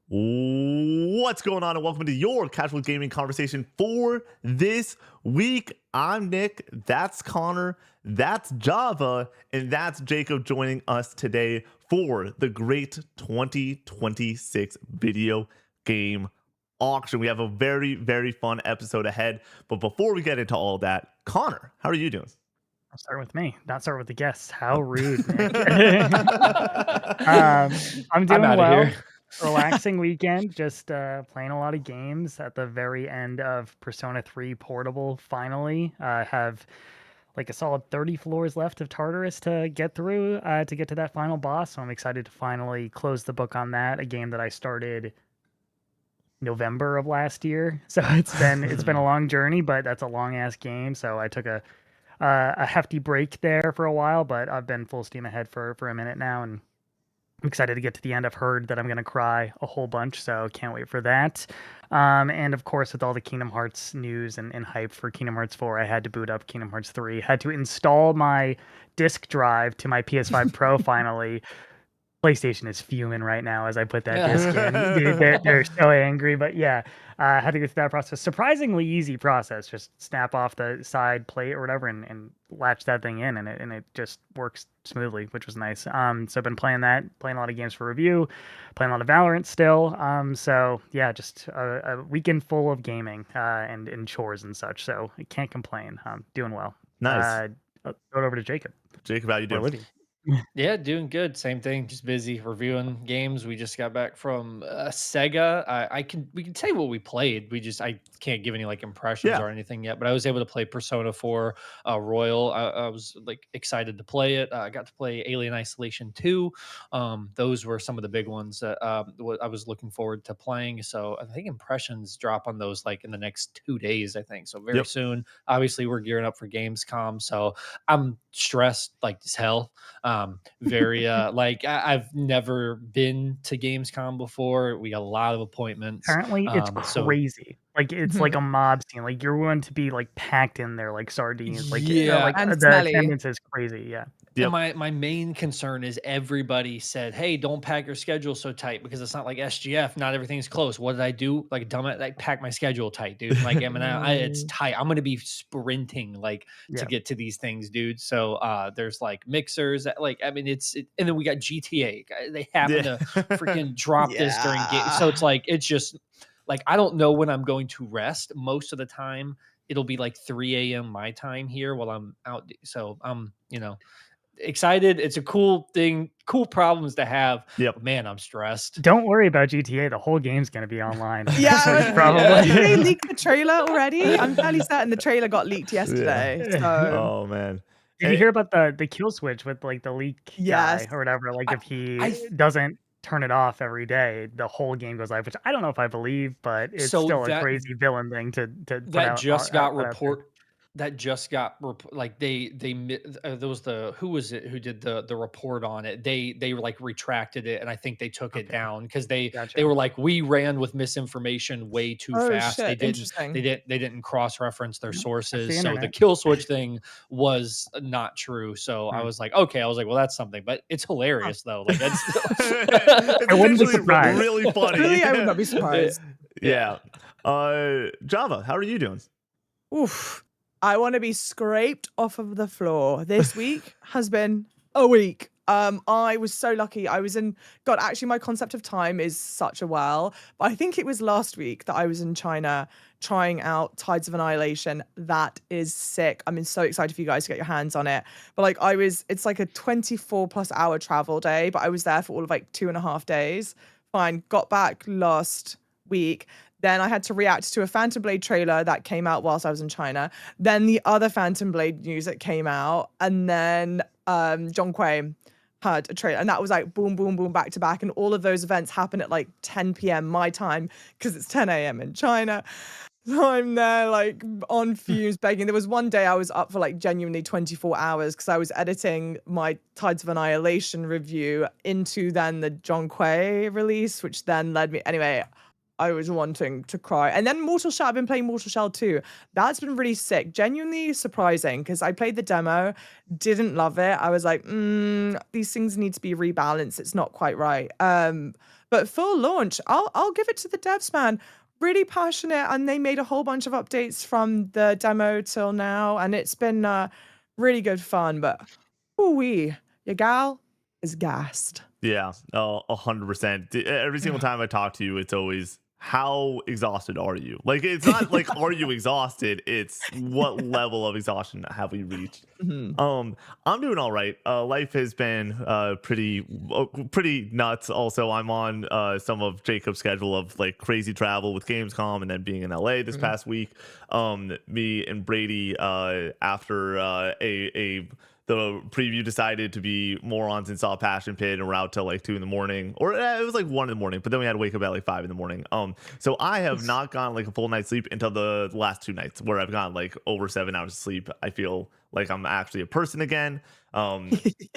What's going on, and welcome to your casual gaming conversation for this week. I'm Nick, that's Connor, that's Java, and that's Jacob joining us today for the great 2026 video game auction. We have a very, very fun episode ahead, but before we get into all that, Connor, how are you doing? I'll start with me, not start with the guests. How rude, Nick. I'm I'm doing out of well. here. Relaxing weekend, just playing a lot of games at the very end of Persona 3 Portable. Finally, have like a solid 30 floors left of Tartarus to get through to get to that final boss. So I'm excited to finally close the book on that. A game that I started November of last year. So it's been a long journey, but that's a long ass game. So I took a hefty break there for a while, but I've been full steam ahead for a minute now, and I'm excited to get to the end. I've heard that I'm going to cry a whole bunch, so can't wait for that. And of course, with all the Kingdom Hearts news and hype for Kingdom Hearts 4, I had to boot up Kingdom Hearts 3. Had to install my disk drive to my PS5 Pro finally. PlayStation is fuming right now as I put that disc in. Dude, they're so angry, but yeah, I had to go through that process. Surprisingly easy process. Just snap off the side plate or whatever and latch that thing in, and it just works smoothly, which was nice. So I've been playing that, playing a lot of games for review, playing a lot of Valorant still. So yeah, just a weekend full of gaming and chores and such. So I can't complain. Doing well. Nice. I'll throw it over to Jacob Jacob, how you or doing? Olivia. Yeah, doing good. Same thing. Just busy reviewing games. We just got back from Sega. We can say what we played. I can't give any like impressions Yeah. or anything yet. But I was able to play Persona 4 Royal. I was like excited to play it. I got to play Alien Isolation 2. Those were some of the big ones that I was looking forward to playing. So I think impressions drop on those like in the next 2 days. I think so. Very Yep. soon. Obviously, we're gearing up for Gamescom, so I'm stressed like as hell. Very like I've never been to Gamescom before. We got a lot of appointments. Apparently, it's So crazy. Like, it's like Mhm. a mob scene. Like, you're going to be, like, packed in there like sardines. yeah, And The smelly. attendance is crazy, yeah. and Yep. my main concern is everybody said, "Hey, don't pack your schedule so tight because it's not like SGF. Not everything's close." What did I do? Like a dumbass, I pack my schedule tight, dude. Like, I mean, it's Mm. tight. I'm gonna be sprinting like to Yeah. get to these things, dude. So there's like mixers, like I mean, and then we got GTA. They happen Yeah. to freaking drop this during game, so it's Yeah. like it's just like I don't know when I'm going to rest. Most of the time, it'll be like 3 a.m. my time here while I'm out. So I'm excited. It's a cool thing, cool problems to have. Yep. But man, I'm stressed. Don't worry about GTA, the whole game's gonna be online Yeah, next week, didn't they probably. leak the trailer already? I'm fairly certain the trailer got leaked Yeah. yesterday. So, Oh man. Did you Hey, hear about the kill switch with, like, the leak yes. guy or whatever? Like, I, if he I doesn't turn it off every day, the whole game goes live, which I don't know if I believe, but it's so still a that crazy villain thing to put that just got put out there. report like there was the who was it who did the report on it. They like retracted it, and I think they took it Okay, down because they gotcha. were like, we ran with misinformation way too Oh, fast. shit. Interesting. They didn't cross reference their That's sources, the so the internet. kill switch thing was not true. So I Hmm. was like, okay, I was like, well, that's something, but it's Huh. hilarious though. Like that's still it's I wouldn't be essentially surprised. really funny. Really, I would not be surprised. yeah. Yeah. Java, how are you doing? Oof. I want to be scraped off of the floor. This week has been a week. I was so lucky. I was in God, actually my concept of time is such a whirl. But I think it was last week that I was in China trying out Tides of Annihilation. That is sick. I'm so excited for you guys to get your hands on it. But like it's like a 24 plus hour travel day, but I was there for all of like 2.5 days. Fine. Got back last week. Then I had to react to a Phantom Blade trailer that came out whilst I was in China. Then the other Phantom Blade news that came out, and then John Quay had a trailer, and that was like boom, boom, boom, back to back. And all of those events happen at like 10 p.m. my time because it's 10 a.m. in China. So I'm there like on fumes, begging. There was one day I was up for like genuinely 24 hours because I was editing my Tides of Annihilation review into then the John Quay release, which then led me anyway. I was wanting to cry. And then Mortal Shell, I've been playing Mortal Shell 2. That's been really sick. Genuinely surprising because I played the demo, didn't love it. I was like, these things need to be rebalanced. It's not quite right. But full launch, I'll give it to the devs, man. Really passionate, and they made a whole bunch of updates from the demo till now, and it's been really good fun. But ooh-wee, your gal is gassed. Yeah, 100%. Every single time I talk to you, it's always, how exhausted are you? Like, it's not like, are you exhausted? It's what level of exhaustion have we reached? I'm doing all right. Life has been pretty nuts. Also, I'm on some of Jacob's schedule of like crazy travel with Gamescom and then being in LA this past week. Me and Brady, after the preview, decided to be morons and saw Passion Pit and we're out till like 2 a.m, or it was like 1 a.m, but then we had to wake up at like 5 a.m. So I have not gotten like a full night's sleep until the last 2 nights, where I've gotten like over 7 hours of sleep. I feel like I'm actually a person again.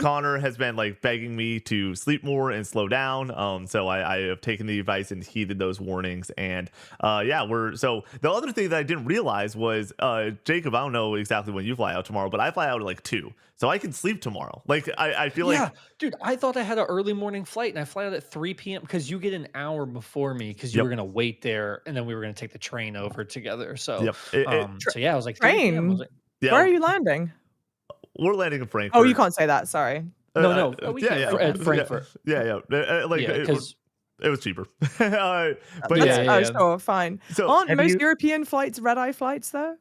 Connor has been like begging me to sleep more and slow down. So I have taken the advice and heeded those warnings. And so the other thing that I didn't realize was, Jacob, I don't know exactly when you fly out tomorrow, but I fly out at like 2. So I can sleep tomorrow. Like I feel like, dude, I thought I had an early morning flight and I fly out at 3 p.m. because you get an hour before me because you were gonna wait there and then we were gonna take the train over together. So so yeah, I was like 3 p.m. I was like, Where are you landing? we're landing in Frankfurt. Oh, you can't say that. Sorry. At Frankfurt. Because it was cheaper. But sure, fine. So aren't most European flights red-eye flights though?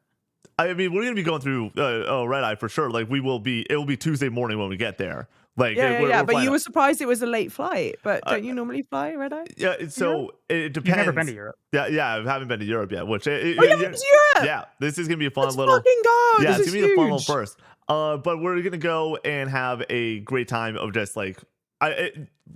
I mean, we're gonna be going through red eye for sure. Like it will be Tuesday morning when we get there. Like we're but you were surprised it was a late flight. But don't you normally fly red eye? Yeah, so it depends. You've never been to Europe. Yeah, I haven't been to Europe yet. Which you haven't been to Europe? Yeah, this is gonna be a fun Let's little. Fucking go! Yeah, this it's gonna be a fun little huge. first. But we're gonna go and have a great time of just like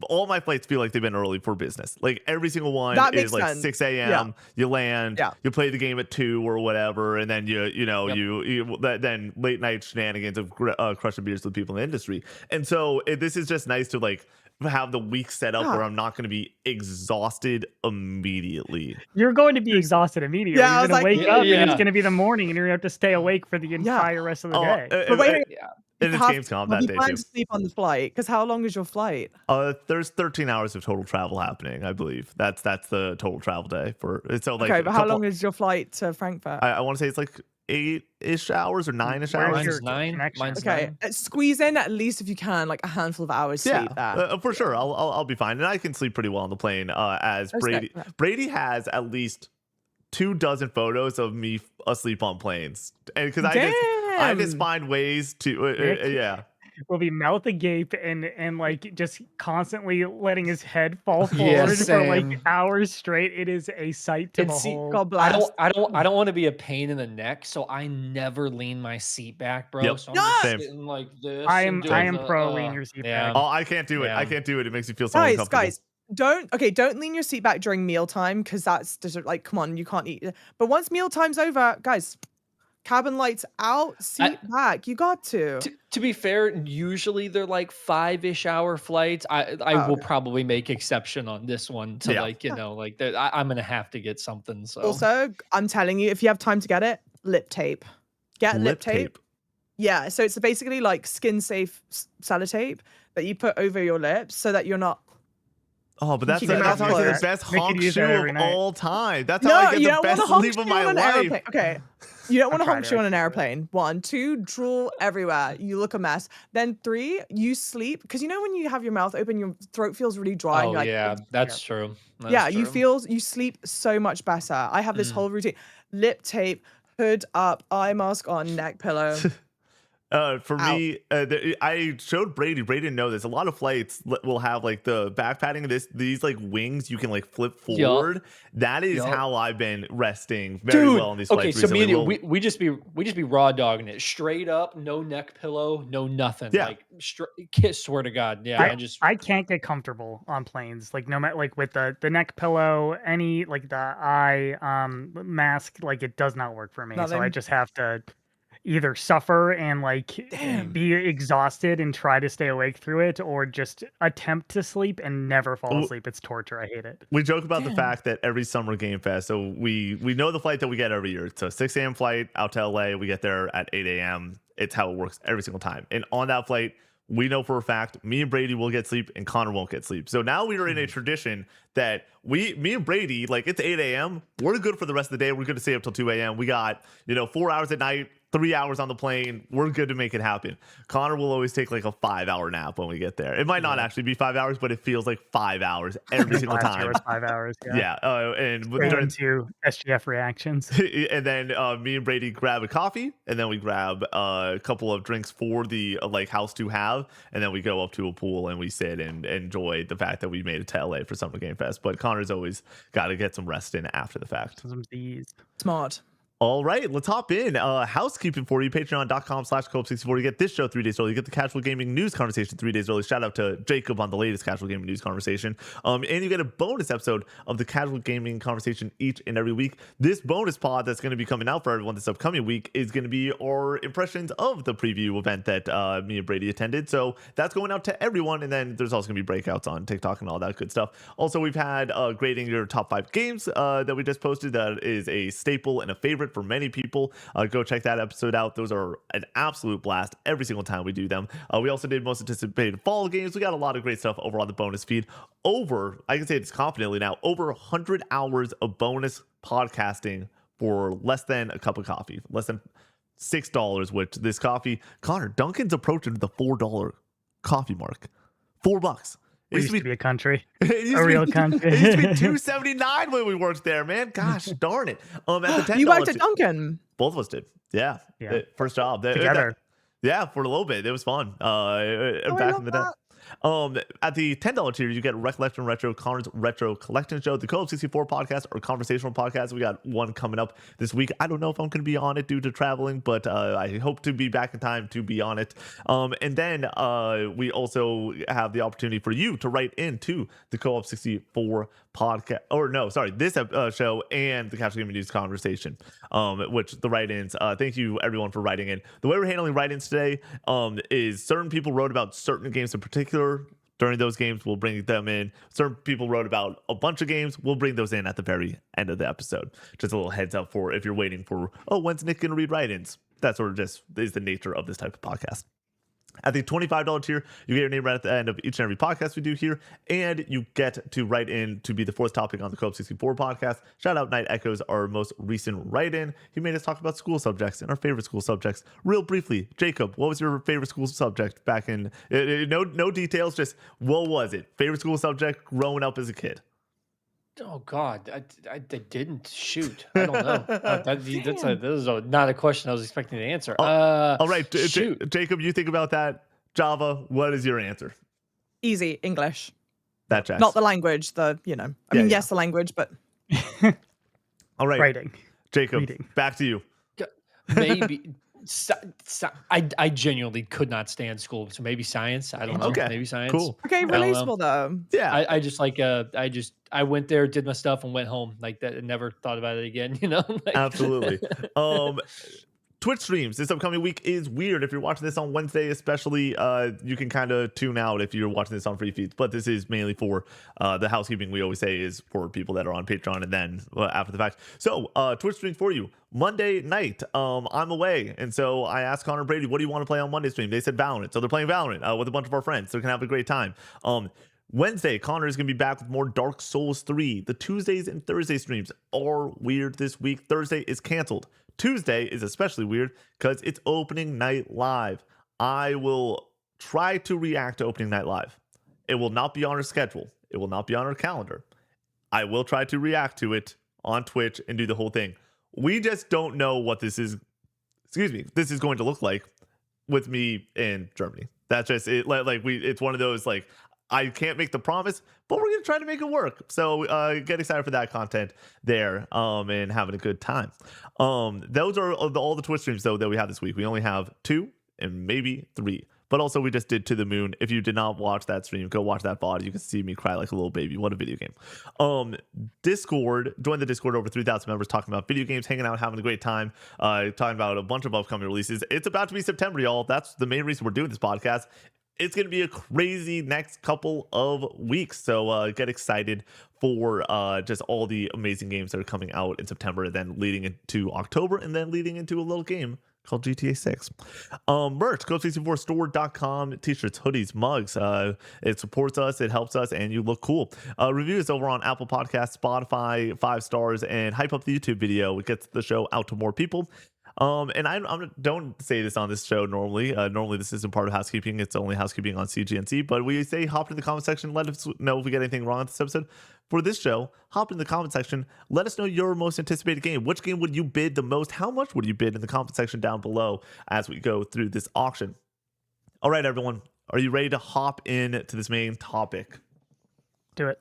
all my flights feel like they've been early for business. Like every single one is like sense. 6 a.m. Yeah. You land, you play the game at 2 or whatever, and then then late night shenanigans of crushing beers with people in the industry. And so this is just nice to like have the week set up where I'm not going to be exhausted immediately. You're going to be exhausted immediately. Yeah, you're going to wake up and it's yeah. going to be the morning and you're going to have to stay awake for the entire rest of the day. But wait, and it's Gamescom that day plan too. to sleep on the flight because how long is your flight? There's 13 hours of total travel happening, I believe. That's the total travel day for. So like, okay, but how long is your flight to Frankfurt? I want to say it's like 8-ish hours or 9-ish hours. Mine's 9. Mine's okay, 9. Squeeze in at least if you can, like a handful of hours sleep there. For sure. I'll be fine, and I can sleep pretty well on the plane. As Brady, Brady has at least 24 photos of me asleep on planes, and because I just find ways to will be mouth agape and like just constantly letting his head fall forward for like hours straight. It is a sight to behold. God bless. I don't want to be a pain in the neck, so I never lean my seat back, bro. Yep. So I'm just sitting like this. I am pro lean your seat back. Oh, I can't do it. I can't do it. It makes me feel so uncomfortable. Guys, don't lean your seat back during mealtime because that's just like, come on, you can't eat. But once mealtime's over, guys, cabin lights out, seat back. You got to. To be fair, usually they're like 5-ish hour flights. I will probably make exception on this one to I'm gonna have to get something. So also, I'm telling you, if you have time to get it, lip tape. Get lip tape. Yeah, so it's basically like skin safe sellotape that you put over your lips so that you're not. Oh, but that's the best honk shoe of all time. That's how I get the best sleep of my life. Okay. You don't want to honk shoe on an airplane. 1, 2, drool everywhere. You look a mess. Then 3, you sleep. Because you know when you have your mouth open, your throat feels really dry. Oh, and that's true. You sleep so much better. I have this whole routine. Lip tape, hood up, eye mask on, neck pillow. For me, I showed Brady. Brady didn't know this. A lot of flights will have like the back padding. These like wings you can like flip forward. That is how I've been resting very well on these flights. Okay, so me and you, we just be raw dogging it straight up. No neck pillow, no nothing. Yeah. Like swear to God. Yeah, I can't get comfortable on planes. Like no matter like with the neck pillow, any like the eye mask, like it does not work for me. Nothing. So I just have to. either suffer and like Damn. be exhausted and try to stay awake through it, or just attempt to sleep and never fall Oh, asleep. It's torture. I hate it. we joke about the Damn. fact that every summer game fest, so we know the flight that we get every year. It's a 6 a.m. flight out to LA. We get there at 8 a.m. It's how it works every single time. And on that flight, we know for a fact me and Brady will get sleep and Connor won't get sleep. So now we are in a tradition that me and Brady, like, it's 8 a.m. We're good for the rest of the day. We're good to stay up till 2 a.m. We got, 4 hours at night, 3 hours on the plane. We're good to make it happen. Connor will always take like a 5-hour nap when we get there. It might not actually be 5 hours, but it feels like 5 hours every single Last year time. was 5 hours. Yeah. Yeah. And Straight during, into SGF reactions. and then me and Brady grab a coffee, and then we grab a couple of drinks for the like house to have, and then we go up to a pool and we sit and enjoy the fact that we made it to LA for Summer Game Fest. But Connor's always got to get some rest in after the fact. Some Z's. Smart. All right, let's hop in. Housekeeping for you, patreon.com/co64 to get this show 3 days early. You get the casual gaming news conversation 3 days early. Shout out to Jacob on the latest casual gaming news conversation. And you get a bonus episode of the casual gaming conversation each and every week. This bonus pod that's going to be coming out for everyone this upcoming week is going to be our impressions of the preview event that me and Brady attended. So that's going out to everyone. And then there's also going to be breakouts on TikTok and all that good stuff. Also, we've had grading your top 5 games that we just posted. That is a staple and a favorite for many people. Go check that episode out. Those are an absolute blast every single time we do them. We also did most anticipated fall games. We got a lot of great stuff over on the bonus feed. I can say this confidently now, over 100 hours of bonus podcasting for less than a cup of coffee, less than $6, which this coffee, Connor, Duncan's approaching the $4 coffee mark. $4. We used to be a country. It used A to real be, country. It used to be $2.79 when we worked there, man. Gosh darn it. At the $10 You worked at Duncan. both of us did. Yeah. Yeah. First job. Together. Yeah, for a little bit. It was fun. I Back love in the day. At the $10 tier, you get Recollection Retro, Connor's Retro Collection Show, the Co-op 64 podcast, or conversational podcast. We got one coming up this week. I don't know if I'm going to be on it due to traveling, but I hope to be back in time to be on it. And then we also have the opportunity for you to write into the Co-op 64 podcast, or no, sorry, this show and the Casual Gaming News conversation, which the write-ins, thank you everyone for writing in. The way we're handling write-ins today is certain people wrote about certain games in particular. During those games, we'll bring them in. Certain people wrote about a bunch of games. We'll bring those in at the very end of the episode. Just a little heads up for if you're waiting for, when's Nick going to read write-ins? That sort of just is the nature of this type of podcast. At the $25 tier, you get your name right at the end of each and every podcast we do here, and you get to write in to be the fourth topic on the Co-op 64 podcast. Shout out Night Echoes, our most recent write-in. He made us talk about school subjects and our favorite school subjects. Real briefly, Jacob, what was your favorite school subject back in? No details, just what was it? Favorite school subject growing up as a kid? Oh God, I didn't shoot. I don't know. That is not a question I was expecting to answer. All right, shoot. Jacob, you think about that. Java, what is your answer? Easy. English. That checks. Not the language. I mean, yes, the language, but All right, Writing. Jacob, Reading. back to you. Maybe. I genuinely could not stand school, so maybe science. I don't know. Okay, Maybe science. cool. okay, don't know. releasable though. Yeah, I just like I went there, did my stuff, and went home like that, and never thought about it again. Like, absolutely. Twitch streams this upcoming week is weird. If you're watching this on Wednesday, especially, you can kind of tune out if you're watching this on free feeds. But this is mainly for the housekeeping. We always say is for people that are on Patreon and then after the fact. So Twitch stream for you Monday night. I'm away, and so I asked Connor Brady, "What do you want to play on Monday stream?" They said Valorant, so they're playing Valorant with a bunch of our friends, so we can have a great time. Wednesday, Connor is going to be back with more Dark Souls 3. The Tuesdays and Thursday streams are weird this week. Thursday is canceled. Tuesday is especially weird because it's opening night live. I will try to react to opening night live. It will not be on our schedule. It will not be on our calendar. I will try to react to it on Twitch and do the whole thing. We just don't know what this is going to look like with me in Germany. That's just it. It's one of those, like, I can't make the promise, but we're going to try to make it work. So get excited for that content there and having a good time. Those are all the Twitch streams, though, that we have this week. We only have 2 and maybe 3. But also, we just did To the Moon. If you did not watch that stream, go watch that VOD. You can see me cry like a little baby. What a video game. Discord, join the Discord, over 3,000 members talking about video games, hanging out, having a great time, talking about a bunch of upcoming releases. It's about to be September, y'all. That's the main reason we're doing this podcast. It's going to be a crazy next couple of weeks. So get excited for just all the amazing games that are coming out in September, and then leading into October, and then leading into a little game called GTA 6. Merch, Code64Store.com, t-shirts, hoodies, mugs. It supports us, it helps us, and you look cool. Reviews over on Apple Podcasts, Spotify, 5 stars, and hype up the YouTube video. It gets the show out to more people. And I don't say this on this show normally. Normally, this isn't part of housekeeping. It's only housekeeping on CGNC. But we say hop in the comment section. Let us know if we get anything wrong with this episode. For this show, hop in the comment section. Let us know your most anticipated game. Which game would you bid the most? How much would you bid in the comment section down below as we go through this auction? All right, everyone. Are you ready to hop in to this main topic? Do it.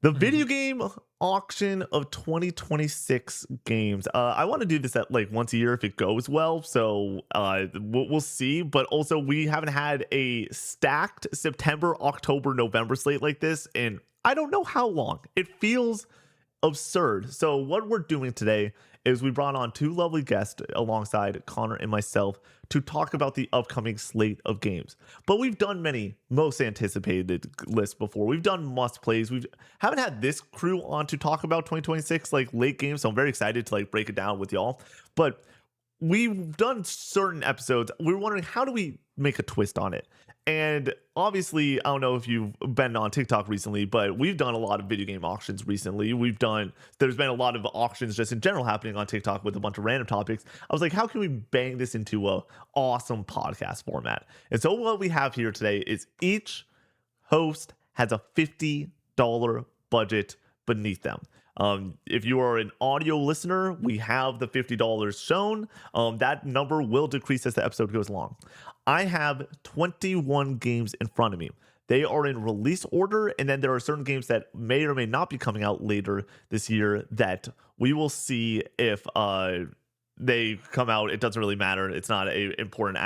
The video game auction of 2026 games. I want to do this at like once a year if it goes well. So we'll see. But also, we haven't had a stacked September, October, November slate like this in I don't know how long. It feels absurd. So what we're doing today is we brought on 2 lovely guests alongside Connor and myself to talk about the upcoming slate of games. But we've done many most anticipated lists before. We've done must plays. We haven't had this crew on to talk about 2026 like late games, so I'm very excited to like break it down with y'all. But we've done certain episodes. We're wondering, how do we make a twist on it? And obviously, I don't know if you've been on TikTok recently, but we've done a lot of video game auctions recently. There's been a lot of auctions just in general happening on TikTok with a bunch of random topics. I was like, how can we bang this into a awesome podcast format? And so what we have here today is each host has a $50 budget beneath them. If you are an audio listener, we have the $50 shown. That number will decrease as the episode goes along. I have 21 games in front of me. They are in release order, and then there are certain games that may or may not be coming out later this year that we will see if they come out. It doesn't really matter. It's not an important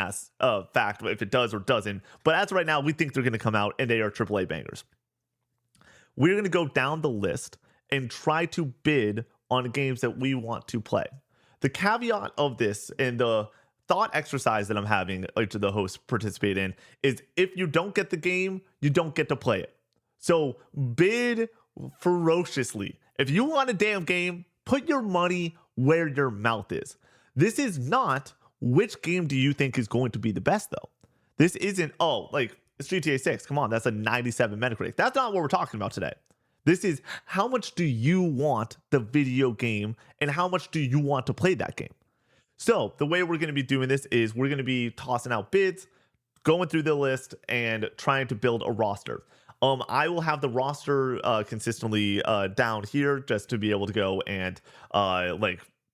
fact if it does or doesn't. But as of right now, we think they're going to come out, and they are AAA bangers. We're going to go down the list and try to bid on games that we want to play. The caveat of this and the thought exercise that I'm having to the host participate in is, if you don't get the game, you don't get to play it. So bid ferociously. If you want a damn game, put your money where your mouth is. This is not which game do you think is going to be the best, though. This isn't, it's GTA 6. Come on, that's a 97 Metacritic. That's not what we're talking about today. This is, how much do you want the video game and how much do you want to play that game? So the way we're going to be doing this is we're going to be tossing out bids, going through the list, and trying to build a roster. I will have the roster consistently down here just to be able to go and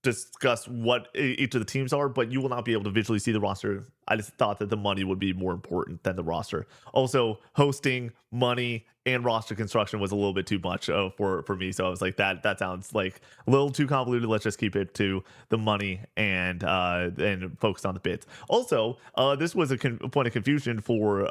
discuss what each of the teams are, but you will not be able to visually see the roster. I just thought that the money would be more important than the roster. Also, hosting, money, and roster construction was a little bit too much for me. So I was like, that sounds like a little too convoluted. Let's just keep it to the money and focus on the bids. Also, this was a point of confusion for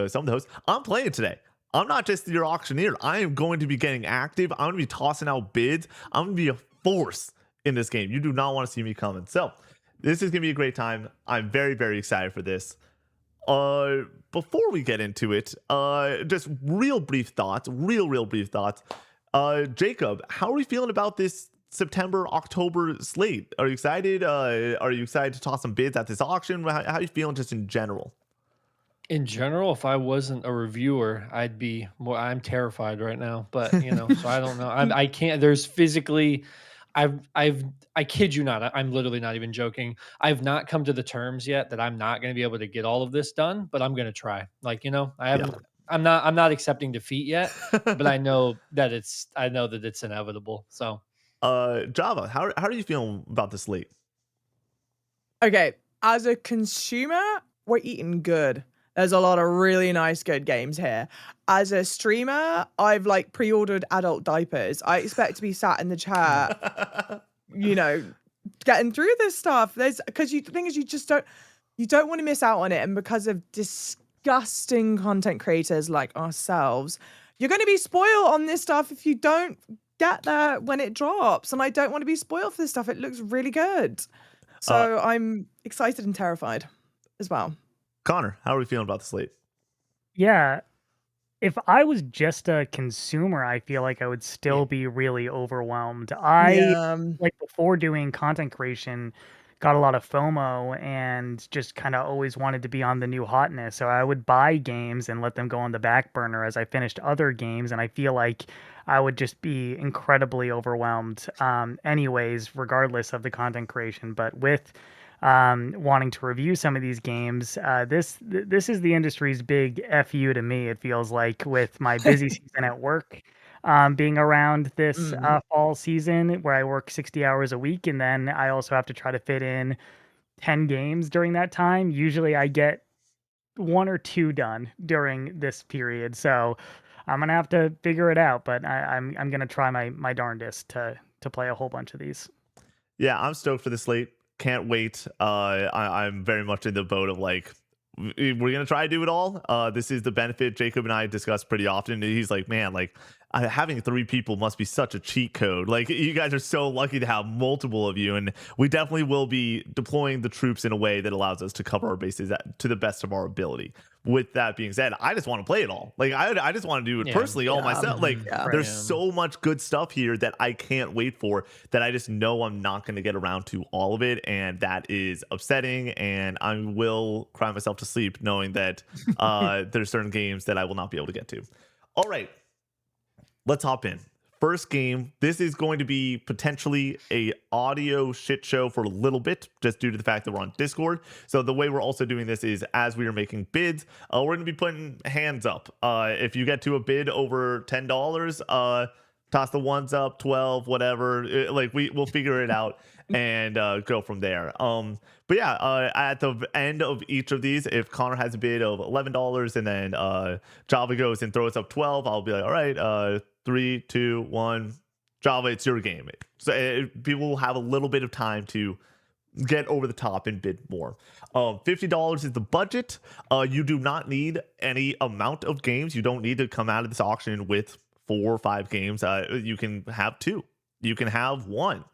some of the hosts. I'm playing today. I'm not just your auctioneer. I am going to be getting active. I'm going to be tossing out bids. I'm going to be a force in this game. You do not want to see me coming. So this is going to be a great time. I'm very, very excited for this. Before we get into it, just real brief thoughts. Jacob, how are we feeling about this September, October slate? Are you excited? Are you excited to toss some bids at this auction? How are you feeling just in general? In general, if I wasn't a reviewer, I'd be more. I'm terrified right now, but so I don't know. I can't. There's physically, I kid you not. I'm literally not even joking. I've not come to the terms yet that I'm not going to be able to get all of this done, but I'm going to try. I haven't. Yeah. I'm not accepting defeat yet, but I know that it's inevitable. So, Java, how are you feeling about the slate? Okay, as a consumer, we're eating good. There's a lot of really nice, good games here. As a streamer, I've pre-ordered adult diapers. I expect to be sat in the chair, getting through this stuff. The thing is, you just don't. You don't want to miss out on it. And because of disgusting content creators like ourselves, you're going to be spoiled on this stuff if you don't get there when it drops. And I don't want to be spoiled for this stuff. It looks really good. So I'm excited and terrified as well. Connor, how are we feeling about the slate? Yeah. If I was just a consumer, I feel like I would still be really overwhelmed. Like before doing content creation, got a lot of FOMO and just kind of always wanted to be on the new hotness. So I would buy games and let them go on the back burner as I finished other games. And I feel like I would just be incredibly overwhelmed, anyways, regardless of the content creation. But with wanting to review some of these games, this is the industry's big fu to me. It feels like with my busy season at work, being around this fall season where I work 60 hours a week, and then I also have to try to fit in 10 games during that time. Usually, I get 1 or 2 done during this period, so I'm gonna have to figure it out. But I'm gonna try my darndest to play a whole bunch of these. Yeah, I'm stoked for the slate. Can't wait. I'm very much in the boat of like, we're gonna try to do it all. This is the benefit Jacob and I discuss pretty often. He's like, man, like having 3 people must be such a cheat code. Like, you guys are so lucky to have multiple of you, and we definitely will be deploying the troops in a way that allows us to cover our bases to the best of our ability. With that being said, I just want to play it all. Like, I just want to do it personally all myself. Like, there's so much good stuff here that I can't wait for, that I just know I'm not going to get around to all of it, and that is upsetting. And I will cry myself to sleep knowing that there's certain games that I will not be able to get to. All right, let's hop in. First game, this is going to be potentially a audio shit show for a little bit, just due to the fact that we're on Discord. So the way we're also doing this is, as we are making bids, we're going to be putting hands up. If you get to a bid over $10, toss the ones up, 12, whatever. We'll figure it out and go from there. But yeah, at the end of each of these, if Connor has a bid of $11 and then Java goes and throws up 12, I'll be like, all right, 3, 2, 1, Java, it's your game. So people will have a little bit of time to get over the top and bid more. $50 is the budget. You do not need any amount of games. You don't need to come out of this auction with 4 or 5 games. You can have 2. You can have 1.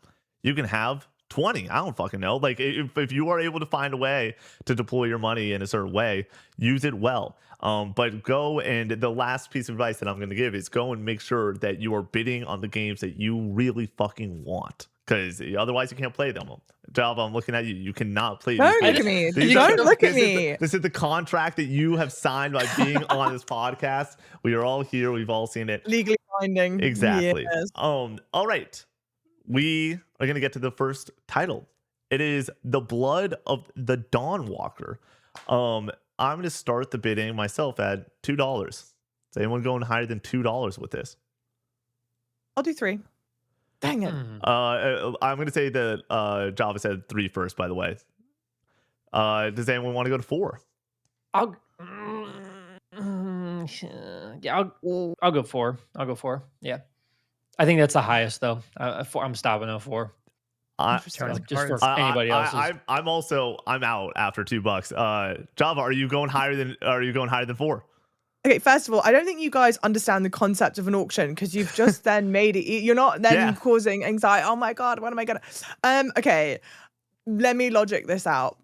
You can have 20. I don't fucking know. Like, if you are able to find a way to deploy your money in a certain way, use it well. But go, and the last piece of advice that I'm going to give is go and make sure that you are bidding on the games that you really fucking want, because otherwise you can't play them. Java, I'm looking at you. You cannot play Don't these look games. at me. Don't look at me. This is the contract that you have signed by being on this podcast. We are all here. We've all seen it. Legally binding. Exactly. Yes. All right. We are going to get to the first title. It is The Blood of the Dawnwalker. I'm going to start the bidding myself at $2. Is anyone going higher than $2 with this? I'll do 3. Dang it. I'm going to say that Java said 3 first, by the way. Does anyone want to go to 4? I'll go 4. I'll go 4. Yeah. I think that's the highest, though. I'm stopping at 4. Just for anybody else's. I'm out after $2. Java, are you going higher than 4? Okay, first of all, I don't think you guys understand the concept of an auction, because you've just then made it. You're not then causing anxiety. Oh my god, what am I gonna? Okay, let me logic this out.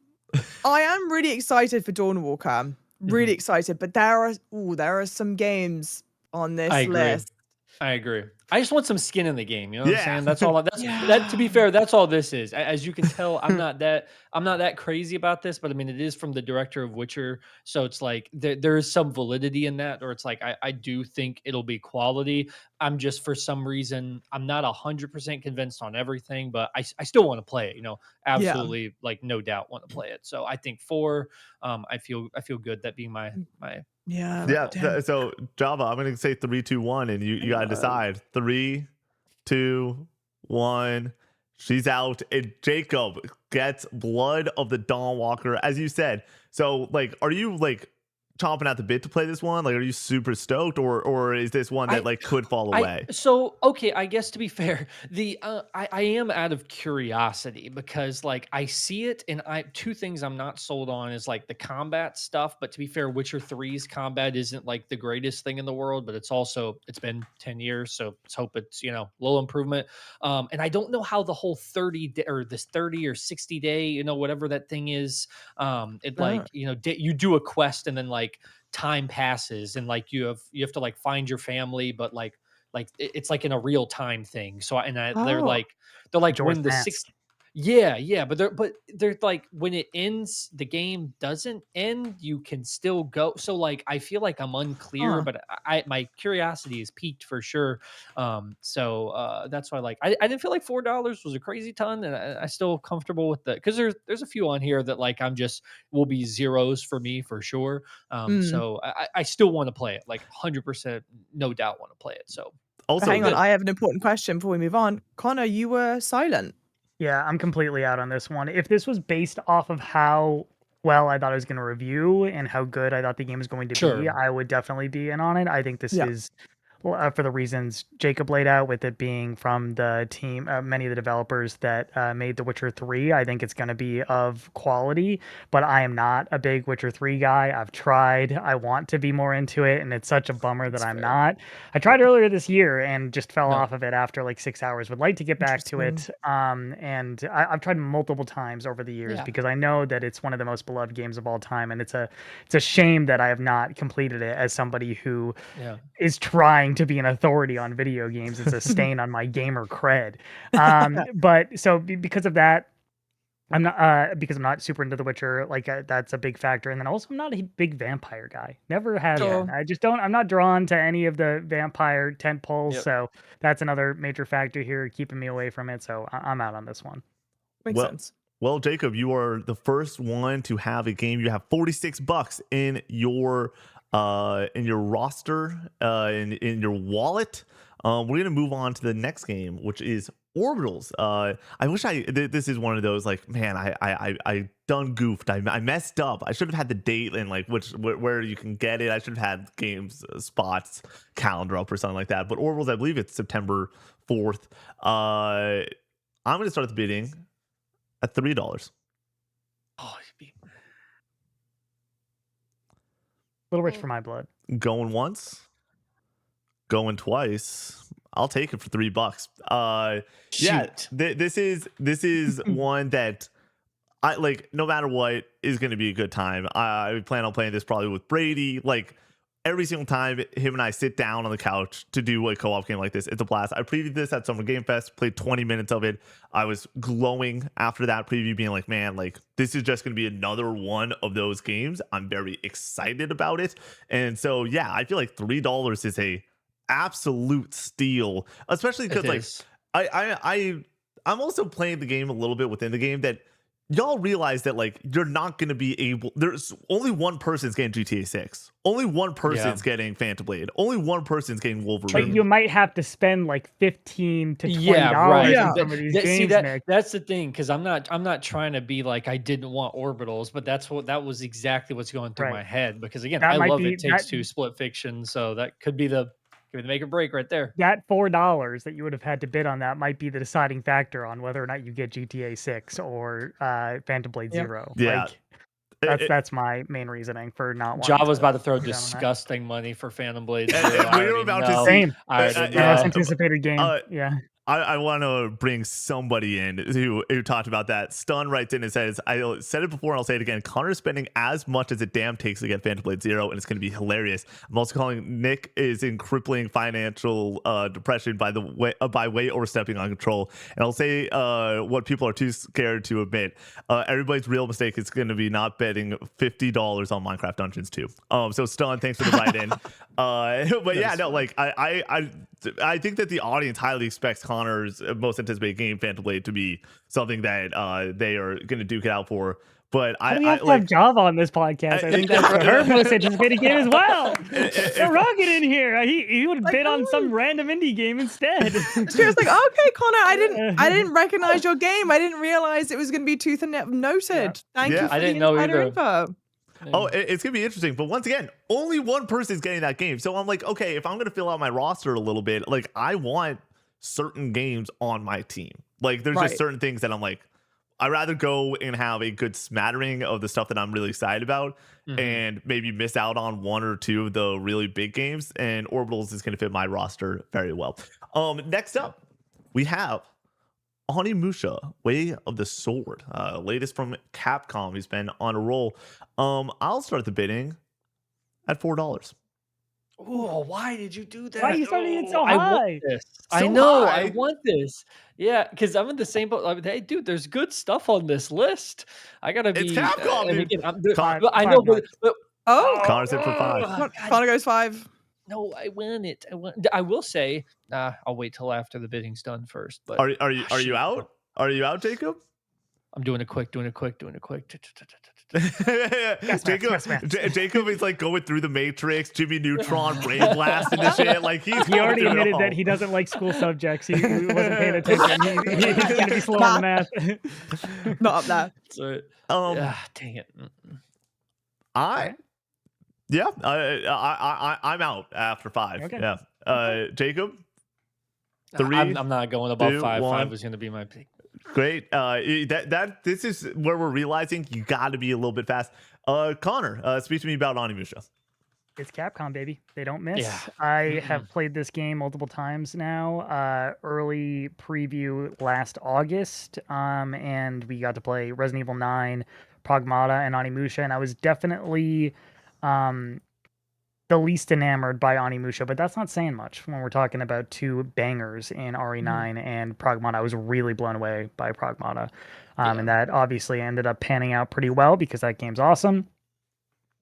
I am really excited for Dawnwalker. Really excited, but there are some games on this list. I agree. I just want some skin in the game. You know what I'm saying? That's all. That. To be fair, that's all this is. As you can tell, I'm not that crazy about this, but I mean, it is from the director of Witcher, so it's like there is some validity in that, or it's like I do think it'll be quality. I'm just, for some reason, I'm not 100% convinced on everything, but I still want to play it. You know, absolutely, like no doubt want to play it. So I think 4. I feel good that being my. So Java, I'm gonna say 3, 2, 1, and you gotta decide. 3, 2, 1. She's out, and Jacob gets Blood of the Dawnwalker, as you said. So, like, are you like chomping at the bit to play this one? Like, are you super stoked, or is this one that like could fall away? So okay, I guess to be fair, I am out of curiosity because like I see it, and I two things I'm not sold on is like the combat stuff. But to be fair, Witcher 3's combat isn't like the greatest thing in the world, but it's been 10 years, so let's hope it's little improvement. And I don't know how the whole 30 or 60 day, whatever that thing is. It like Oh. you do a quest and then like time passes and like you have to like find your family, but like it's like in a real time thing. So Oh. they're like Majora's when the Mask. six yeah, but they're like when it ends, the game doesn't end, you can still go. So like I feel like I'm unclear, Huh. but my curiosity is piqued for sure. So that's why like I didn't feel like $4 was a crazy ton, and I still comfortable with the because there's a few on here that like I'm just will be zeros for me for sure. Mm. So I still want to play it, like 100%, no doubt want to play it. So Also, Hang on, good. I have an important question before we move on. Connor, you were silent. Yeah, I'm completely out on this one. If this was based off of how well I thought I was going to review and how good I thought the game was going to be, Sure. I would definitely be in on it. I think this Yeah. is for the reasons Jacob laid out, with it being from the team, many of the developers that made The Witcher 3. I think it's going to be of quality, but I am not a big Witcher 3 guy. I've tried. I want to be more into it, and it's such a bummer that That's I'm fair. not. I tried earlier this year and just fell No. off of it after like 6 hours. Would like to get back to it. Interesting. And I've tried multiple times over the years Yeah. because I know that it's one of the most beloved games of all time, and it's a shame that I have not completed it as somebody who Yeah. is trying to be an authority on video games. It's a stain on my gamer cred. But so because of that, I'm not because I'm not super into The Witcher. Like that's a big factor, and then also I'm not a big vampire guy. Never have Sure. been. I just don't. I'm not drawn to any of the vampire tent poles. Yep. So that's another major factor here, keeping me away from it. So I'm out on this one. Makes well, sense. well, Jacob, you are the first one to have a game. You have $46 in your roster, in your wallet. We're gonna move on to the next game, which is Orbitals. I wish this is one of those like, man, I done goofed. I messed up. I should have had the date and like where you can get it. I should have had games spots calendar up or something like that. But Orbitals, I believe it's September 4th. I'm gonna start the bidding at $3. Oh, A little rich for my blood. Going once, going twice. I'll take it for $3. Yeah, shoot. this is one that I like. No matter what, is going to be a good time. I plan on playing this probably with Brady. Like every single time him and I sit down on the couch to do a co-op game like this, it's a blast. I previewed this at Summer Game Fest, played 20 minutes of it. I was glowing after that preview, being like, man, like this is just going to be another one of those games. I'm very excited about it. And so, yeah, I feel like $3 is a absolute steal, especially because like I'm also playing the game a little bit within the game that y'all realize that like you're not going to be able, there's only one person's getting GTA 6, only one person's getting Phantom Blade, only one person's getting Wolverine. But you might have to spend like $15 to $20 Yeah, on some of these see, games, Nick. that's the thing, because I'm not trying to be like I didn't want Orbitals, but that was exactly what's going through Right. my head, because again, That I might love be- It Takes that- Two, Split Fiction, so that could be the make or break right there. That $4 that you would have had to bid on that might be the deciding factor on whether or not you get GTA 6 or Phantom Blade Yep. 0. Yeah. Like, that's my main reasoning for not wanting Java's about to throw go down on that. disgusting money for Phantom Blade. And Zero. I we were already about know. to see. Same. I already The most know. anticipated game. Yeah. I want to bring somebody in who talked about that. Stun writes in and says, I said it before and I'll say it again. Connor is spending as much as it damn takes to get Phantom Blade 0, and it's going to be hilarious. I'm also calling Nick is in crippling financial depression by way overstepping on control. And I'll say what people are too scared to admit. Everybody's real mistake is going to be not betting $50 on Minecraft Dungeons 2. So Stun, thanks for the write in. But yeah, no, like I think that the audience highly expects Connor's most anticipated game, Phantom Blade, to be something that they are going to duke it out for. But We have to have Java on this podcast. I think that's her most anticipated game as well. They're rugged in here. He would bid on some random indie game instead. She was like, "Okay, Connor, I didn't recognize your game. I didn't realize it was going to be tooth and noted. Thank Yeah. you for I the didn't know insider either. info." Oh, it's gonna be interesting. But once again, only one person is getting that game. So I'm like, okay, if I'm gonna fill out my roster a little bit, like I want certain games on my team. Like there's just Right. certain things that I'm like, I'd rather go and have a good smattering of the stuff that I'm really excited about and maybe miss out on one or two of the really big games. And Orbitals is gonna fit my roster very well. Next up, we have Onimusha, Way of the Sword, latest from Capcom. He's been on a roll. I'll start the bidding at $4. Oh, why did you do that? Why are you starting it so I want high? this. So I know. I high? want this. Yeah, because I'm in the same boat. I mean, hey, dude, there's good stuff on this list. I gotta It's be. Capcom, And dude. again, Con- but I Five know, nuts. but Oh, Connor's in for 5. God, Connor goes 5. no, I want it. I will say, I'll wait till after the bidding's done first. But Are you shoot, out? Are you out, Jacob? I'm doing it quick. Jacob, math. Jacob is like going through the Matrix, Jimmy Neutron, brain blasting the shit. Like he's He already going through it admitted all. that he doesn't like school subjects. He wasn't paying attention. He's going to be slow on the math. Not up there. So, Um, dang it. Yeah, I'm out after 5. Okay. Yeah. Jacob, 3. I'm not going above 2, 5. 1. 5 was going to be my pick. Great. This is where we're realizing you got to be a little bit fast. Connor, speak to me about Onimusha. It's Capcom, baby. They don't miss. Yeah. I have played this game multiple times now. Early preview last August, and we got to play Resident Evil 9, Pragmata, and Onimusha, and I was definitely the least enamored by Onimusha, but that's not saying much when we're talking about two bangers in RE9 and Pragmata. I was really blown away by Pragmata, and that obviously ended up panning out pretty well because that game's awesome.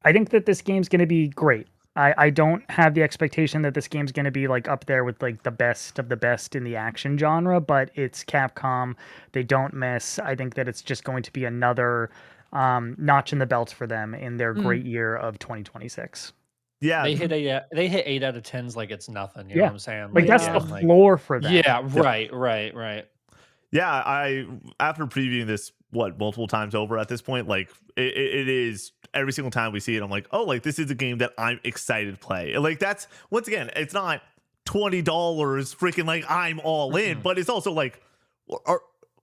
I think that this game's going to be great. I don't have the expectation that this game's going to be like up there with like the best of the best in the action genre, but it's Capcom. They don't miss. I think that it's just going to be another notch in the belt for them in their great year of 2026. Yeah, They hit 8 out of 10s like it's nothing. You know Yeah. what I'm saying? Like that's yeah, the floor for them. Yeah, right. Yeah, I after previewing this multiple times over at this point, like it is every single time we see it, I'm like, oh, like this is a game that I'm excited to play. Like that's once again, it's not $20 freaking like I'm all in, but it's also like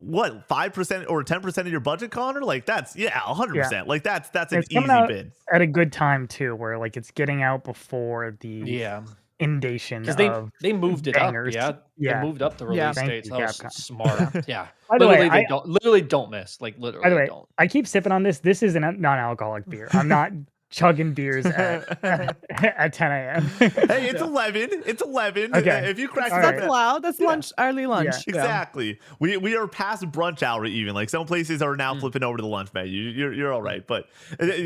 what 5% or 10% of your budget, Connor? Like that's 100%. Like that's an It's coming easy out bid. at a good time too, where like it's getting out before the inundation Because of they moved it bangers. up. They moved up the release Thank dates. you, That was Capcom. smart. Yeah. By the way, Literally don't miss. Like literally by the way, don't. I keep sipping on this. This is a non-alcoholic beer. I'm not chugging beers at 10 a.m. Hey, it's 11. It's 11. Okay. If you crack All it up, That's allowed. That's lunch, early lunch. Yeah. exactly. We are past brunch hour even. Like some places are now flipping over to the lunch menu. You're all right. But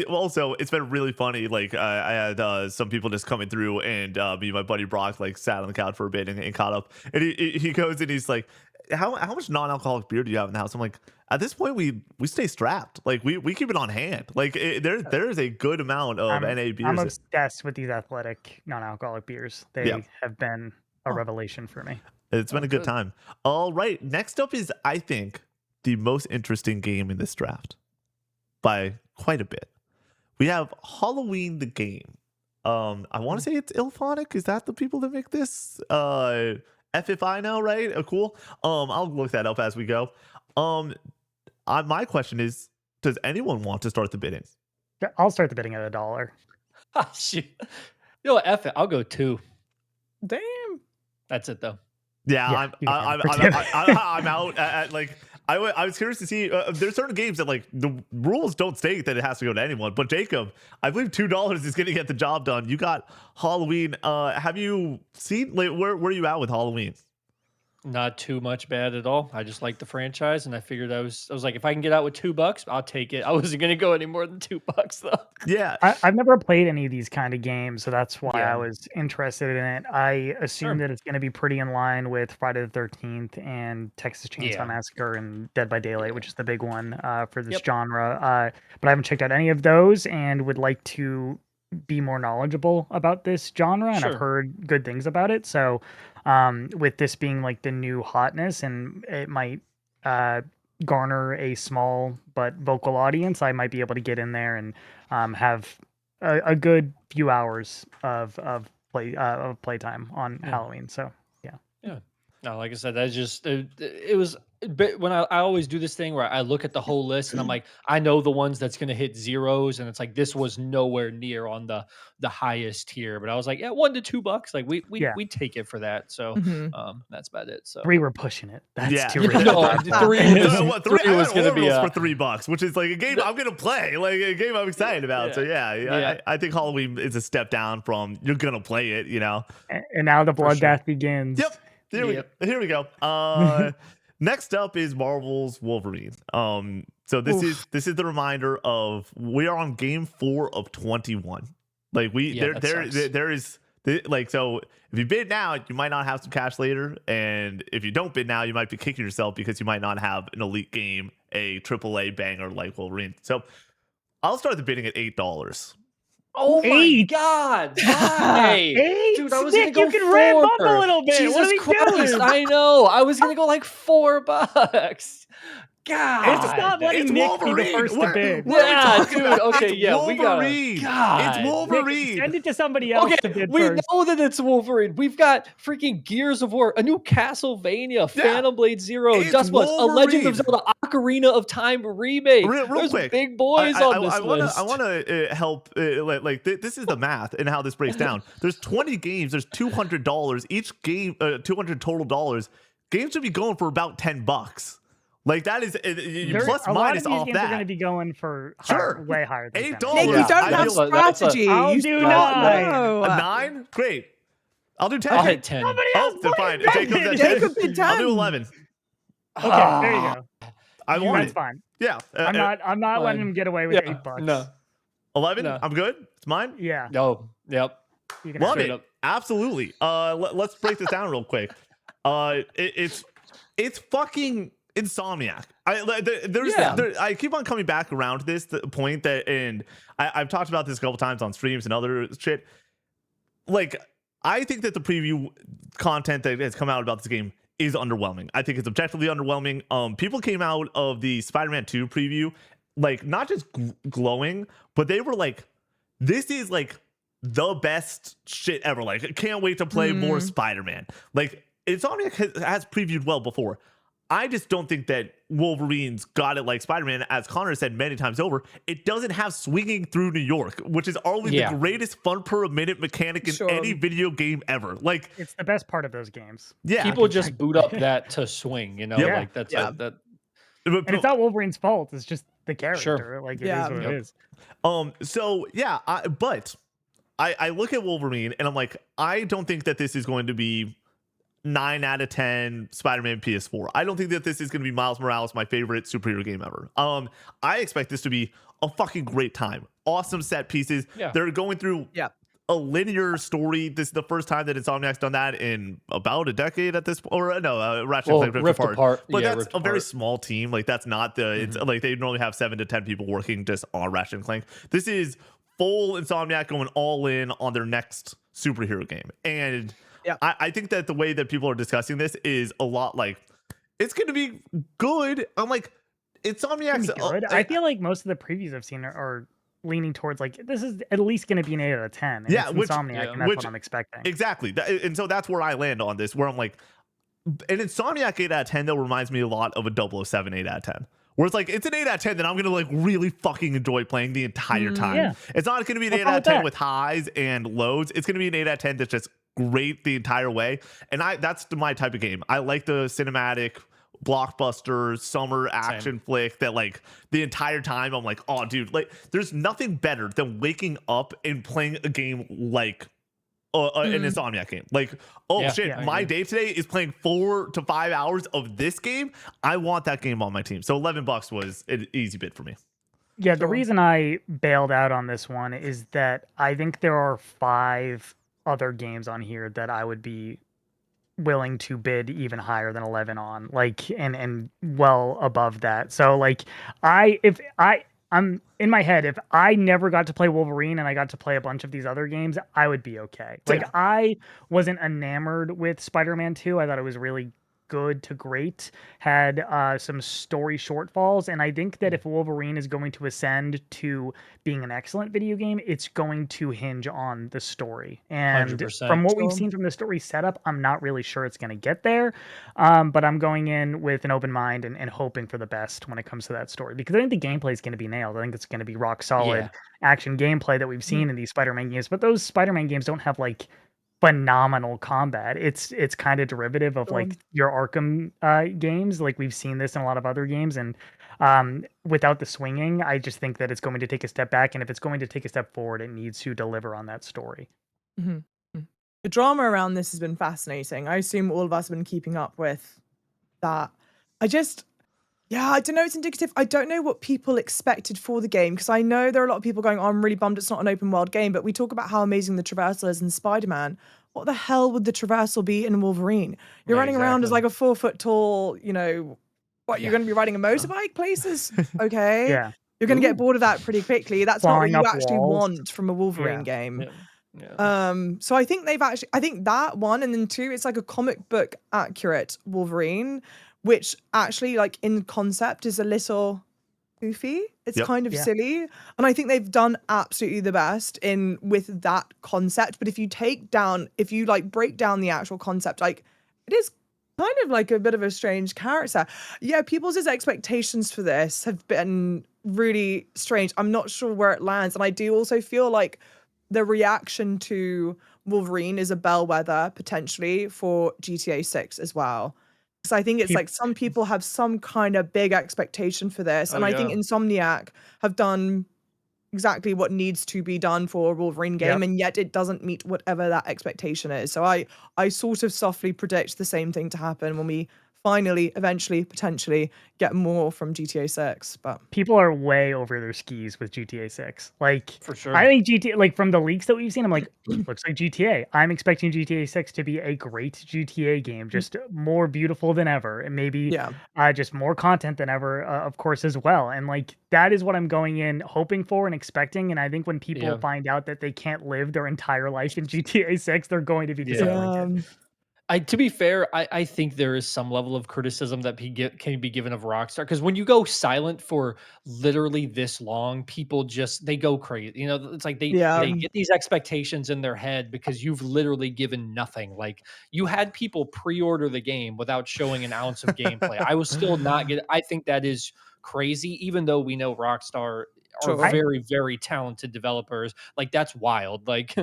also, it's been really funny. Like I had some people just coming through, and me and my buddy Brock like sat on the couch for a bit and caught up. And he goes and he's like, how much non-alcoholic beer do you have in the house? I'm like, at this point we stay strapped. Like we keep it on hand. Like there is a good amount of NA beers. I'm obsessed with these athletic non-alcoholic beers. They have been a revelation for me. It's been a good time. All right. Next up is, I think, the most interesting game in this draft by quite a bit. We have Halloween the game. I want to say it's Ilphonic. Is that the people that make this? FFI now, right? Cool. I'll look that up as we go. My question is, does anyone want to start the bidding? I'll start the bidding at $1. Shoot. You know what? F it. I'll go 2. Damn. That's it though. Yeah, I'm out. I was curious to see. There's certain games that like the rules don't state that it has to go to anyone. But Jacob, I believe $2 is going to get the job done. You got Halloween. Have you seen? Like, where are you at with Halloween? Not too much bad at all. I just like the franchise, and I figured I was like, if I can get out with $2, I'll take it. I wasn't gonna go any more than $2 though. Yeah, I've never played any of these kind of games, so that's why I was interested in it. I assume that it's going to be pretty in line with Friday the 13th and Texas Chainsaw Massacre and Dead by Daylight, which is the big one for this genre. But I haven't checked out any of those and would like to be more knowledgeable about this genre, and I've heard good things about it. So with this being like the new hotness, and it might garner a small but vocal audience, I might be able to get in there and have a good few hours of playtime on Halloween. So Yeah. No, like I said, that's just it was. But when I always do this thing where I look at the whole list and I'm like, I know the ones that's going to hit zeros, and it's like this was nowhere near on the highest tier. But I was like, yeah, $1 to $2, like we take it for that. So that's about it. So 3 were pushing it. That's Yeah. too Yeah, rich. no, at that three point. was- So what, three I was got gonna be Orbitals a- for $3, which is like a game I'm gonna play, like a game I'm excited about. So Yeah. I think Halloween is a step down from you're gonna play it, you know. And now the For sure. bloodbath begins. Yep. Here we go. Next up is Marvel's Wolverine. So this is the reminder of we are on game 4 of 21. Like there is like, so if you bid now, you might not have some cash later, and if you don't bid now, you might be kicking yourself because you might not have an elite game, a AAA banger like Wolverine. So I'll start the bidding at $8. Oh my 8. God! Why? 8? Dude, I was Nick, gonna you go can ramp up a 4. little bit. Jesus What are we Christ! doing? I know. I was gonna go like $4. God, It's not letting It's Nick be the Wolverine. first to bid. What are we Yeah, talking dude. about? Okay, It's yeah, we gotta. Wolverine. God, It's Wolverine. Nick, send it to somebody else to Okay, bid we first. know that it's Wolverine. We've got freaking Gears of War, a new Castlevania, Phantom Blade Zero, It's Dustbusters, a Legend of Wolverine. Zelda Ocarina of Time remake. Real There's quick, big boys on this I list. want to help. This is the math and how this breaks down. There's 20 games. There's $200 each game. 200 total dollars. Games should be going for about $10. Like that is plus a lot minus of these off games are going to that. be going for Sure. way higher than $8. $10. Nick, Yeah, you don't I have feel that's a- strategy. I'll You do don't 9. know. A 9? Great. I'll do 10. I'll hit 10. Somebody Oh, else then fine. bid. Jacob's Jacob did I'll 10. do 11. Okay, there you go. I want That's it. fine. Yeah. I'm not letting fine. him get away with Yeah, $8. no. 11. No. I'm good. It's mine. Yeah. No. Yep. You can Love have Straight it. up. Absolutely. Let's break this down real quick. It's fucking Insomniac. I keep on coming back around to this point that, and I've talked about this a couple times on streams and other shit. Like, I think that the preview content that has come out about this game is underwhelming. I think it's objectively underwhelming. People came out of the Spider-Man 2 preview, like, not just glowing, but they were like, this is like the best shit ever. Like, I can't wait to play more Spider-Man. Like, Insomniac has previewed well before. I just don't think that Wolverine's got it like Spider-Man. As Connor said many times over, it doesn't have swinging through New York, which is arguably the greatest fun per minute mechanic in any video game ever. Like, It's the best part of those games. yeah, People just boot up that to swing, you know, Yeah. like that's that. And it's not Wolverine's fault. It's just the character. Sure. Like, it Yeah. is what it is. So yeah, I look at Wolverine and I'm like, I don't think that this is going to be 9 out of 10 Spider-Man PS4. I don't think that this is going to be Miles Morales, my favorite superhero game ever. I expect this to be a fucking great time. Awesome set pieces. Yeah. They're going through a linear story. This is the first time that Insomniac's done that in about a decade at this point. Or no, Ratchet and Clank Rift Apart. But Yeah, that's Rift a very Apart. small team. Like, that's not the, it's like they normally have 7 to 10 people working just on Ratchet and Clank. This is full Insomniac going all in on their next superhero game. And I think that the way that people are discussing this is a lot like, it's going to be good. I'm like, Insomniac's Good. I feel like most of the previews I've seen are leaning towards like, this is at least going to be an 8 out of 10. And Yeah, it's Insomniac, and that's what I'm expecting. Exactly. And so that's where I land on this, where I'm like, an Insomniac 8 out of 10 though reminds me a lot of a 007 8 out of 10. Where it's like, it's an 8 out of 10 that I'm going to like really fucking enjoy playing the entire time. Yeah. It's not going to be an 8 out of 10 with highs and lows. It's going to be an 8 out of 10 that's just great the entire way. And that's my type of game. I like the cinematic blockbuster summer action flick that like the entire time I'm like, oh dude, like there's nothing better than waking up and playing a game like an Insomniac game. Like, my day today is playing 4 to 5 hours of this game. I want that game on my team. So $11 was an easy bid for me. Yeah, the reason I bailed out on this one is that I think there are 5 other games on here that I would be willing to bid even higher than 11 on, like, and well above that. So like, I'm in my head, if I never got to play Wolverine and I got to play a bunch of these other games, I would be okay. Like, I wasn't enamored with Spider-Man 2. I thought it was really good to great, had some story shortfalls. And I think that if Wolverine is going to ascend to being an excellent video game, it's going to hinge on the story. And 100%. from what we've Sure. seen from the story setup, I'm not really sure it's going to get there. But I'm going in with an open mind and hoping for the best when it comes to that story, because I think the gameplay is going to be nailed. I think it's going to be rock solid action gameplay that we've seen in these Spider-Man games. But those Spider-Man games don't have like phenomenal combat. It's kind of derivative of like your Arkham games. Like we've seen this in a lot of other games, and without the swinging, I just think that it's going to take a step back. And if it's going to take a step forward, it needs to deliver on that story. The drama around this has been fascinating. I assume all of us have been keeping up with that. I don't know. It's indicative. I don't know what people expected for the game, because I know there are a lot of people going, oh, I'm really bummed it's not an open world game. But we talk about how amazing the traversal is in Spider-Man. What the hell would the traversal be in Wolverine? You're running around as like a 4 foot tall, what, you're going to be riding a motorbike places? Okay. Yeah. You're going to get bored of that pretty quickly. That's not what Clawing you up actually walls. want from a Wolverine game. Yeah. So I think I think that one, and then two, it's like a comic book accurate Wolverine, which actually like in concept is a little goofy. It's kind of silly. And I think they've done absolutely the best with that concept. But if you break down the actual concept, like it is kind of like a bit of a strange character. Yeah, people's expectations for this have been really strange. I'm not sure where it lands. And I do also feel like the reaction to Wolverine is a bellwether potentially for GTA 6 as well. Because I think it's like some people have some kind of big expectation for this. And I think Insomniac have done exactly what needs to be done for a Wolverine game, and yet it doesn't meet whatever that expectation is. So I sort of softly predict the same thing to happen when we finally, eventually, potentially get more from GTA 6. But people are way over their skis with GTA 6. Like, For sure. I think GTA, like from the leaks that we've seen, I'm like, looks like GTA. I'm expecting GTA 6 to be a great GTA game, just more beautiful than ever, and maybe just more content than ever, of course, as well. And like, that is what I'm going in hoping for and expecting. And I think when people find out that they can't live their entire life in GTA 6, they're going to be disappointed. To be fair, I think there is some level of criticism that can be given of Rockstar, because when you go silent for literally this long, people they go crazy. You know, it's like they get these expectations in their head because you've literally given nothing. Like, you had people pre-order the game without showing an ounce of gameplay. I was still not getting. I think that is crazy, even though we know Rockstar are very, very talented developers. Like, that's wild. Like,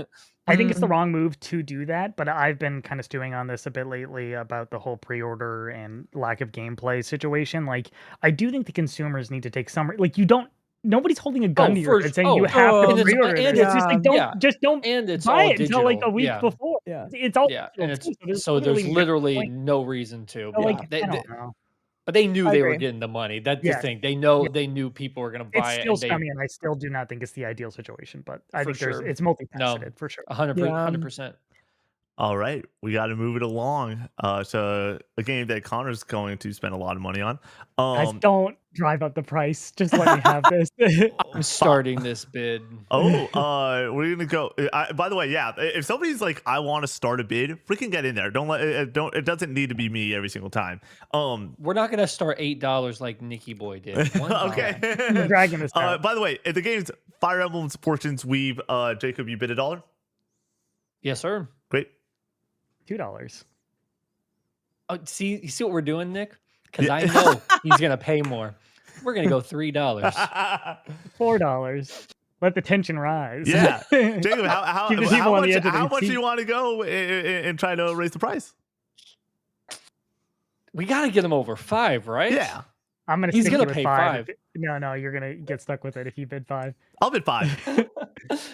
I think it's the wrong move to do that, but I've been kind of stewing on this a bit lately about the whole pre-order and lack of gameplay situation. Like, I do think the consumers need to take some, like, nobody's holding a gun to your head saying you have to pre-order this. It's just like, don't and it's buy all it until like a week digital. before. It's all and digital it's too, so there's no literally point. no reason to. So, like, I don't know. But they knew I they were agree. getting the money. That's the thing. They knew people were going to It's buy it, still and scummy, and I still do not think it's the ideal situation, but I think sure. it's multifaceted for sure. 100%. All right, we got to move it along to a game that Connor's going to spend a lot of money on. Guys, don't drive up the price. Just let me have this. I'm starting this bid. We're gonna go. By the way, if somebody's like, I want to start a bid, freaking get in there. Don't let it. Don't. It doesn't need to be me every single time. We're not gonna start $8 like Nicky Boy did. $1. Okay. I'm dragging this out. By the way, the game's Fire Emblem Fortunes Weave. Jacob, you bid $1. Yes, sir. Great. $2. Oh, you see what we're doing, Nick? Because I know he's gonna pay more. We're gonna go $3. $4. Let the tension rise. Yeah, Jacob, how much do seat. you want to go and try to raise the price? We gotta get him over 5, right? Yeah, He's gonna pay pay 5. 5. No, you're gonna get stuck with it if you bid 5. I'll bid 5.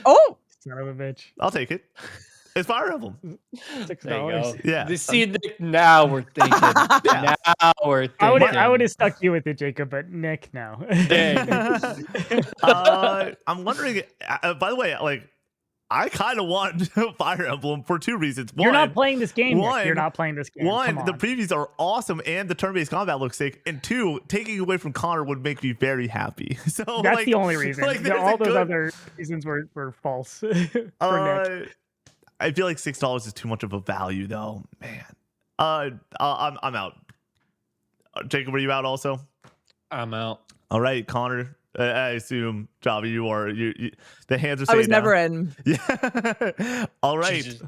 Oh, Son of a bitch. I'll take it. It's Fire Emblem. $6. Yeah. See, Nick, now we're thinking. Yeah. Now we're thinking. I would have stuck you with it, Jacob, but Nick, no. I'm wondering. By the way, like, I kind of want Fire Emblem for 2 reasons. One, you're not playing this game. Nick. You're not playing this game. One, the previews are awesome, and the turn-based combat looks sick. And 2, taking away from Connor would make me very happy. So that's the only reason. Like, all those other reasons were false for Nick. I feel like $6 is too much of a value, though. Man, I'm out. Jacob, are you out also? I'm out. All right, Connor. I assume, Java, you are. The hands are I saying was never now. in. Yeah. All right. Jesus.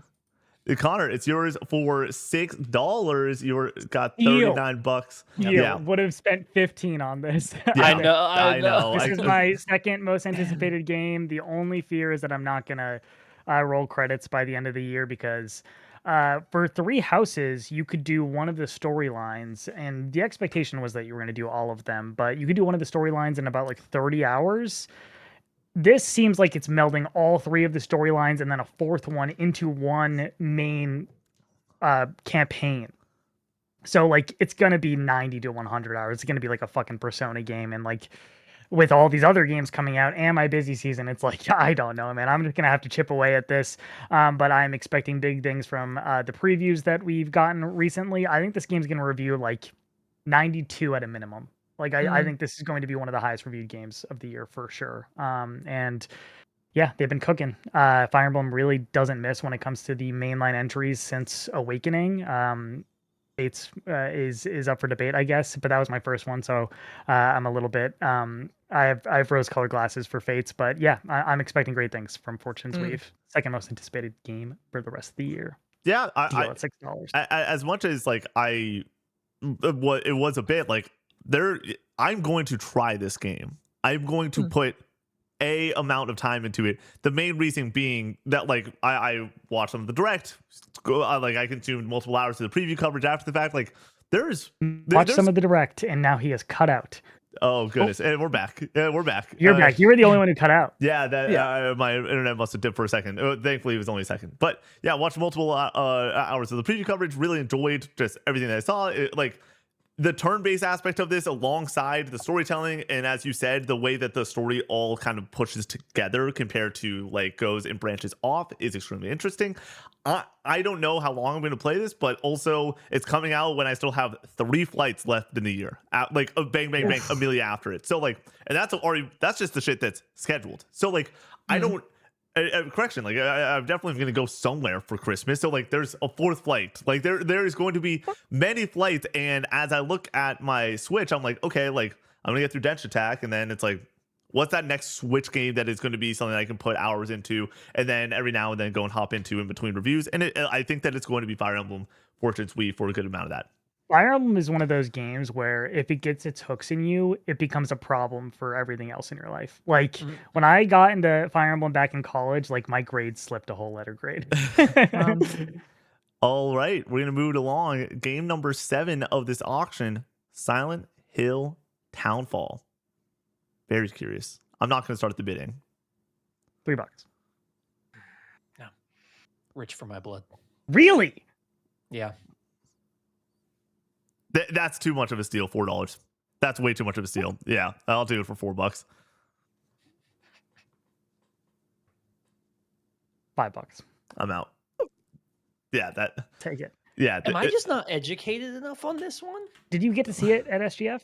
Connor, it's yours for $6. You got Steal. $39. Yeah, would have spent 15 on this. Yeah. I know. I know. This is my second most anticipated game. The only fear is that I'm not gonna roll credits by the end of the year because for 3 houses, you could do one of the storylines, and the expectation was that you were going to do all of them, but you could do one of the storylines in about like 30 hours. This seems like it's melding all 3 of the storylines and then a 4th one into one main campaign. So like it's going to be 90 to 100 hours. It's going to be like a fucking Persona game, and like with all these other games coming out and my busy season, it's like, I don't know, man. I'm just going to have to chip away at this. But I'm expecting big things from the previews that we've gotten recently. I think this game's going to review like 92 at a minimum. Like, I think this is going to be one of the highest reviewed games of the year for sure. And yeah, they've been cooking. Fire Emblem really doesn't miss when it comes to the mainline entries since Awakening. Fates is up for debate, I guess, but that was my first one, so I'm a little bit. I have rose-colored glasses for Fates, but yeah, I'm expecting great things from Fortune's Weave. Second most anticipated game for the rest of the year. Yeah, Deal at $6. As much as like it was a bit like I'm going to try this game. I'm going to put a amount of time into it. The main reason being that like I watched some of the direct, I consumed multiple hours of the preview coverage after the fact. Like there's some of the direct, and now he is cut out. Oh goodness, and we're back. We're back. You're back. You were the only one who cut out. Yeah, my internet must have dipped for a second. Thankfully, it was only a second. But yeah, watched multiple hours of the preview coverage. Really enjoyed just everything that I saw. Like the turn-based aspect of this alongside the storytelling, and as you said, the way that the story all kind of pushes together compared to like goes and branches off is extremely interesting. I don't know how long I'm going to play this, but also it's coming out when I still have 3 flights left in the year, like bang bang bang immediately after it. So like, and that's just the shit that's scheduled. So like, I don't. Correction, like I'm definitely going to go somewhere for Christmas, so like there's a 4th flight, like there is going to be many flights, and as I look at my Switch, I'm like, okay, like I'm gonna get through Dench Attack, and then it's like, what's that next Switch game that is going to be something I can put hours into, and then every now and then go and hop into in between reviews, and I think that it's going to be Fire Emblem Fortune's Weave for a good amount of that. Fire Emblem is one of those games where if it gets its hooks in you, it becomes a problem for everything else in your life. Like when I got into Fire Emblem back in college, like my grades slipped a whole letter grade. All right, we're gonna move along. Game number 7 of this auction, Silent Hill Townfall. Very curious. I'm not gonna start the bidding. $3. No. Rich for my blood. Really? Yeah. That's too much of a steal. $4. That's way too much of a steal. Yeah, I'll do it for $4. $5. I'm out. Yeah, Take it. Yeah. Am I just not educated enough on this one? Did you get to see it at SGF?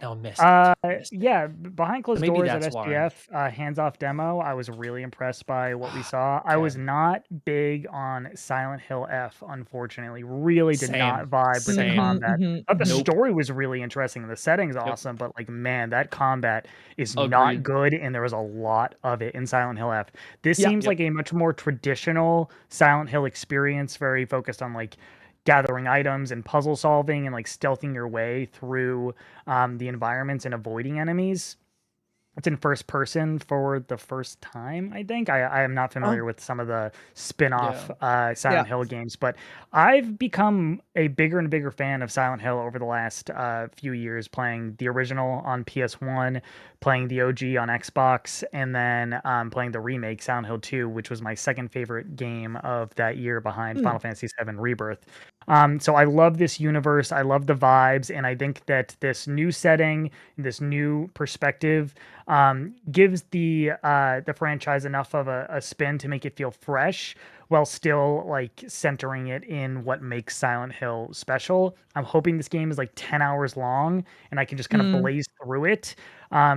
No, missed it. Yeah, behind closed Maybe doors at that's why. SGF, hands-off demo, I was really impressed by what we saw. I was not big on Silent Hill F, unfortunately. Really did not vibe with the combat. But the story was really interesting. The setting's awesome, but like, man, that combat is not good, and there was a lot of it in Silent Hill F. This seems like a much more traditional Silent Hill experience, very focused on like gathering items and puzzle solving and like stealthing your way through the environments and avoiding enemies. It's in first person for the first time, I think. I am not familiar with some of the spin-off Silent Hill games, but I've become a bigger and bigger fan of Silent Hill over the last few years, playing the original on PS1, playing the OG on Xbox, and then playing the remake, Silent Hill 2, which was my second favorite game of that year behind Final Fantasy VII Rebirth. So I love this universe. I love the vibes, and I think that this new setting, this new perspective, gives the franchise enough of a spin to make it feel fresh, while still like centering it in what makes Silent Hill special. I'm hoping this game is like 10 hours long, and I can just kind of blaze through it,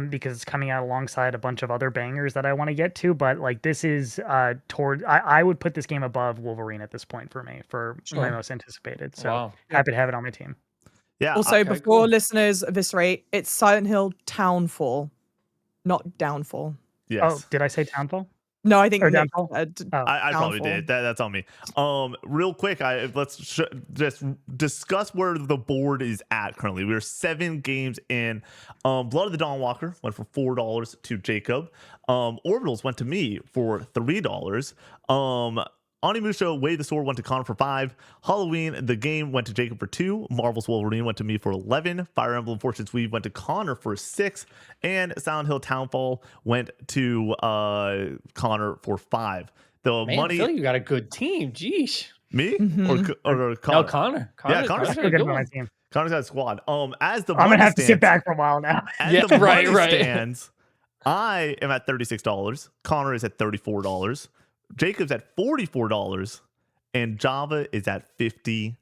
because it's coming out alongside a bunch of other bangers that I want to get to. But like, this is I would put this game above Wolverine at this point for me, for my most anticipated. So happy to have it on my team. Yeah. Also, Okay, before cool. listeners eviscerate, it's Silent Hill Townfall, not Downfall. yes. Oh, did I say Townfall? No, I think Or Nick Downfall? said Oh, I probably Downfall. did. That's on me. Real quick, let's just discuss where the board is at currently. We're 7 games in. Blood of the Dawnwalker went for $4 to Jacob. Orbitals went to me for $3. Onimusha Way the Sword went to Connor for 5. Halloween the Game went to Jacob for 2. Marvel's Wolverine went to me for 11. Fire Emblem Fortune's Weave went to Connor for 6. And Silent Hill Townfall went to Connor for 5. The Man, money I feel like you got a good team. Jeez. me Mhm. or Connor? No, Connor. Yeah, Connor's Connor's I'm got a good good for my one. team. Connor's got a squad. As the I'm gonna money have to sit stands- back for a while now. As Yeah, the right, money right. stands, I am at $36. Connor is at $34. Jacob's at $44. And Java is at $50.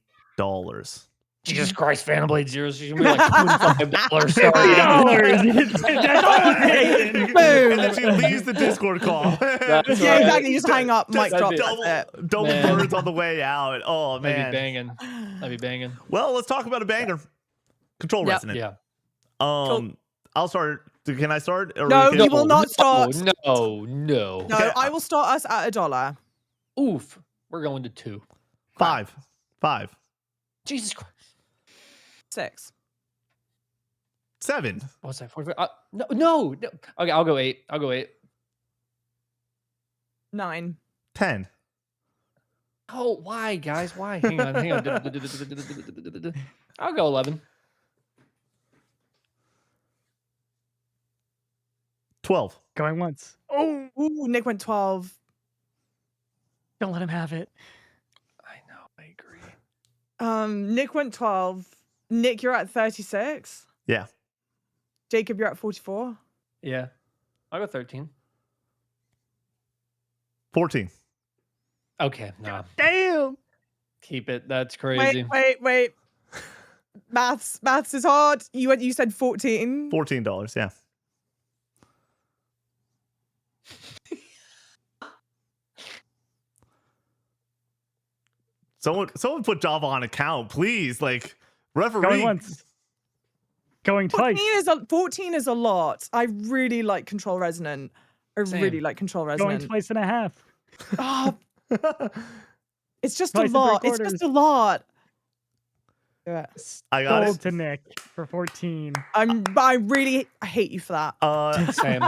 Jesus Christ, Phantom Blade Zero. She's gonna be like $25. Sorry. That's all I'm saying. And Boom. then she leaves the Discord call. That's Yeah, right. exactly. You just hang up, mic Just drop. double- That's it. Double Man. birds on the way out. Oh, That'd be man. banging. That'd be banging. Well, let's talk about a banger. Control Yep. Resonant. Yeah. I'll start. Can I start? Or No, we can- you will not start. No. No, I will start us at $1. Oof. We're going to 2. 5. Jesus Christ. 6. 7. What's that? 45? No. Okay, I'll go 8. 9. 10. Oh, why, guys? Why? Hang on. I'll go 11. 12. Going once. Oh, Ooh, Nick went 12. don't let him have it. I know. I agree. Nick went 12. Nick, you're at 36. Yeah. Jacob, you're at 44. Yeah. I'll go 13. 14. Okay. No. Damn. Keep it. That's crazy. Wait. Maths is hard. You said 14. $14. Yeah. Someone put Java on account, please. Like, referee. Going once. Going twice. 14 is a lot. I really like Control Resonant. I Same. really like Control Going Resonant. twice and a half. Oh, it's just Twice a and three lot. It's quarters. just a lot. Yeah. I got Sold it. to Nick for 14. I hate you for that. Same.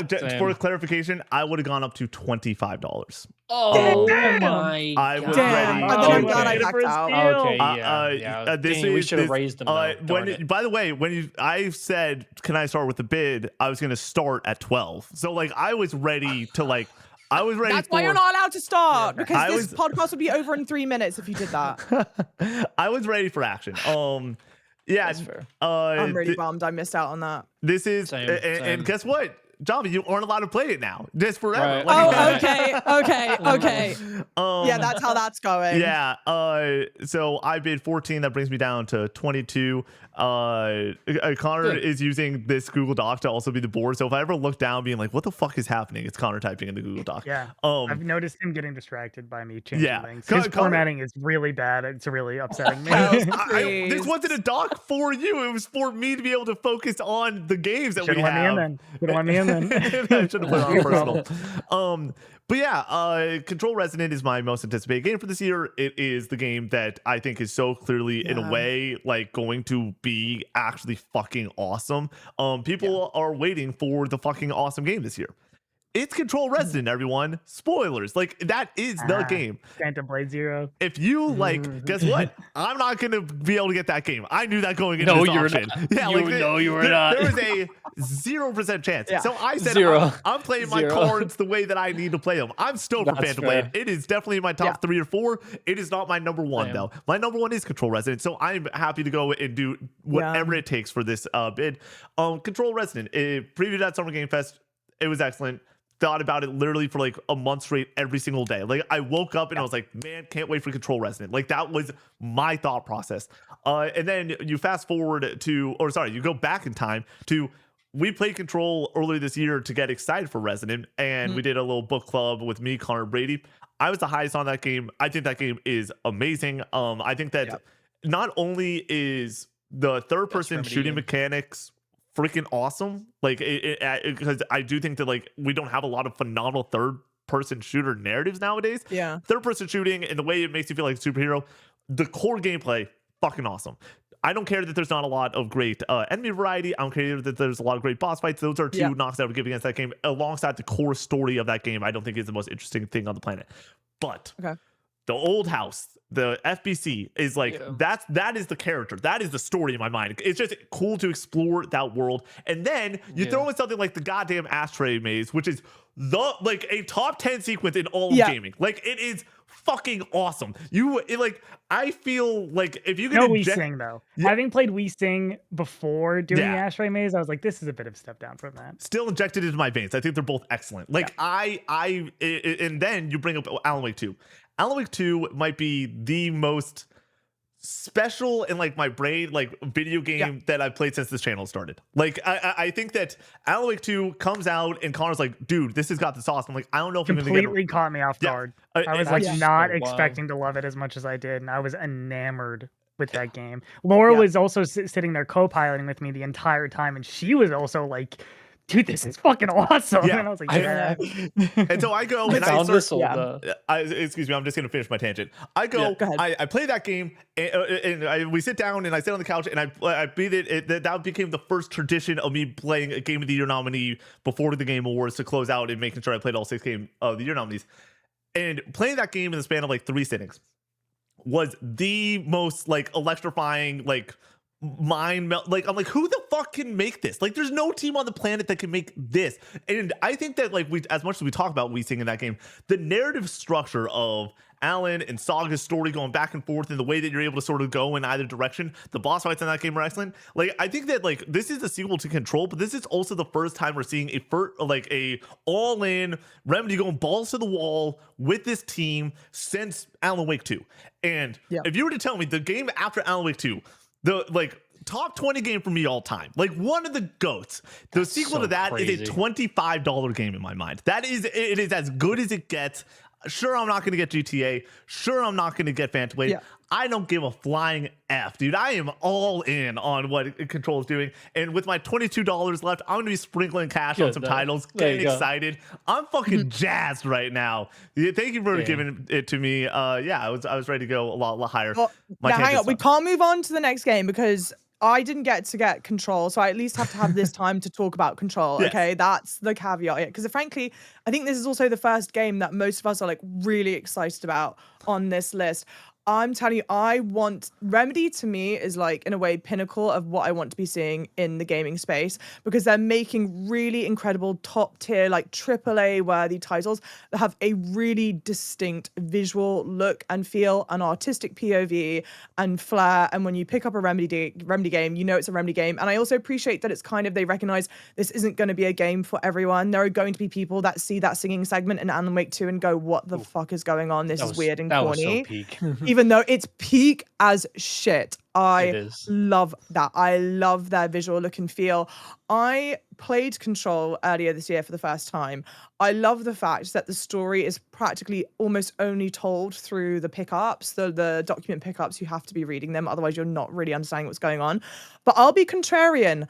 Same. For clarification, I would have gone up to $25. Oh Damn. my I was God. ready. And then I'm to- glad I Okay. backed out. Okay, Uh, yeah. this Dang, we is- should have this- raised them. Though. Darn it. By the way, I said, can I start with the bid? I was going to start at 12. So like, I was ready to like, I was ready. That's why you're not allowed to start, Yeah. because I this podcast would be over in 3 minutes if you did that. I was ready for action. Yeah. That's fair. I'm really bummed I missed out on that. This is, Same, and same. guess what? Java, you aren't allowed to play it now. Just forever. Right. Like- Oh, okay. Yeah, that's how that's going. Yeah. So I bid 14. That brings me down to 22. Connor Good. is using this Google Doc to also be the board. So if I ever look down, being like, "What the fuck is happening?" It's Connor typing in the Google Doc. Yeah. I've noticed him getting distracted by me changing Yeah. things. Connor- His formatting is really bad. It's really upsetting me. Chaos. This wasn't a doc for you. It was for me to be able to focus on the games that Should we have let me in have. then. Should have let me in then. I should have put it on Your personal. problem. But yeah, Control Resonant is my most anticipated game for this year. It is the game that I think is so clearly, in a Yeah. way, like going to be actually fucking awesome. People are waiting for the fucking awesome game this year. It's Control Resonant, everyone. Spoilers. Like, that is the Ah. game. Phantom Blade Zero. If you like, guess what? I'm not gonna be able to get that game. I knew that going into No, this you're auction. not. Yeah, You like know you were there, not. There was a 0% chance. Yeah. So I said, Zero. I'm playing my Zero. cards the way that I need to play them. I'm stoked for That's Phantom Blade. fair. It is definitely in my top 3 or 4. It is not my number 1 Same. though. My number 1 is Control Resonant. So I'm happy to go and do whatever it takes for this bid. Control Resonant. It previewed at Summer Game Fest. It was excellent. Thought about it literally for like a month straight every single day. Like, I woke up and I was like, man, can't wait for Control Resonant. Like, that was my thought process. And then you fast forward to, or sorry, you go back in time to, we played Control earlier this year to get excited for Resonant, and we did a little book club with me, Connor, Brady. I was the highest on that game. I think that game is amazing. I think that not only is The third person Remedy shooting game. mechanics, freaking awesome. Like, because I do think that like we don't have a lot of phenomenal third person shooter narratives nowadays. Yeah. Third person shooting and the way it makes you feel like a superhero, the core gameplay, fucking awesome. I don't care that there's not a lot of great enemy variety. I don't care that there's a lot of great boss fights. Those are two knocks I would give against that game. Alongside the core story of that game, I don't think is the most interesting thing on the planet. But the old house, the FBC, is like that is the character. That is the story in my mind. It's just cool to explore that world. And then you throw in something like the goddamn ashtray maze, which is like a top 10 sequence in all of gaming. Like, it is fucking awesome. I feel like if you can Wii Sing though. Having played Wii Sing before doing the ashtray maze, I was like, this is a bit of a step down from that. Still injected into my veins. I think they're both excellent. Like, and then you bring up Alan Wake 2. Alan Wake 2 might be the most special in like my brain like video game that I've played since this channel started. Like, I think that Alan Wake 2 comes out and Connor's like, dude, this has got the sauce. I'm like, I don't know if completely caught me off guard. I was like not expecting to love it as much as I did, and I was enamored with that game. Laura was also sitting there co-piloting with me the entire time, and she was also like, dude, this is fucking awesome. And I was like, and so I go and excuse me, I'm just gonna finish my tangent. I go, I play that game, and we sit down, and I sit on the couch, and I beat it. That became the first tradition of me playing a Game of the Year nominee before the Game Awards to close out and making sure I played all 6 Game of the Year nominees. And playing that game in the span of like 3 sittings was the most like electrifying, like mind melt. Like, I'm like, who the fuck can make this? Like, there's no team on the planet that can make this. And I think that like as much as we talk about Wii Sing in that game, the narrative structure of Alan and Saga's story going back and forth and the way that you're able to sort of go in either direction, the boss fights in that game are excellent. Like, I think that like this is a sequel to Control, but this is also the first time we're seeing a all-in Remedy going balls to the wall with this team since Alan Wake 2. And if you were to tell me the game after Alan Wake 2, the like top 20 game for me all time, like one of the goats, the sequel to that is a $25 game in my mind. It is as good as it gets. Sure, I'm not going to get GTA. Sure, I'm not going to get Phantom Blade. I don't give a flying F, dude. I am all in on what Control is doing. And with my $22 left, I'm going to be sprinkling cash on some titles, getting excited. I'm fucking jazzed right now. Thank you for giving it to me. I was ready to go a lot higher. Well, now hang on. We can't move on to the next game because I didn't get to get Control, so I at least have to have this time to talk about Control. Okay, that's the caveat. Because frankly, I think this is also the first game that most of us are like really excited about on this list. I'm telling you, I want Remedy to me is like in a way pinnacle of what I want to be seeing in the gaming space, because they're making really incredible top tier, like AAA worthy titles that have a really distinct visual look and feel, an artistic POV and flair. And when you pick up a Remedy game, you know it's a Remedy game. And I also appreciate that it's kind of, they recognize this isn't going to be a game for everyone. There are going to be people that see that singing segment in Alan Wake 2 and go, what the fuck is going on? This is weird and corny. Was so peak. Even though it's peak as shit. I love that. I love their visual look and feel. I played Control earlier this year for the first time. I love the fact that the story is practically almost only told through the pickups, the document pickups. You have to be reading them, otherwise you're not really understanding what's going on. But I'll be contrarian.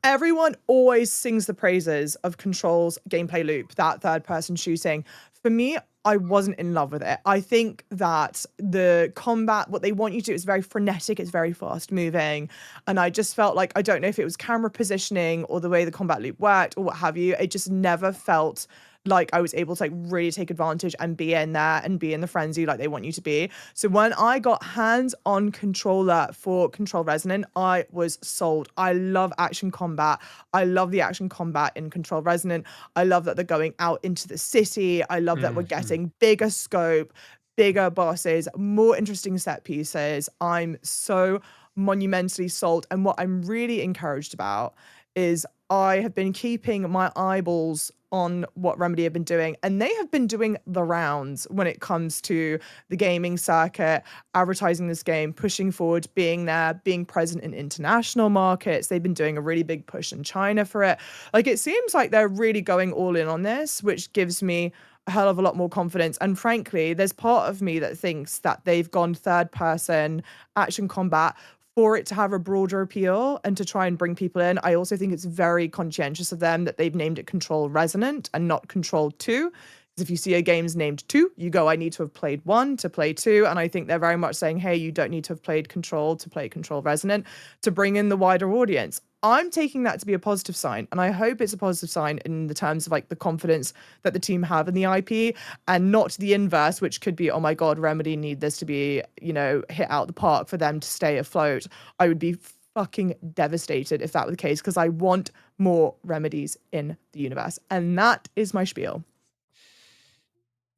Everyone always sings the praises of Control's gameplay loop, that third-person shooting. For me, I wasn't in love with it. I think that the combat, what they want you to do is very frenetic, it's very fast moving. And I just felt like, I don't know if it was camera positioning or the way the combat loop worked or what have you, it just never felt like I was able to like really take advantage and be in there and be in the frenzy like they want you to be. So when I got hands-on controller for Control Resonant, I was sold. I love action combat. I love the action combat in Control Resonant. I love that they're going out into the city. I love that we're getting bigger scope, bigger bosses, more interesting set pieces. I'm so monumentally sold. And what I'm really encouraged about is I have been keeping my eyeballs on what Remedy have been doing, and they have been doing the rounds when it comes to the gaming circuit, advertising this game, pushing forward, being there, being present in international markets. They've been doing a really big push in China for it. Like, it seems like they're really going all in on this, which gives me a hell of a lot more confidence. And frankly, there's part of me that thinks that they've gone third person action combat for it to have a broader appeal and to try and bring people in. I also think it's very conscientious of them that they've named it Control Resonant and not Control 2. Because if you see a game's named 2, you go, I need to have played 1 to play 2. And I think they're very much saying, hey, you don't need to have played Control to play Control Resonant to bring in the wider audience. I'm taking that to be a positive sign, and I hope it's a positive sign in the terms of like the confidence that the team have in the IP, and not the inverse, which could be, oh my God, Remedy need this to be, hit out the park for them to stay afloat. I would be fucking devastated if that were the case, because I want more Remedies in the universe. And that is my spiel.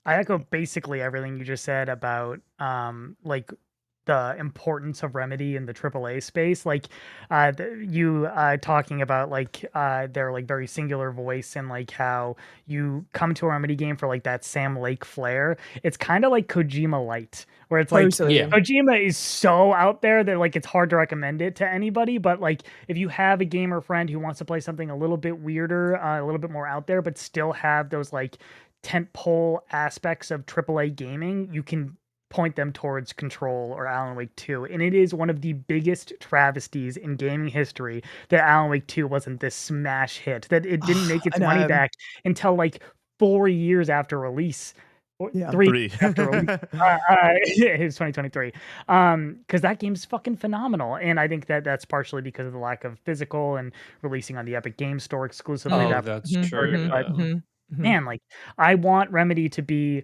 I echo basically everything you just said about like the importance of Remedy in the AAA space. Like you talking about like their like very singular voice, and like how you come to a Remedy game for like that Sam Lake flair. It's kind of like Kojima Light, where it's like Totally. Yeah. Kojima is so out there that like it's hard to recommend it to anybody. But like if you have a gamer friend who wants to play something a little bit weirder, a little bit more out there, but still have those like tentpole aspects of AAA gaming, you can point them towards Control or Alan Wake 2. And it is one of the biggest travesties in gaming history that Alan Wake 2 wasn't this smash hit, that it didn't make its I money know. back until like 4 years after release. Or Yeah. 3 3. after release. It was 2023. Because that game's fucking phenomenal. And I think that that's partially because of the lack of physical and releasing on the Epic Game Store exclusively. Oh, That that's Mhm, true. but Yeah. man, like I want Remedy to be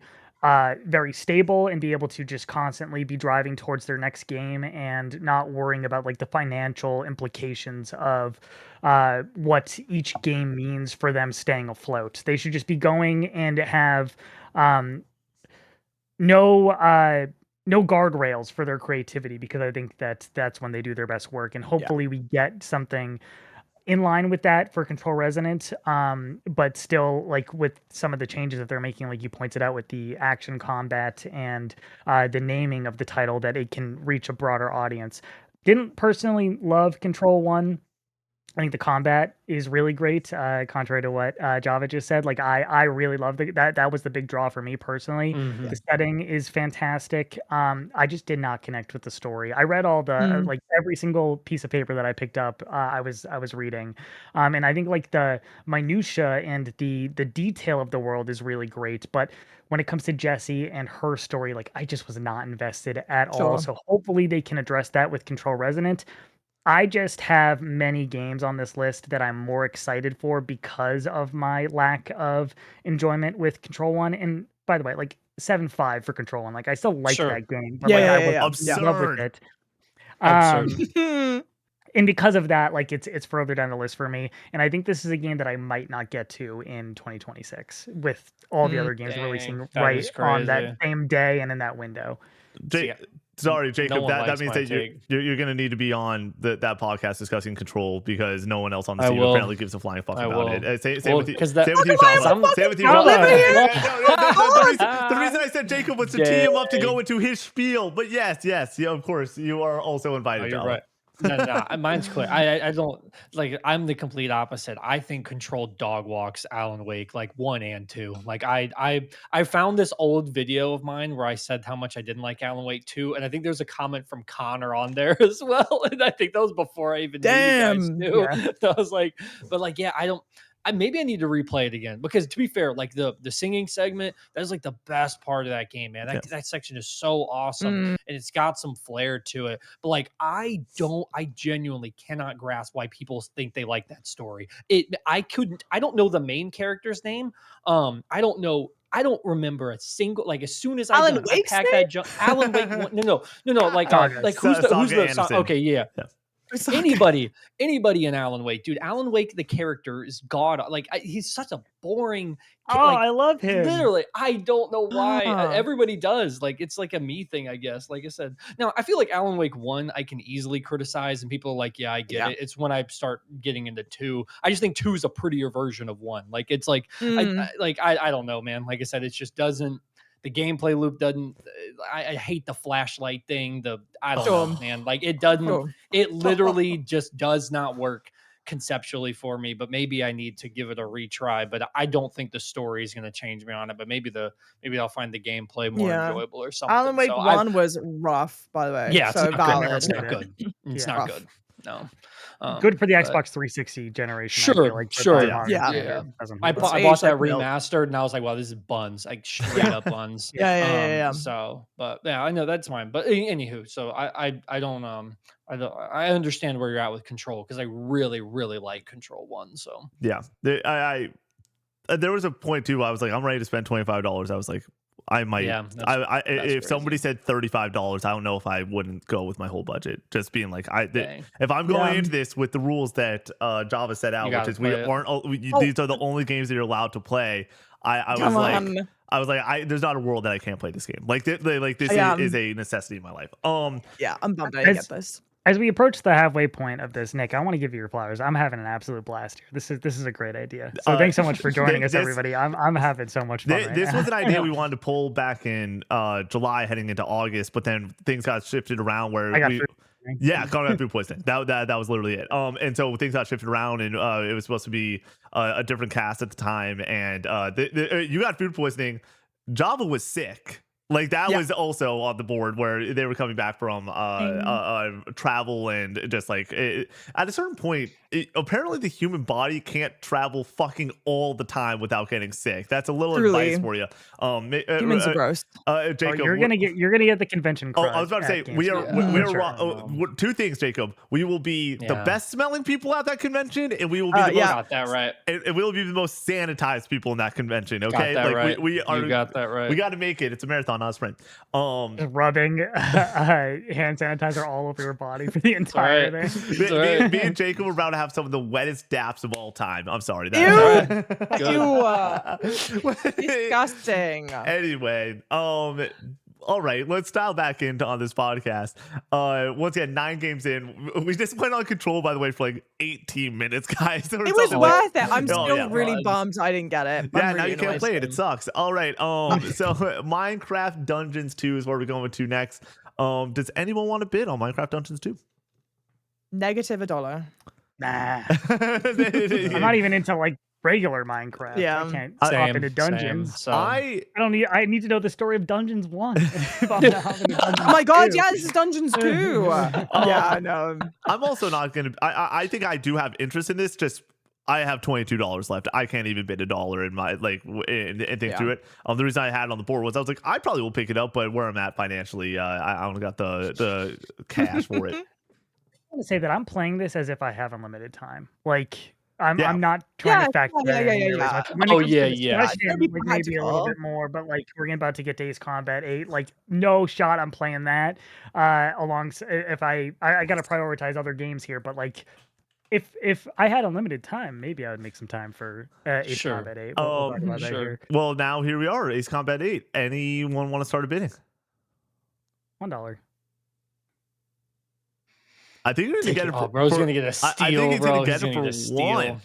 very stable and be able to just constantly be driving towards their next game and not worrying about like the financial implications of what each game means for them staying afloat. They should just be going and have no guardrails for their creativity, because I think that that's when they do their best work. And hopefully we get something in line with that for Control Resonant, but still like with some of the changes that they're making, like you pointed out with the action combat and the naming of the title, that it can reach a broader audience. Didn't personally love Control 1. I think the combat is really great, contrary to what Java just said. Like I really love that. That was the big draw for me personally. Mhm. The setting is fantastic. I just did not connect with the story. I read all the like every single piece of paper that I picked up. I was reading, and I think like the minutia and the detail of the world is really great. But when it comes to Jessie and her story, like I just was not invested at all. Sure. So hopefully they can address that with Control Resonant. I just have many games on this list that I'm more excited for because of my lack of enjoyment with Control 1. And by the way, like 7.5 for Control 1. Like I still like Sure. that game, but Yeah, like I yeah, wasn't yeah. in love with Absurd. it. Absurd. And because of that, like it's further down the list for me. And I think this is a game that I might not get to in 2026 with all the other games Dang, releasing that right is on that crazy. same day and in that window. Jake, See, sorry, no Jacob. one That likes means my that take. you're going to need to be on that podcast discussing Control, because no one else on the I team will. apparently gives a flying fuck I about will. it. Same Well, with you. 'cause that- Same with you, Fucking Java. fucking Same with you, Java. Java. Here. The reason I said Jacob was to tee him up to go into his spiel. But yes, yeah, of course, you are also invited. Oh, you're Java. right. No, mine's clear. I don't like. I'm the complete opposite. I think Control dog walks Alan Wake like 1 and 2. Like I found this old video of mine where I said how much I didn't like Alan Wake 2, and I think there's a comment from Connor on there as well. And I think that was before I even knew you guys Damn. too. Yeah. So I was like, but like, yeah, I don't. Maybe I need to replay it again, because to be fair, like the singing segment, that is like the best part of that game, man. That section is so awesome, and it's got some flair to it. But like, I genuinely cannot grasp why people think they like that story. I don't know the main character's name. I don't remember a single, like as soon as I Alan done, I Wake's packed name? that junk. Alan Wake. No. Like Saga. like who's the Saga son? Anderson. Okay, yeah. It's like- Anybody in Alan Wake, dude. Alan Wake, the character is god. Like he's such a boring. Oh, Like I love him. literally, I don't know why. Ah. Everybody does. Like it's like a me thing, I guess. Like I said, now I feel like Alan Wake 1, I can easily criticize, and people are like, yeah, I get Yeah. it. It's when I start getting into 2. I just think 2 is a prettier version of 1. Like it's like Mm. I don't know, man. Like I said, it just doesn't. The gameplay loop doesn't. I hate the flashlight thing. I don't Sure. know, man. Like it doesn't. Sure. It literally just does not work. conceptually for me, but maybe I need to give it a retry. But I don't think the story is going to change me on it. But maybe I'll find the gameplay more Yeah. enjoyable or Alan something. Wake So 1 was rough, by the way. yeah, it's So not good. valid. It's not good. It's Yeah. not Rough. good. No. Good for the but- Xbox 360 generation. I feel Sure, like, but sure. by Yeah. modern Yeah. standard, doesn't I hold up. bought aged that like milk. remastered, and I was like, "Wow, this is buns, like straight up buns." Yeah. So, but yeah, I know that's fine. But anywho, so I don't I understand where you're at with Control because I really like Control 1. So Yeah. There was a point too. I was like, I'm ready to spend $25. I was like, I might. yeah, If crazy. somebody said $35, I don't know if I wouldn't go with my whole budget. Just being like, Dang. if I'm going Yeah. into this with the rules that Java set out, which gotta is we play it. aren't. These are the only games that you're allowed to play. I was Come like, on. there's not a world that I can't play this game. Like, this Yeah. is a necessity in my life. Yeah, I'm bummed I didn't As- get this. As we approach the halfway point of this, Nick, I want to give you your flowers. I'm having an absolute blast here. This is a great idea. So thanks so much for joining us, this- everybody. I'm having so much fun. Right This now. was an idea we wanted to pull back in July, heading into August, but then things got shifted around where I got we. food. Yeah, Connor got food poisoning. That was literally it. And so things got shifted around, and it was supposed to be a different cast at the time. And you got food poisoning. Java was sick. Like that Yeah. was also on the board where they were coming back from travel and just like at a certain point, apparently the human body can't travel fucking all the time without getting sick. That's a little Truly. advice for you. Humans are gross. Jacob, You're gonna get the convention. I was about to say we are two things, Jacob. We will be the best smelling people at that convention, and we will be the most, got that right. and we will be the most sanitized people in that convention. Okay, Got that right. we are. You got that right. We got to make it. It's a marathon, not a sprint. Just rubbing hand sanitizer all over your body for the entire right. thing. Me and Jacob are about to have some of the wettest daps of all time. I'm sorry. Disgusting. Anyway, all right, let's dial back into on this podcast. Once again, 9 games in. We just went on Control, by the way, for like 18 minutes, guys. It was worth it. I'm Oh, still yeah. really bummed I didn't get it. Yeah, I'm now really you can't annoyed. play it. It sucks. All right. So Minecraft Dungeons 2 is where we're going to next. Does anyone want to bid on Minecraft Dungeons 2? Negative $1. Nah, I'm not even into like regular Minecraft. Yeah. I can't hop into dungeons. So I need to know the story of Dungeons 1. If I'm not hopping into Dungeons Oh my god, 2. yeah, this is Dungeons 2. Yeah, I know. I'm also not going to. I think I do have interest in this. Just I have $22 left. I can't even bid $1 in my and think through it. The reason I had it on the board was I was like, I probably will pick it up, but where I'm at financially, I don't got the cash for it. I want to say that I'm playing this as if I have unlimited time. Like I'm Yeah. not trying to factor yeah, that yeah, in yeah, nearly yeah. as much. When it Oh, comes to yeah, this yeah. question, Gotta be like, maybe a little practical. bit more, but like we're about to get to Ace Combat 8. Like no shot I'm playing that. If I gotta prioritize other games here, but like if I had unlimited time, maybe I would make some time for Ace Sure. Combat 8. We'll talk about that sure. here. Well, now here we are, Ace Combat 8. Anyone want to start a bidding? $1. I think you're gonna get it. Bro's gonna get a steal. I think he's bro. gonna get He's it gonna for get a one. steal.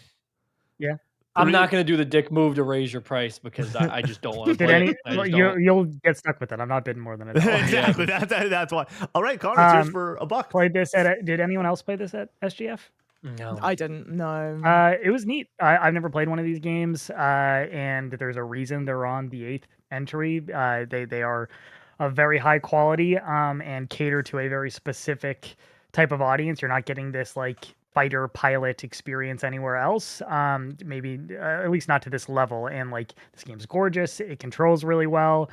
Yeah. I'm not gonna do the dick move to raise your price because I just don't want to Did play any? it. I just don't. You'll get stuck with it. I'm not bidding more than $1. Exactly. That's why. All right, Connor, it's yours for $1. Played this at. Did anyone else play this at SGF? No. I didn't know. It was neat. I've never played one of these games, and there's a reason they're on the 8th entry. They are of very high quality and cater to a very specific type of audience. You're not getting this like fighter pilot experience anywhere else. Maybe at least not to this level. And like this game's gorgeous. It controls really well.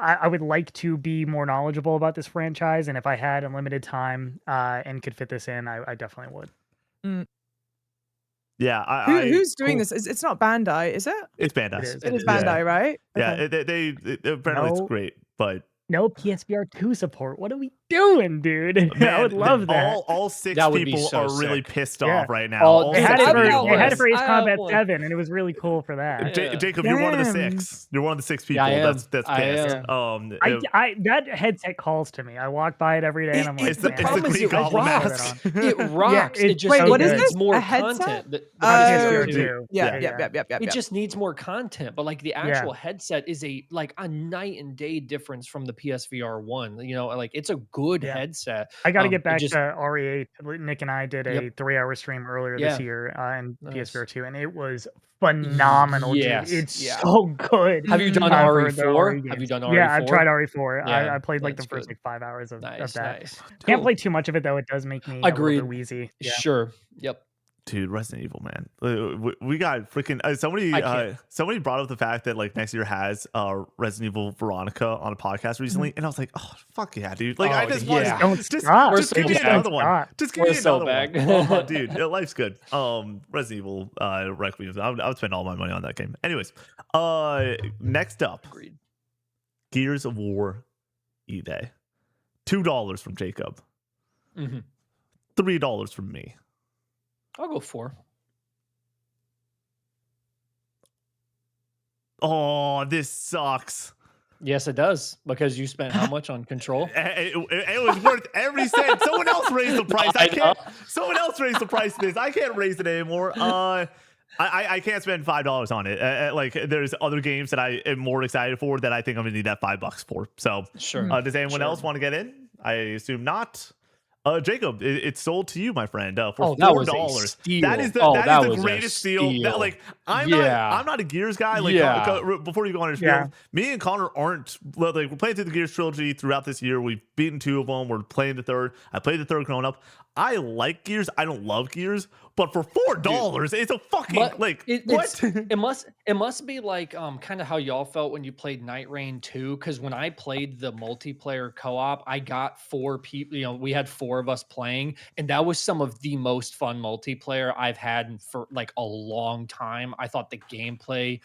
I would like to be more knowledgeable about this franchise, and if I had unlimited time and could fit this in, I definitely would. Yeah. Who's doing cool. this? It's not Bandai, is it? It's Bandai. It is. It is Bandai, right? Yeah, Okay. apparently it's No. great, but No PSVR 2 support. What are we doing, dude? I man, would love that. All 6 That would be people so are really sick. pissed Yeah. off right now. All- All They had, 6 it for, people. they had it for Ace I have Combat one. 7, and it was really cool for that. Yeah. Jacob, you're one of the Damn. 6. You're one of the 6 people. Yeah, I am. That's I pissed. am. That headset calls to me. I walk by it every day, and I'm like, It's the man, problem is Green it Goblin rocks. mask. It rocks. it's It just Wait, what is needs this? more A headset? content. PSVR Oh, 2. Yeah. It just needs more content, but like the actual headset is a night and day difference from the PSVR 1. You know, like it's a good Yeah. headset. I got to get It back just to RE8. Nick and I did a Yep. 3-hour stream earlier Yeah. this year in Nice. PSVR 2, and it was phenomenal, Yes. dude. It's Yeah. so good. Have you done For the RE RE4? Have you games. done Yeah, I've RE4? tried RE4. Yeah, I played like the that's first good. like 5 hours of Nice, that. nice. Can't Cool. play too much of it though. It does make me a little Agreed. bit wheezy. Yeah. Sure. Yep. Dude, Resident Evil, man. We got freaking somebody brought up the fact that like next year has Resident Evil Veronica on a podcast recently, and I was like, oh fuck yeah, dude! Like I Oh, just yeah. want Don't stop. just give me Just another don't one. stop. Just give We're me so another bad. one. Oh, dude, life's good. Resident Evil Requiem. I would spend all my money on that game. Anyways, next up, Agreed. Gears of War E-Day. $2 from Jacob. Mm-hmm. $3 from me. I'll go 4. Oh, this sucks. Yes, it does, because you spent how much on Control? It was worth every cent. Someone else raised the price. I can't. Someone else raised the price of this. I can't raise it anymore. I can't spend $5 on it. Like there's other games that I am more excited for that I think I'm gonna need that $5 for. So Sure. does anyone else want to get in? I assume not. Jacob, it's sold to you, my friend, for that was $4. a steal. That is the That was a greatest steal. steal. Like I'm Yeah. not a Gears guy. Like Yeah. before you go on your spiel, Yeah. me and Connor aren't like we're playing through the Gears trilogy throughout this year. We've beaten 2 of them. We're playing the third. I played the third growing up. I like Gears. I don't love Gears, but for $4, it's a fucking But like it's- what? it must be like kind of how y'all felt when you played Night Rain 2, because when I played the multiplayer co-op, I got 4 people. You know, we had 4 of us playing, and that was some of the most fun multiplayer I've had for like a long time. I thought the gameplay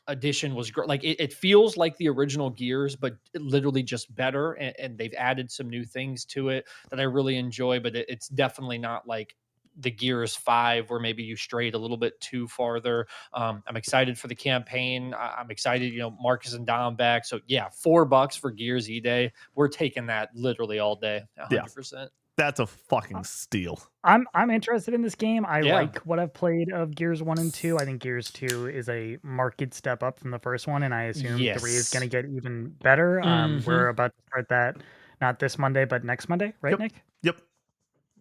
edition was great. Like it feels like the original Gears, but literally just better, and they've added some new things to it that I really enjoy. But it's definitely not like the Gears 5 where maybe you strayed a little bit too farther. I'm excited for the campaign. I'm excited, you know, Marcus and Dom back. So yeah, $4 for Gears E-Day. We're taking that literally all day. 100%. That's a fucking steal. I'm interested in this game. I Yeah. like what I've played of Gears 1 and 2. I think Gears 2 is a marked step up from the first one, and I assume 3 is going to get even better. We're about to start that not this Monday, but next Monday, right, Yep. Nick? Yep.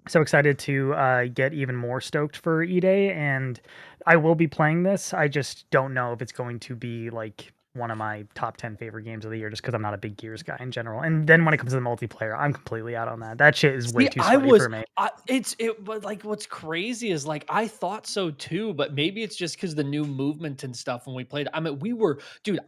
So excited to get even more stoked for E-Day, and I will be playing this. I just don't know if it's going to be like one of my top 10 favorite games of the year, just because I'm not a big Gears guy in general. And then when it comes to the multiplayer, I'm completely out on that. That shit is way too sweaty for me. But like what's crazy is like I thought so too, but maybe it's just because the new movement and stuff when we played. I mean,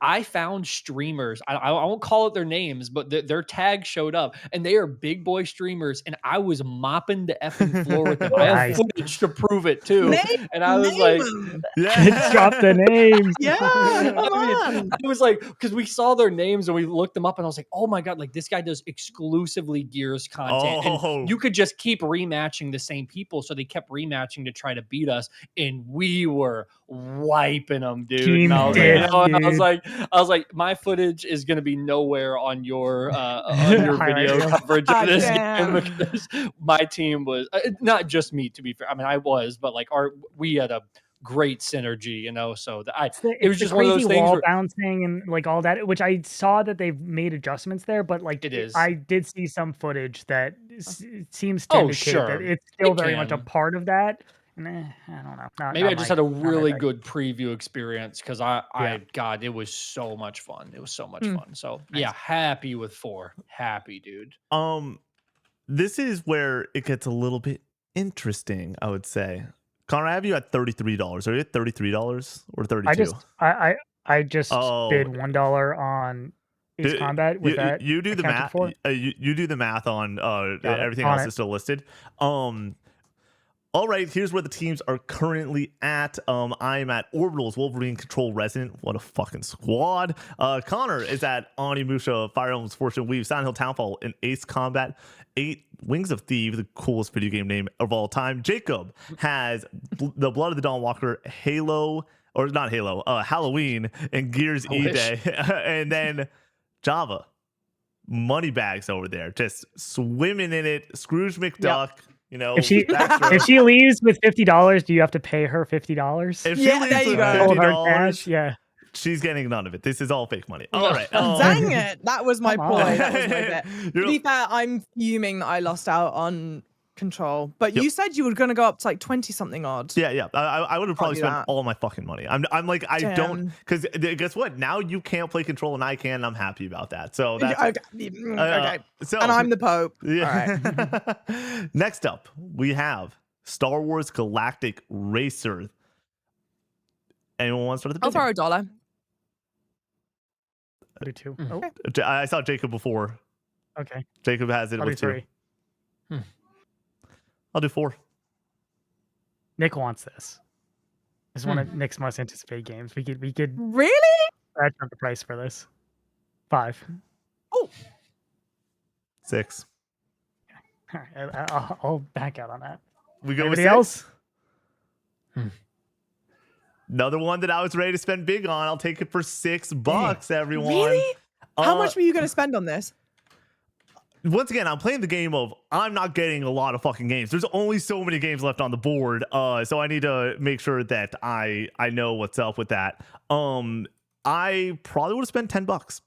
I found streamers. I won't call it their names, but their tag showed up, and they are big boy streamers, and I was mopping the effing floor with them. I have Nice. footage to prove it too, Name- and I was name like, them. Let's drop the names. Yeah, come on. I was like, because we saw their names and we looked them up, and I was like, oh my god, like this guy does exclusively Gears content, and you could just keep rematching the same people, so they kept rematching to try to beat us, and we were wiping them, dude. Team And I was Diff, like, I dude. was like, my footage is gonna be nowhere on your video Highlight coverage of this Damn. game, because my team was not just me, to be fair. I mean, I was, but like we had a great synergy, you know. So it was just one of those things wall where, bouncing and like all that, which I saw that they've made adjustments there, but like It is. I did see some footage that seems to Oh, indicate sure. that it's still It very much a can. part of that. And I don't know. Maybe I just had a not my really thing. good preview experience, because Yeah. God, it was so much fun. It was so much Mm. fun. So yeah, happy with 4. Happy, dude. This is where it gets a little bit interesting, I would say. Connor, I have you at $33. Are you at $33 or 32? I just bid $1 on Ace Combat with that. You do the math. You do the math on everything else is still listed. All right, here's where the teams are currently at. I'm at Orbitals, Wolverine, Control, Resident. What a fucking squad. Connor is at Onimusha, Fire Emblem's Fortune, Weave, Silent Hill, Townfall, and Ace Combat. 8 Wings of Thieves, the coolest video game name of all time. Jacob has the Blood of the Dawnwalker, Halo, or not Halo, Halloween, and Gears E-Day. And then Java, Moneybags over there, just swimming in it. Scrooge McDuck. Yep. You know, if she leaves with $50, do you have to pay her $50? If Yeah, she there leaves you with go. Cold hard $50, cash, yeah. She's getting none of it. This is all fake money. All No. right. Dang it. That was my Come ploy. on. That was my bet. To be fair, I'm fuming that I lost out on control. But Yep. you said you were going to go up to like 20 something odd. Yeah. I would have probably do spent that. all my fucking money. I'm like, I don't, Damn. because guess what? Now you can't play control and I can. And I'm happy about that. So that's Okay. Okay. So And I'm the Pope. yeah. All right. Next up, we have Star Wars Galactic Racer. Anyone want to start at the I'll beginning? throw $1. I'll do 2. Mm. Oh, I saw Jacob before. okay. Jacob has it I'll do with 2. 3. I'll do 4. Nick wants this. This is one of Nick's most anticipated games. We could Really? scratch up the price for this. 5. Oh, 6. All right, I'll back out on that. We go with Anybody 6? else? Another one that I was ready to spend big on. I'll take it for $6, everyone. really? How Uh, much were you going to spend on this? Once again, I'm playing the game of I'm not getting a lot of fucking games. There's only so many games left on the board, so I need to make sure that I know what's up with that. I probably would have spent $10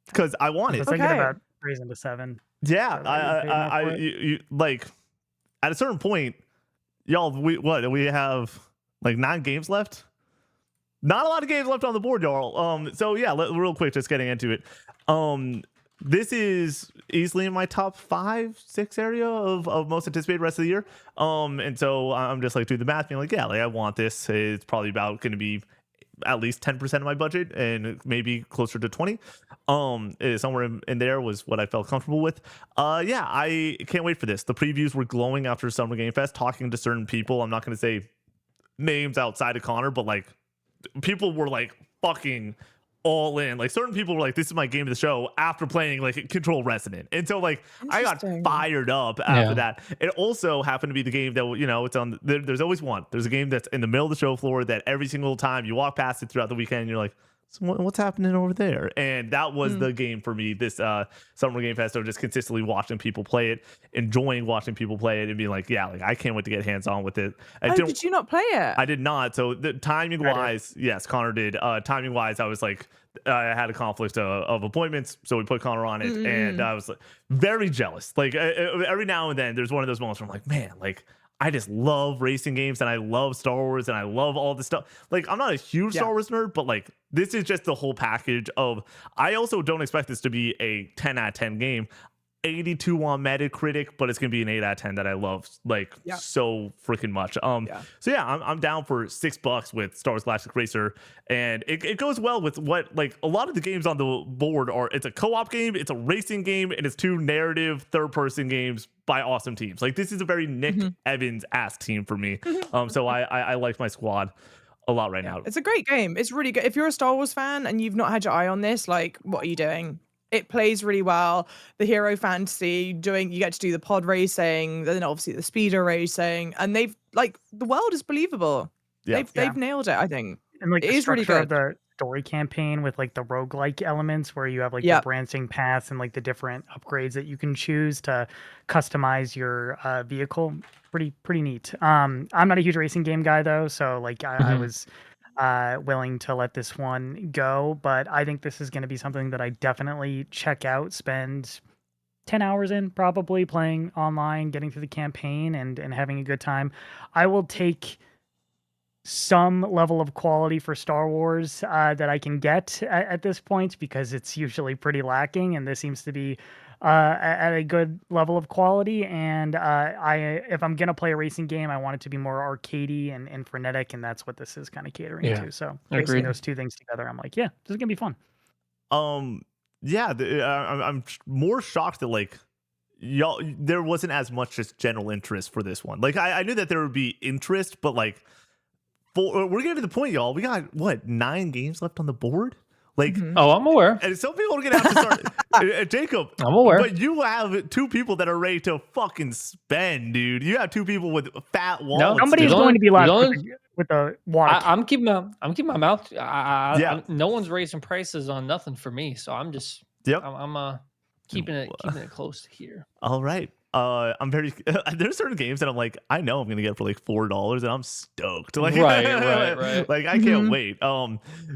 because I want I it. was thinking Okay. about raising to 7. Yeah, Is that what you paid more for it? you like at a certain point, y'all. We have like 9 games left. Not a lot of games left on the board, y'all. So yeah, real quick, just getting into it. This is easily in my top 5, 6 area of most anticipated rest of the year. And so I'm just like doing the math, being like, yeah, like I want this. It's probably about going to be at least 10% of my budget and maybe closer to 20. Somewhere in there was what I felt comfortable with. Yeah, I can't wait for this. The previews were glowing after Summer Game Fest, talking to certain people. I'm not going to say names outside of Connor, but like people were like fucking all in. Like certain people were like, this is my game of the show after playing like Control Resonant. And so like I got Interesting. fired up after Yeah. that. It also happened to be the game that, you know, it's on, there's always one. There's a game that's in the middle of the show floor that every single time you walk past it throughout the weekend, you're like, so what's happening over there? And that was the game for me this Summer Game Fest. So just consistently watching people play it, enjoying watching people play it and being like, yeah, like I can't wait to get hands on with it. Did you not play it? I did not. So the timing wise, yes, Connor did. Timing wise, I was like, I had a conflict of appointments, so we put Connor on it, and I was like, very jealous. Like every now and then, there's one of those moments where I'm like, man, like I just love racing games, and I love Star Wars, and I love all this stuff. Like I'm not a huge Star Wars nerd, but like this is just the whole package of. I also don't expect this to be a 10 out of 10 game. 82 on Metacritic, but it's gonna be an 8 out of 10 that I love like so freaking much. So yeah, I'm down for $6 with Star Wars Galactic Racer, and it goes well with what like a lot of the games on the board are. It's a co-op game, it's a racing game, and it's 2 narrative third-person games by awesome teams. Like this is a very Nick Evans-esque team for me. So I like my squad a lot right now. It's a great game. It's really good. If you're a Star Wars fan and you've not had your eye on this, like, what are you doing? It plays really well. The hero fantasy, you get to do the pod racing, then obviously the speeder racing, and they've like the world is believable. Yeah. They've nailed it, I think. And like It the is really structure of good. the story campaign with like the roguelike elements where you have like the branching paths and like the different upgrades that you can choose to customize your vehicle. Pretty neat. I'm not a huge racing game guy though, so like I was willing to let this one go, but I think this is going to be something that I definitely check out, spend 10 hours in probably playing online, getting through the campaign and having a good time. I will take some level of quality for Star Wars that I can get at this point because it's usually pretty lacking, and this seems to be at a good level of quality. And if I'm gonna play a racing game, I want it to be more arcadey and frenetic, and that's what this is kind of catering to. So mixing those two things together, I'm like, yeah, this is gonna be fun. Yeah, I'm more shocked that like y'all there wasn't as much just general interest for this one. Like I knew that there would be interest, but like we're getting to the point, y'all. We got what 9 games left on the board. Like, oh, I'm aware. And some people are gonna have to start. Jacob, I'm aware. But you have 2 people that are ready to fucking spend, dude. You have 2 people with fat wallets. Somebody's going to be left with the water. I'm keeping my mouth. No one's raising prices on nothing for me, so I'm just. I'm keeping it close to here. All right. I'm very there's certain games that I'm like, I know I'm gonna get for like $4 and I'm stoked. Like Right. like I can't wait.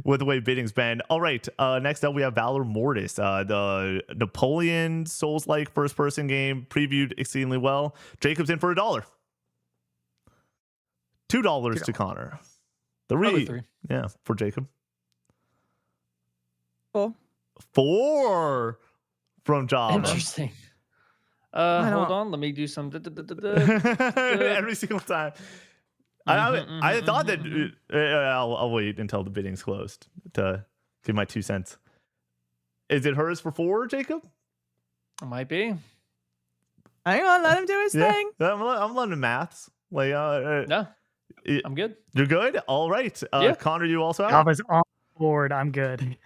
With the way bidding's been. All right. Next up we have Valor Mortis, the Napoleon Souls-like first-person game, previewed exceedingly well. Jacob's in for $1. $2 to Connor. Probably 3. Yeah, for Jacob. 4. 4 from Java. Interesting. Why Hold not? on. Let me do some. Every single time. I thought that I'll wait until the bidding's closed to give my 2 cents. Is it hers for 4, Jacob? It might be. Hang on, let him do his thing. I'm learning maths. Like, No, I'm good. You're good. All right, Yeah. Connor, you also have Java's on board. I'm good.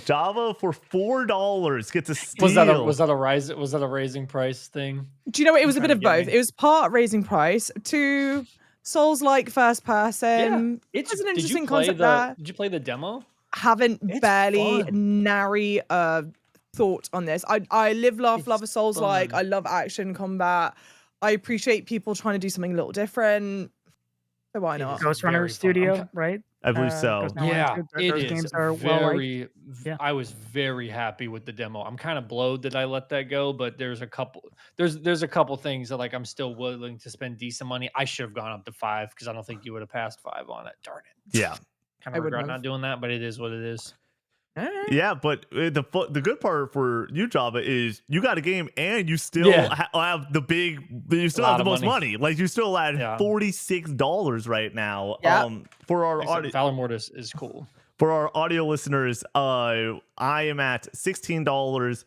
Java for $4 gets a steal. Was that a raising price thing? Do you know what? It was a Trying bit to of get both. me. It was part raising price to Souls-like first person. It's It's an did you interesting play concept the there. Did you play the demo? Haven't It's barely fun. nary thought on this. I live, laugh, love a It's Souls-like. fun. I love action combat. I appreciate people trying to do something a little different. So why It not? is Ghost very Runner fun. Studio, right? I believe so. Ghost Runner Yeah, Studio, it those is games are well liked. very. Yeah. I was very happy with the demo. I'm kind of blowed that I let that go, but there's a couple things that like I'm still willing to spend decent money. I should have gone up to 5 because I don't think you would have passed 5 on it. Darn it. Yeah. Kind I of wouldn't regret have. not doing that, but it is what it is. All right. Yeah, but the good part for you, Java, is you got a game and you still Yeah. have you still Lot have the of most money. money. Like you still at Yeah. $46 right now. Yeah. For our Like I said, audio, Valor Mortis is cool. for our audio listeners, I am at $16.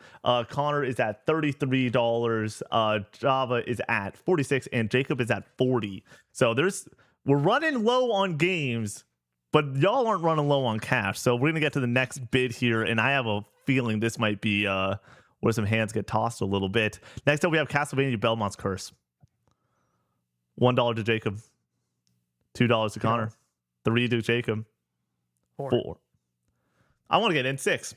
Connor is at $33. Java is at 46, and Jacob is at 40. So we're running low on games. But y'all aren't running low on cash, so we're gonna get to the next bid here, and I have a feeling this might be where some hands get tossed a little bit. Next up, we have Castlevania Belmont's Curse. $1 to Jacob, $2 to Connor, $3 to Jacob, 4. I want to get in 6.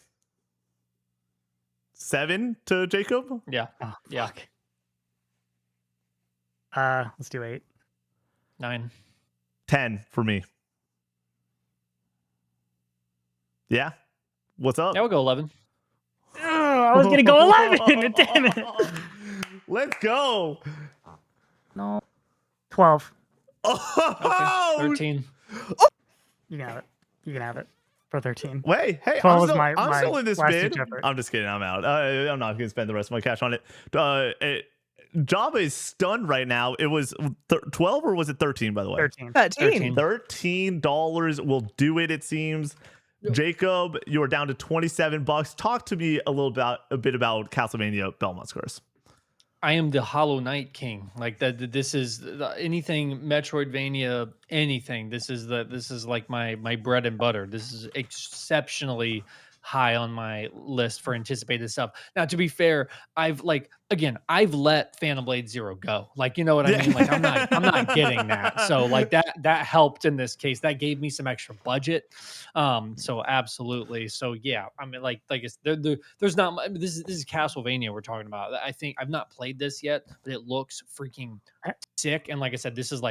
7 to Jacob. Yeah. Oh, Yeah. fuck. Let's do 8. 9. 10 for me. Yeah. What's up? Yeah, we'll go 11. Oh, I was gonna go 11. Damn it. Let's go. No. 12. Oh, Okay. 13. You can have it. You can have it for 13. Wait, hey, 12 I'm was still, my I'm still in this last bid. ditch effort. I'm just kidding. I'm out. I'm not going to spend the rest of my cash on it. Java is stunned right now. It was 12 or was it 13, by the way? 13. 13. $13 will do it, it seems. Yep. Jacob, you are down to $27. Talk to me a bit about Castlevania Belmont's Curse. I am the Hollow Knight king. Like that. This is anything Metroidvania, anything. This is like my bread and butter. This is exceptionally high on my list for anticipated stuff. Now, to be fair, I've let Phantom Blade Zero go. Like, you know what I mean? Like, I'm not getting that. So like that helped in this case. That gave me some extra budget. So absolutely. So yeah, I mean, there's not this is Castlevania we're talking about. I think I've not played this yet, but it looks freaking sick. And like I said, this is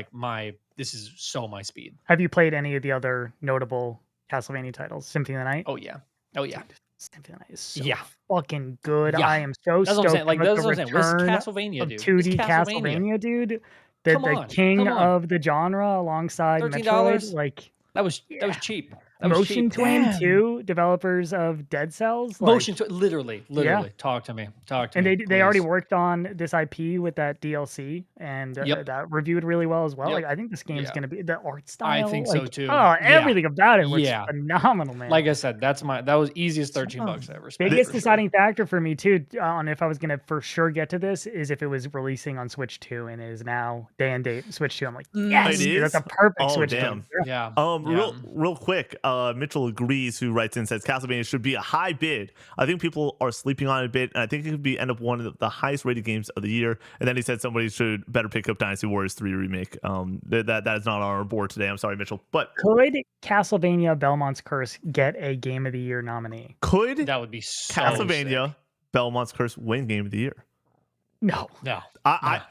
so my speed. Have you played any of the other notable Castlevania titles? Symphony of the Night? Oh yeah. Dude, Symphony of the Night is so Yeah. fucking good. Yeah. I am so That's what I'm stoked saying. Like, with that's the what I'm saying. Where's return Castlevania, of dude? 2D It's Castlevania, dude. The Come on, king come on. of the genre alongside $13? Metroid. Like, That was Yeah. cheap. That was Motion cheap. Twin Damn. 2, developers of Dead Cells. Like, Motion Twin, literally. Talk to me. and me, they already please. worked on this IP with that DLC, and Yep. that reviewed really well as well. Yep. Like, I think this game's Yeah. gonna be the art style. I think so, like, too. Oh, Yeah. everything about it looks Yeah. phenomenal, man. Like I said, that was easiest $13 I ever spent. Biggest for sure. deciding factor for me too on if I was gonna for sure get to this is if it was releasing on Switch 2 and it is now day and date Switch 2. I'm like, yes, It dude, that's is? a perfect Oh, Switch damn. game. Yeah. Yeah. Real quick, Mitchell agrees, who writes in, says Castlevania should be a high bid. I think people are sleeping on it a bit, and I think it could end up one of the highest rated games of the year. And then he said somebody should better pick up Dynasty Warriors 3 remake. That is not on our board today. I'm sorry, Mitchell. But Could Castlevania Belmont's Curse get a Game of the Year nominee? could That would be so Castlevania sick. Belmont's Curse win Game of the Year? No. No, I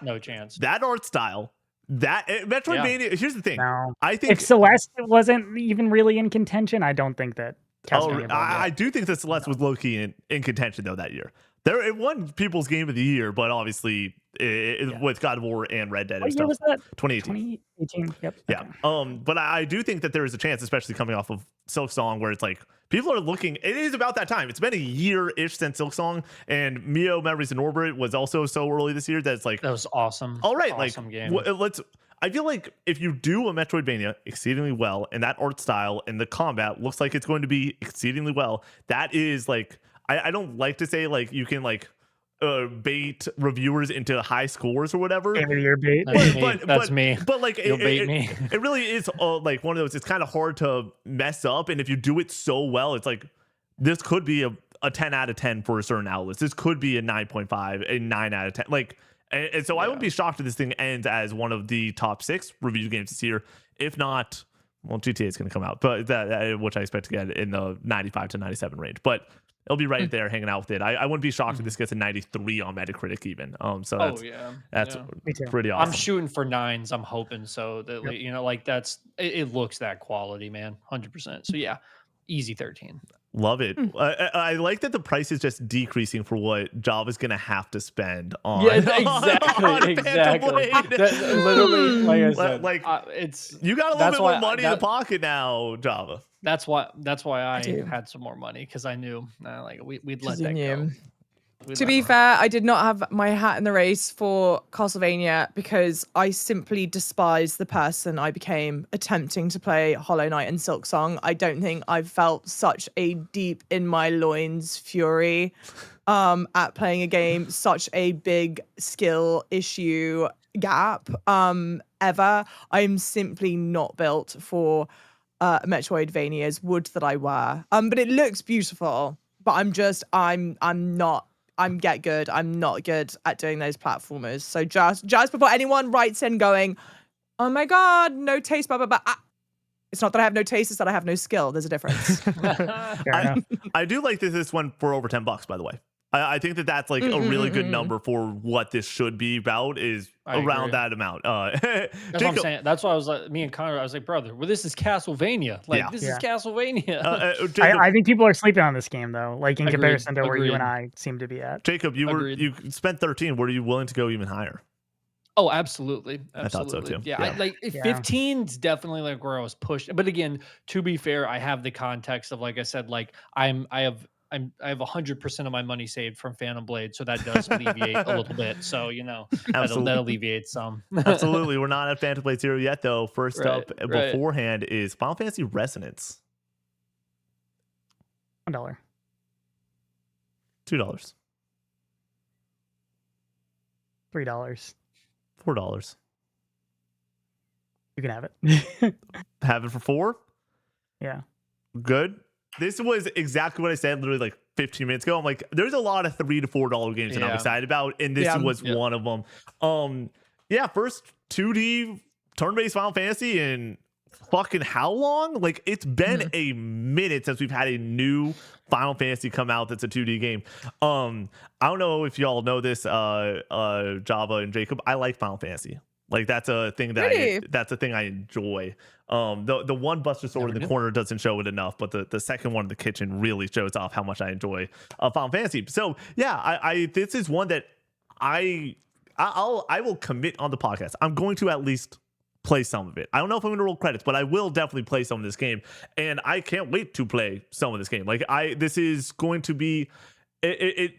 no chance. that art style, that Metroidvania. Here's the thing. No. I think If Celeste wasn't even really in contention, I don't think that Oh, Castlevania. I do think that Celeste was low key in contention though that year. It won People's Game of the Year, but obviously with God of War and Red Dead and What year stuff. was that? 2018. 2018. Yep. Yeah. Okay. But I do think that there is a chance, especially coming off of Silk Song, where it's like people are looking. It is about that time. It's been a year-ish since Silk Song, and Mio Memories in Orbit was also so early this year that it's like That was awesome. all right, awesome like game. let's. I feel like if you do a Metroidvania exceedingly well, and that art style and the combat looks like it's going to be exceedingly well, that is like I don't like to say like you can like bait reviewers into high scores or whatever. Game of the year bait. That's me. But like You'll bait me. It really is like one of those. It's kind of hard to mess up, and if you do it so well, it's like this could be a 10 out of 10 for certain outlets. This could be a 9.5, a 9 out of 10. Like. And so I wouldn't be shocked if this thing ends as one of the top 6 review games this year. If not, well, GTA is going to come out, but that which I expect to get in the 95 to 97 range. But it'll be right there hanging out with it. I wouldn't be shocked if this gets a 93 on Metacritic even. So that's pretty awesome. I'm shooting for 9s. I'm hoping so that like that's it looks that quality, man, 100%. So yeah, easy 13. Love it. I like that the price is just decreasing for what Java's gonna have to spend on. Yeah, exactly. Literally, like I said, it's you got a little bit more money in the pocket now, Java. That's why I had some more money because I knew like we'd let that go. To be fair, I did not have my hat in the race for Castlevania because I simply despise the person I became attempting to play Hollow Knight and Silk Song. I don't think I've felt such a deep in my loins fury at playing a game, such a big skill issue gap ever. I'm simply not built for Metroidvanias, would that I were. But it looks beautiful. But I'm get good. I'm not good at doing those platformers. So just before anyone writes in going, oh my God, no taste, blah, blah, blah. It's not that I have no taste, it's that I have no skill. There's a difference. I do like this one for over $10, by the way. I think that's like a really good number for what this should be about is around that amount. That's what I'm saying. That's why I was like, me and Connor, I was like, brother, well, this is Castlevania. Like, this is Castlevania. I think people are sleeping on this game, though, like in comparison to where you and I seem to be at. Jacob, you spent 13. Were you willing to go even higher? Oh, absolutely. I thought so too. Yeah, like 15 is definitely like where I was pushed. But again, to be fair, I have the context of, like I said, like I have 100% of my money saved from Phantom Blade, so that does alleviate a little bit. So that alleviates some. Absolutely, we're not at Phantom Blade 0 yet, though. First up, beforehand is Final Fantasy Resonance. $1. $2. $3. $4. You can have it. Have it for $4? Yeah. Good. This was exactly what I said literally like 15 minutes ago. I'm like, there's a lot of $3 to $4 games that I'm excited about, and this was one of them. First 2D turn-based Final Fantasy in fucking how long? Like, it's been a minute since we've had a new Final Fantasy come out that's a 2D game. I don't know if y'all know this, Java and Jacob. I like Final Fantasy. Like, that's a thing that I enjoy. The one Buster Sword in the corner doesn't show it enough, but the second one in the kitchen really shows off how much I enjoy Final Fantasy. So yeah, I this is one that I will commit on the podcast. I'm going to at least play some of it. I don't know if I'm going to roll credits, but I will definitely play some of this game, and I can't wait to play some of this game. Like this is going to be it.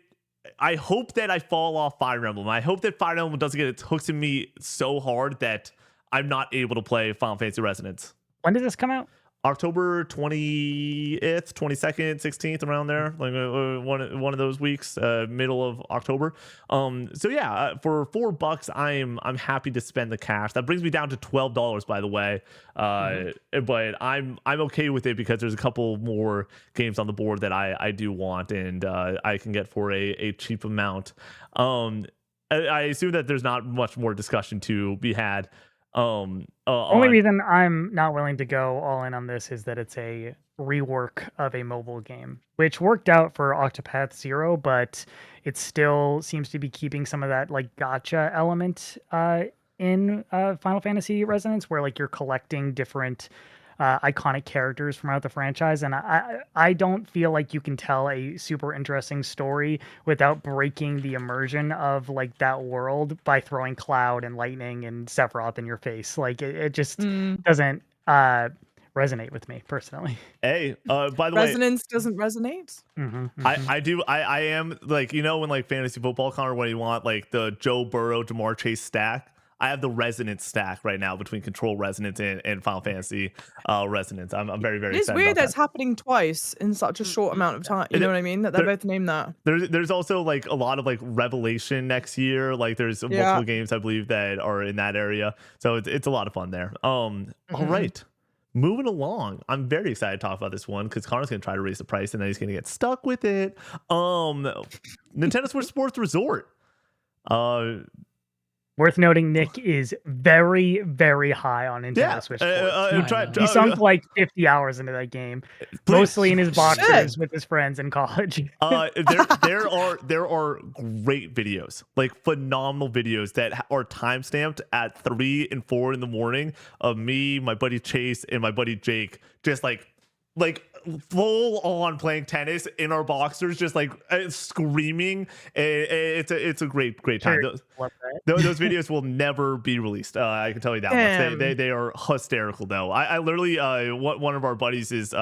I hope that I fall off Fire Emblem. I hope that Fire Emblem doesn't get its hooks in me so hard that I'm not able to play Final Fantasy Resonance. When does this come out? October 20th, 22nd, 16th, around there, like one of those weeks, middle of October. So yeah, for $4, I'm happy to spend the cash. That brings me down to $12, by the way. But I'm okay with it because there's a couple more games on the board that I do want, and I can get for a cheap amount. I assume that there's not much more discussion to be had. Only reason I'm not willing to go all in on this is that it's a rework of a mobile game, which worked out for Octopath Zero, but it still seems to be keeping some of that like gotcha element in Final Fantasy Resonance, where like you're collecting different iconic characters from the franchise, and I don't feel like you can tell a super interesting story without breaking the immersion of like that world by throwing Cloud and Lightning and Sephiroth in your face. Like it just doesn't resonate with me personally. Hey, by the way, Resonance doesn't resonate. I am like, when like fantasy football, Connor, when you want like the Joe Burrow, Jamar Chase stack, I have the Resonance stack right now between Control Resonance and Final Fantasy Resonance. I'm very, very It's excited weird about that it's happening twice in such a short amount of time. You know what I mean? That they're both named that. There's also like a lot of like Revelation next year. Like there's multiple games I believe that are in that area. So it's a lot of fun there. All right. Moving along, I'm very excited to talk about this one because Connor's going to try to raise the price and then he's going to get stuck with it. Nintendo Switch Sports Resort. Worth noting, Nick is very, very high on Nintendo Switch Sports. He sunk like 50 hours into that game, mostly in his boxers with his friends in college. There are great videos, like phenomenal videos that are timestamped at 3 and 4 in the morning of me, my buddy Chase, and my buddy Jake, just like full on playing tennis in our boxers, just like screaming. It's a great time. Those videos will never be released. I can tell you that much. They are hysterical though. I literally one of our buddies is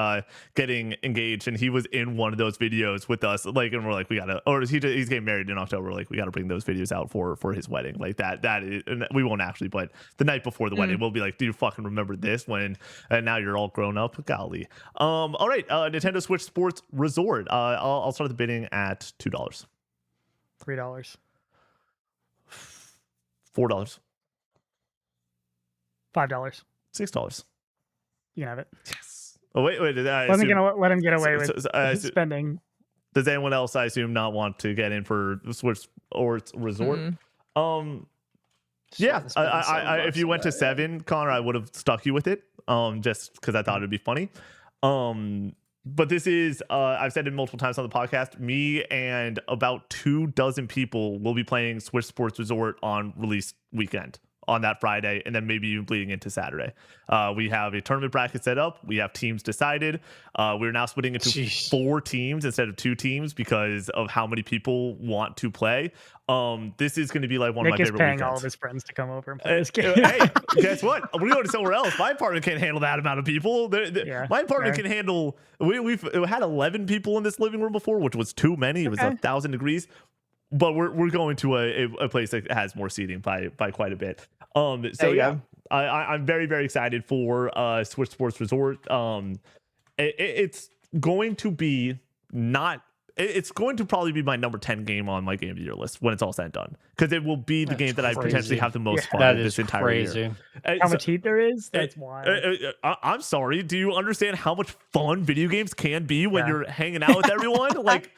getting engaged and he was in one of those videos with us, like, and we're like, we gotta, or he's getting married in October, like we gotta bring those videos out for his wedding. Like that is, and we won't actually, but the night before the wedding we'll be like, do you fucking remember this when now you're all grown up? Golly. All right, Nintendo Switch Sports Resort. I'll start the bidding at $2. $3. $4. $5. $6. You can have it. Yes. Oh wait. Wasn't gonna let him get away with spending. Does anyone else, I assume, not want to get in for Switch or Resort? Yeah. If you went to 7, Connor, I would have stuck you with it. Just because I thought it'd be funny. But this is, I've said it multiple times on the podcast, me and about 24 people will be playing Switch Sports Resort on release weekend on that Friday, and then maybe even bleeding into Saturday. We have a tournament bracket set up. We have teams decided. We're now splitting into 4 teams instead of 2 teams because of how many people want to play. This is going to be like one Nick of my favorite paying weekends. all of his friends to come over and play this game. Hey, guess what? We're going to somewhere else. My apartment can't handle that amount of people. My apartment can handle. We've had 11 people in this living room before, which was too many. It was 1,000 degrees. But we're going to a place that has more seating by quite a bit. So yeah, I'm very, very excited for Switch Sports Resort. It's going to be it's going to probably be my number 10 game on my game of the year list when it's all said and done, because it will be the game that I potentially have the most fun with this entire year. How much heat there is? That's wild. I'm sorry. Do you understand how much fun video games can be when you're hanging out with everyone? Like,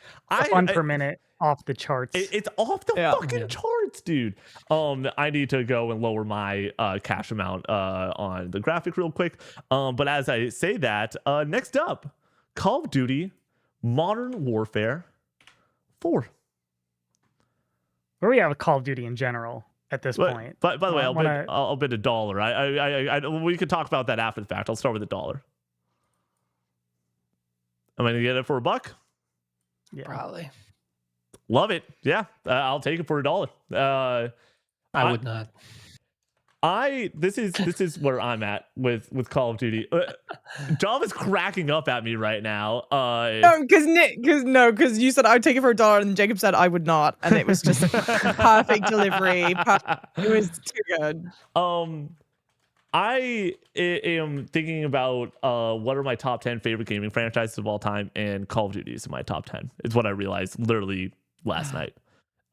fun per minute. Off the charts. It's off the fucking charts, dude. I need to go and lower my cash amount on the graphic real quick. But as I say that, next up, Call of Duty Modern Warfare 4. Where are we at with Call of Duty in general at this point? By the way, I'll bid $1. We could talk about that after the fact. I'll start with $1. Am I gonna get it for $1? Yeah, probably. Love it. Yeah, I'll take it for $1. I would not. This is where I'm at with Call of Duty. Java's cracking up at me right now. No, because you said I would take it for $1, and Jacob said I would not, and it was just perfect delivery. It was too good. I am thinking about what are my top 10 favorite gaming franchises of all time, and Call of Duty is in my top 10. It's what I realized literally last night.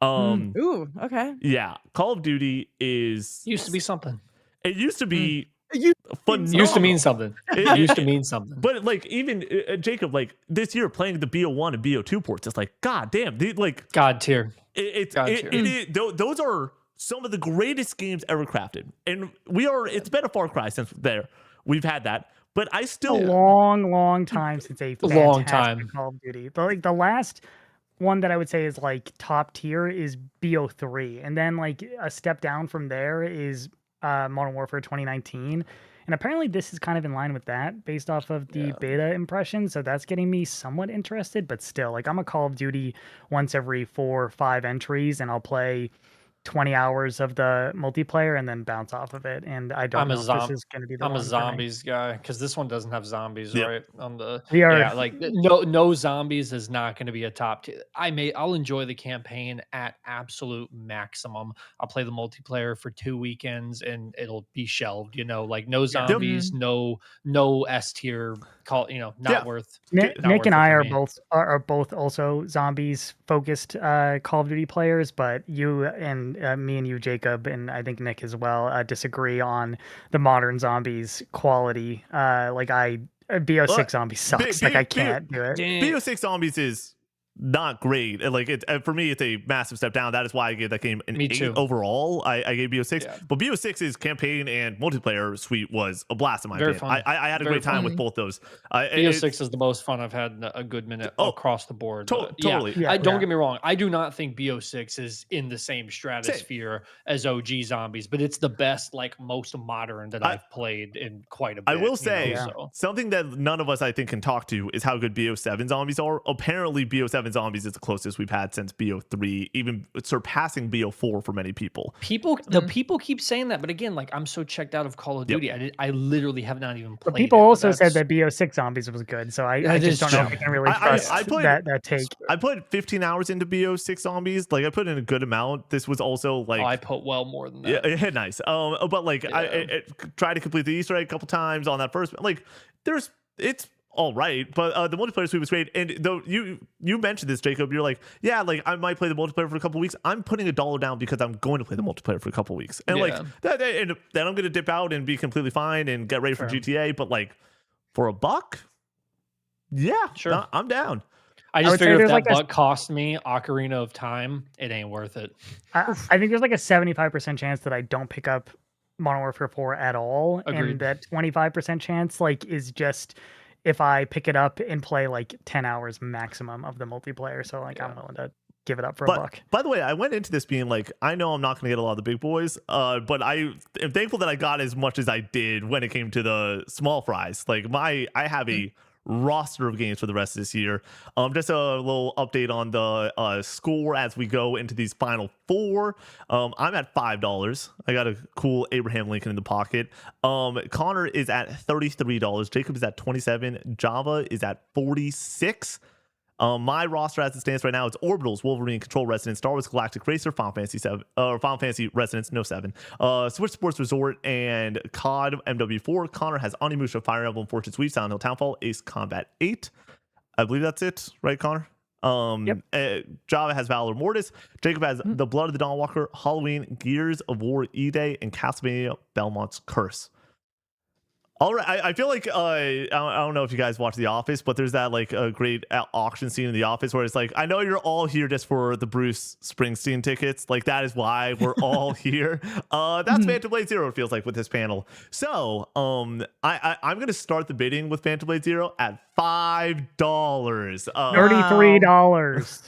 Ooh, okay. Yeah, Call of Duty used to be something. It used to be phenomenal. Used to mean something. It used to mean something. But like even Jacob, like this year playing the BO1 and BO2 ports, it's like god damn, like god tier. Those are some of the greatest games ever crafted, and it's been a far cry since we've had that. But I still long time since a fantastic Call of Duty. Like the last one that I would say is like top tier is BO3, and then like a step down from there is Modern Warfare 2019. And apparently this is kind of in line with that based off of the Yeah. beta impression. So that's getting me somewhat interested, but still, like I'm a Call of Duty once every 4 or 5 entries, and I'll play 20 hours of the multiplayer and then bounce off of it. And I don't I'm a know if this is going to be the I'm a one for me. zombies guy because this one doesn't have zombies, Yep. right? On the We are yeah, like no zombies is not going to be a top tier. I'll enjoy the campaign at absolute maximum. I'll play the multiplayer for 2 weekends and it'll be shelved. Like no zombies, no S tier. Not Yeah. worth. Nick, Not Nick worth and it I for are me. both also zombies focused Call of Duty players, but you and me and you, Jacob, and I think Nick as well, disagree on the modern zombies quality. BO6 zombie sucks. Like I can't do it. BO6 Zombies is not great. Like for me, it's a massive step down. That is why I gave that game an Me 8 too. overall. I gave BO6, Yeah. but BO6's campaign and multiplayer suite was a blast in my Very opinion. fun. I had a Very great time fun. with both those. BO6 is the most fun I've had in a good minute across the board. But totally. Yeah, Don't get me wrong. I do not think BO6 is in the same Same. stratosphere as OG Zombies, but it's the best, like most modern that I've played in quite a bit. I will say so. something that none of us I think can talk to is how good BO7 zombies are. Apparently, BO7 zombies is the closest we've had since BO3, even surpassing BO4 for many people. People keep saying that, but again, like I'm so checked out of Call of Yep. Duty, I literally have not even played. But people it, also said that's- that BO6 zombies was good, so I That just is don't know true. if I can really I trust played- that take. I put 15 hours into BO6 zombies. Like I put in a good amount. This was also like I put well more than that. Yeah, nice. But like I tried to complete the Easter egg a couple times on that first. Like it's all right, but the multiplayer suite was great. And though you mentioned this, Jacob, you're like, yeah, like I might play the multiplayer for a couple weeks. I'm putting $1 down because I'm going to play the multiplayer for a couple weeks, and like that, and then I'm gonna dip out and be completely fine and get ready for GTA. But like for $1, yeah, Sure. I'm down. I would just say figure if there's that like a- buck cost me Ocarina of Time, it ain't worth it. I think there's like a 75% chance that I don't pick up Modern Warfare 4 at all. Agreed. And that 25% chance is just if I pick it up and play like 10 hours maximum of the multiplayer. So I'm willing to give it up for $1. By the way, I went into this being like, I know I'm not going to get a lot of the big boys, but I am thankful that I got as much as I did when it came to the small fries. Like I have a roster of games for the rest of this year. Just a little update on the score as we go into these final 4. I'm at $5. I got a cool Abraham Lincoln in the pocket. Connor is at $33. Jacob is at $27. Java is at $46. My roster as it stands right now, it's Orbitals, Wolverine, Control Resonance, Star Wars Galactic Racer, Final Fantasy 7, Final Fantasy Resonance, no 7, Switch Sports Resort, and COD MW4. Connor has Onimusha, Fire Emblem, Fortune Sweep, Silent Hill Townfall, Ace Combat 8. I believe that's it, right, Connor? Java has Valor Mortis. Jacob has The Blood of the Dawnwalker, Halloween, Gears of War E-Day, and Castlevania Belmont's Curse. All right, I feel like I don't know if you guys watch The Office, but there's that like a great auction scene in The Office where it's like, I know you're all here just for the Bruce Springsteen tickets. Like that is why we're all here. That's Phantom Blade Zero. It feels like with this panel. So I'm gonna start the bidding with Phantom Blade Zero at $5. $33.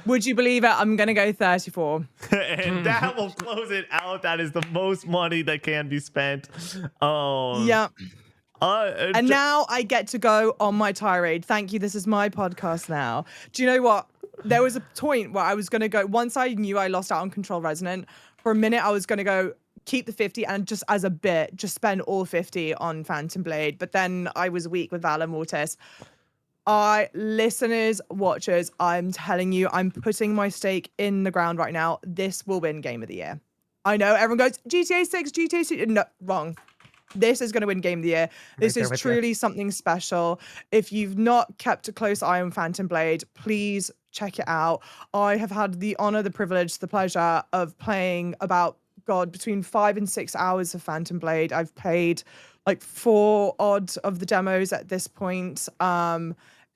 Would you believe it? I'm gonna go 34. And that will close it out. That is the most money that can be spent. Yeah. And now I get to go on my tirade. Thank you. This is my podcast now. Do you know what? There was a point where I was going to go, once I knew I lost out on Control Resonant, for a minute I was going to go keep the 50 and just as a bit, just spend all 50 on Phantom Blade. But then I was weak with Valor Mortis. Listeners, watchers, I'm telling you, I'm putting my stake in the ground right now. This will win Game of the Year. I know everyone goes, GTA 6, GTA 6. No, wrong. This is going to win Game of the Year. This is truly something special. If you've not kept a close eye on Phantom Blade, please check it out. I have had the honor, the privilege, the pleasure of playing between 5 and 6 hours of Phantom Blade. I've played like 4 odd of the demos at this point.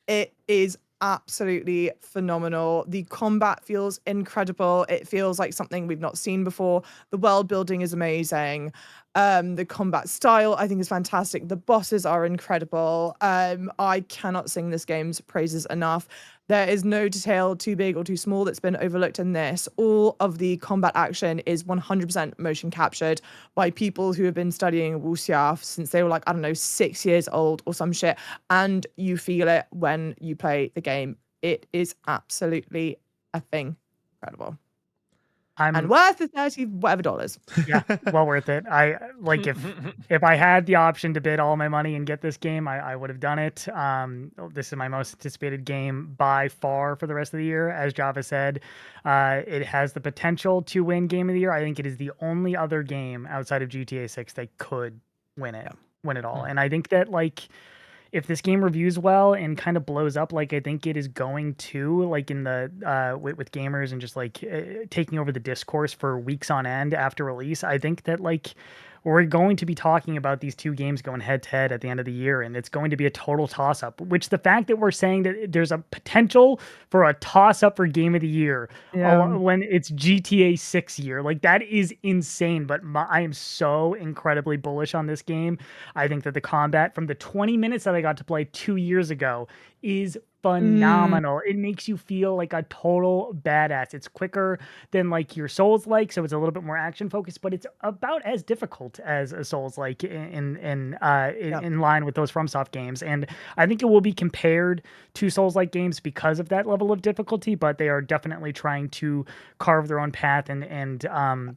It is absolutely phenomenal. The combat feels incredible. It feels like something we've not seen before. The world building is amazing. The combat style, I think, is fantastic. The bosses are incredible. I cannot sing this game's praises enough. There is no detail too big or too small that's been overlooked in this. All of the combat action is 100% motion captured by people who have been studying wuxia since they were like, I don't know, 6 years old or some shit. And you feel it when you play the game. It is absolutely effing incredible. And worth the $30 whatever dollars. Yeah, well worth it. I like if I had the option to bid all my money and get this game, I would have done it. This is my most anticipated game by far for the rest of the year. As Java said, it has the potential to win Game of the Year. I think it is the only other game outside of GTA 6 that could win it all. And I think that like if this game reviews well and kind of blows up like I think it is going to, like in the with gamers and just like taking over the discourse for weeks on end after release, I think that like we're going to be talking about these two games going head to head at the end of the year, and it's going to be a total toss up. Which the fact that we're saying that there's a potential for a toss up for Game of the Year when it's GTA 6 year, like that is insane. But I am so incredibly bullish on this game. I think that the combat from the 20 minutes that I got to play 2 years ago is phenomenal. It makes you feel like a total badass. It's quicker than like your Souls like, so it's a little bit more action focused, but it's about as difficult as a Souls like in line with those FromSoft games. And I think it will be compared to Souls like games because of that level of difficulty, but they are definitely trying to carve their own path and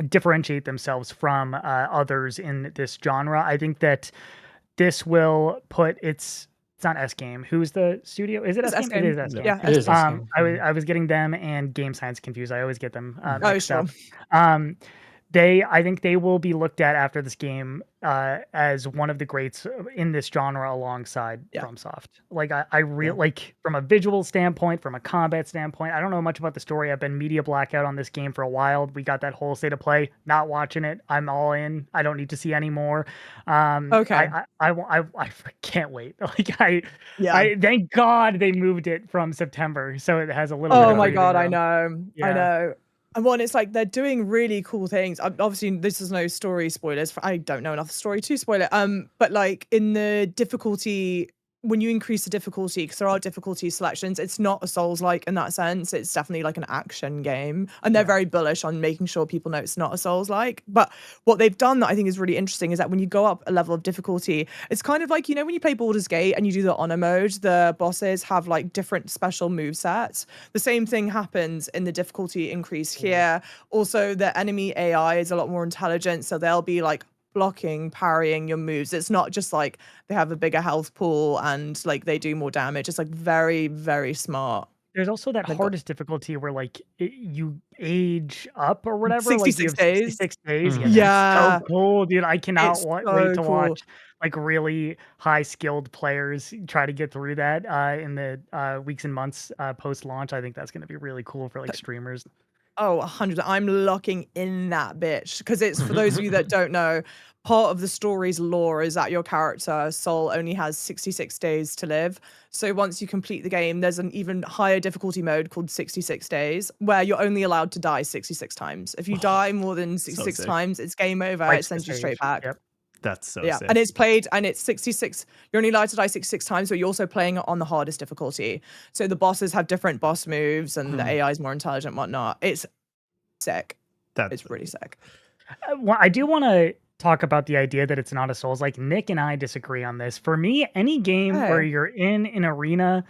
differentiate themselves from others in this genre. I think that this will put it's not S Game. Who's the studio? Is it S Game? It is S Game. Yeah, it is S Game. I was getting them and Game Science confused. I always get them mixed sure. up. I think they will be looked at after this game as one of the greats in this genre alongside FromSoft. Like I really like from a visual standpoint, from a combat standpoint. I don't know much about the story. I've been media blackout on this game for a while. We got that whole state of play. Not watching it. I'm all in. I don't need to see any more. Okay. I can't wait. Like I thank God they moved it from September, so it has a little. Oh bit my of God, I room. know. Yeah. I know. And one, it's like they're doing really cool things. Obviously, this is no story spoilers. I don't know enough story to spoil it. But like in the difficulty, when you increase the difficulty, because there are difficulty selections, it's not a Souls-like in that sense. It's definitely like an action game. And they're very bullish on making sure people know it's not a Souls-like. But what they've done that I think is really interesting is that when you go up a level of difficulty, it's kind of like, you know, when you play Baldur's Gate and you do the honor mode, the bosses have like different special move sets. The same thing happens in the difficulty increase here. Also, the enemy AI is a lot more intelligent, so they'll be like blocking, parrying your moves. It's not just like they have a bigger health pool and like they do more damage. It's like very, very smart. There's also that hardest difficulty where like you age up or whatever. 66 like you have days. 66 days. Mhm. Yeah, that's so cool, dude. I cannot It's wait so to cool. watch like really high skilled players try to get through that in the weeks and months post launch. I think that's going to be really cool for like streamers. Oh, 100. I'm locking in that bitch because it's, for those of you that don't know, part of the story's lore is that your character, Soul, only has 66 days to live. So once you complete the game, there's an even higher difficulty mode called 66 days where you're only allowed to die 66 times. If you die more than 66 times, it's game over. Like It sends you stage. straight back. Yep. That's so Yeah, sick. and it's played, and it's 66. You're only allowed to die 66 times, but you're also playing it on the hardest difficulty. So the bosses have different boss moves, and the AI is more intelligent, and whatnot. It's sick. It's really sick. Well, I do want to talk about the idea that it's not a Souls. Like Nick and I disagree on this. For me, any game where you're in an arena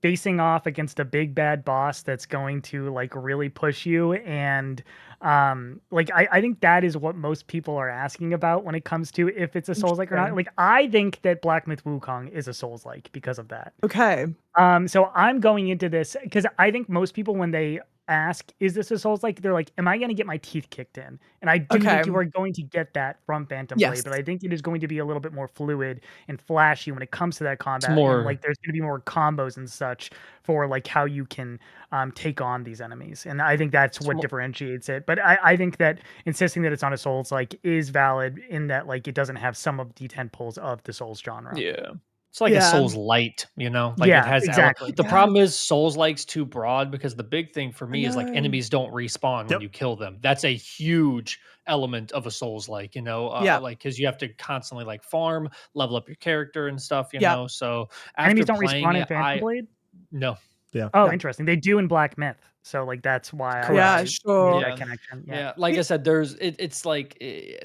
facing off against a big bad boss that's going to like really push you and like I think that is what most people are asking about when it comes to if it's a Souls like or not. Like I think that Black Myth Wukong is a Souls like because of that. Okay. So I'm going into this because I think most people when they ask, is this a Souls like? They're like, am I going to get my teeth kicked in? And I do think you are going to get that from Phantom Blade, but I think it is going to be a little bit more fluid and flashy when it comes to that combat. And, like there's going to be more combos and such for like how you can take on these enemies. And I think that's what differentiates it. But I think that insisting that it's not a Souls like is valid in that like it doesn't have some of the 10 pulls of the Souls genre. Yeah. It's like a Yeah. Souls light, like it Yeah, has exactly. the Yeah. problem is Souls like's too broad because the big thing for I me is like know. enemies don't respawn when Yep. you kill them. That's a huge element of a Souls like, Yeah. like because you have to constantly like farm, level up your character and stuff, Yeah. So Enemies after don't playing respawn in it, Phantom Blade? no. Oh, No. interesting. They do in Black Myth. So like that's why Yeah, I sure. made Yeah. that connection. Yeah. Yeah, like I said, it's like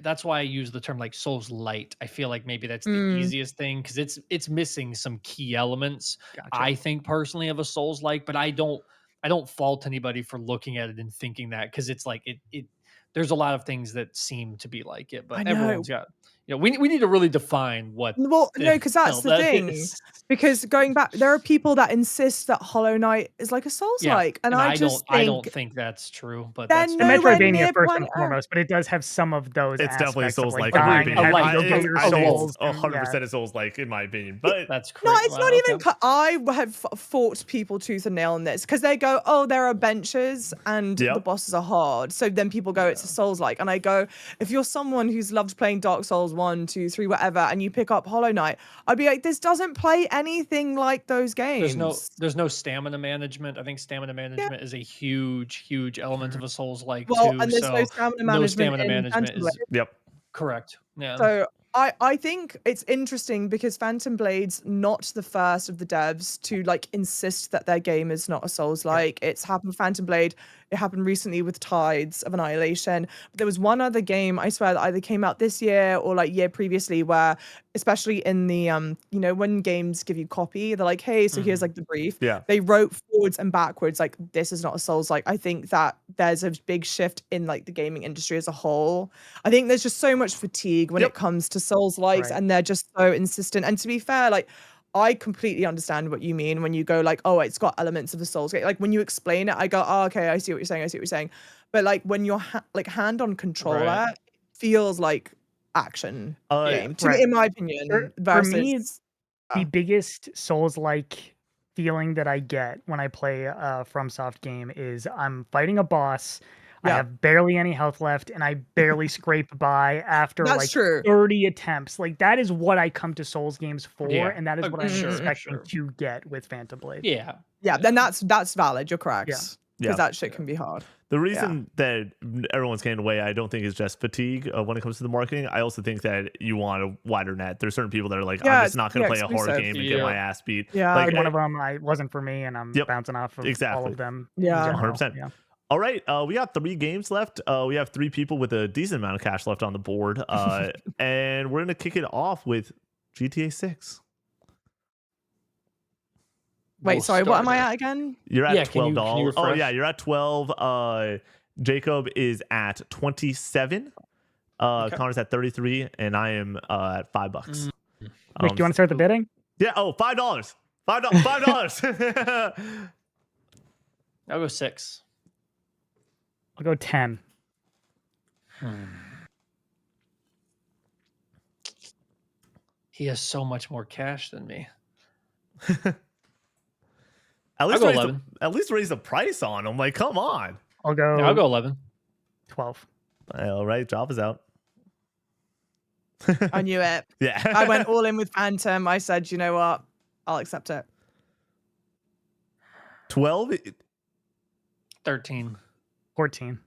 that's why I use the term like Souls light. I feel like maybe that's the Mm. easiest thing because it's missing some key elements. Gotcha. I think personally of a Souls like, but I don't fault anybody for looking at it and thinking that because it's like it there's a lot of things that seem to be like it, I but know. everyone's got we need to really define what Well, the no, because that's hell the that thing. is. Because going back, there are people that insist that Hollow Knight is like a Yeah, Souls-like, and and I I just don't think think that's true, but they're that's The fine. nowhere Metroidvania near first point. and foremost, but it does have some of those It's definitely aspects of like Souls-like, in my dying opinion. heavy, Like, you'll get it's- your I think souls. it's and- 100% is Souls-like, in my opinion. But That's No, crazy. it's not even. I have fought people tooth and nail on this because they go, "Oh, there are benches and the Yep. bosses are hard." So then people go, "It's a Souls-like," and I go, "If you're someone who's loved playing Dark Souls 1, 2, 3, whatever, and you pick up Hollow Knight, I'd be like, this doesn't play anything like those games." There's no stamina management. I think stamina management is a huge element of a Souls like Well, too. and there's no So stamina no management stamina in management Phantom is Blade. yep. correct. Yeah. So I think it's interesting because Phantom Blade's not the first of the devs to like insist that their game is not a Souls-like. It's happened with Phantom Blade. It happened recently with Tides of Annihilation. But there was one other game, I swear, that either came out this year or like year previously where, especially in the when games give you copy, they're like, hey, so here's like the brief. Yeah. They wrote forwards and backwards like this is not a Souls-like. I think that there's a big shift in like the gaming industry as a whole. I think there's just so much fatigue when Yep. it comes to Souls-likes, Right. and they're just so insistent. And to be fair, like I completely understand what you mean when you go like, oh, it's got elements of the Souls game. Like when you explain it, I go, oh, okay, I see what you're saying. I see what you're saying. But like when you're like hand on controller, Right. it feels like action game to me, Right. in my opinion. For me, Versus the biggest Souls-like feeling that I get when I play a FromSoft game is I'm fighting a boss. I Yeah. have barely any health left, and I barely scrape by after That's like true. 30 attempts. Like that is what I come to Souls games for, Yeah. and that is what I'm Sure, expecting sure. to get with Phantom Blade. Yeah. yeah, then that's valid. You're correct. Yeah. Because Yeah. that shit can be hard. The reason that everyone's getting away, I don't think is just fatigue when it comes to the marketing. I also think that you want a wider net. There's certain people that are like, Yeah, I'm just not going to yeah, play a hard exclusive. game and get my Yeah. ass beat. Yeah. Like, Like one of them, I wasn't for me, and I'm Yep. bouncing off of all Exactly. of them. Yeah. in general. 100%. Yeah. All right, we got 3 games left. We have 3 people with a decent amount of cash left on the board, and we're gonna kick it off with GTA 6. Wait, We'll sorry, what am I start at again? You're Yeah, at can you $12. Oh refresh? yeah, you're at 12. Jacob is at 27. Okay. Connor's at 33, and I am at $5. Nick, do you want to start the bidding? Yeah. Oh, $5. $5. I'll go 6. I'll go 10. He has so much more cash than me. At least go raise 11. at least raise the price on them. Like, come on. I'll go. Yeah, I'll go 11. 12. All right, job is out. I knew it. Yeah. I went all in with Phantom. I said, you know what? I'll accept it. 12. 13. 14.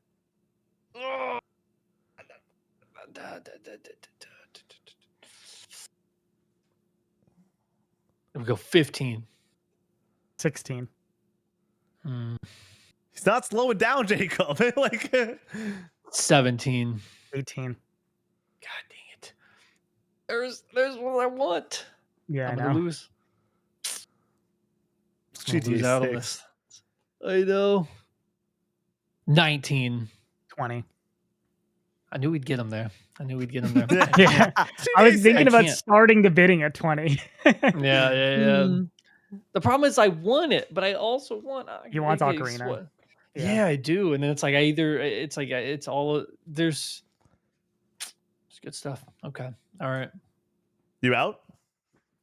We'll go 15. 16. He's not slowing down, Jacob. Like 17. 18. God dang it. There's what I want. Yeah, I'm I gonna know. lose. I'm gonna lose GTA out on 6. this. I know. 19. 20. I knew we'd get him there. Yeah. Yeah. I was thinking about can't. starting the bidding at 20. Yeah. Mm. The problem is I want it, but I also want. He wants okay, Ocarina. what- Yeah. Yeah, I do. And then it's like it's all there's good stuff. Okay. All right. You out?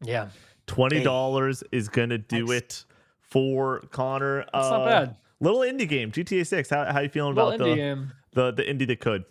Yeah. $20 is gonna do Nice. it for Connor. That's not bad. Little indie game, GTA 6. How you feeling Little about indie game. the indie that could?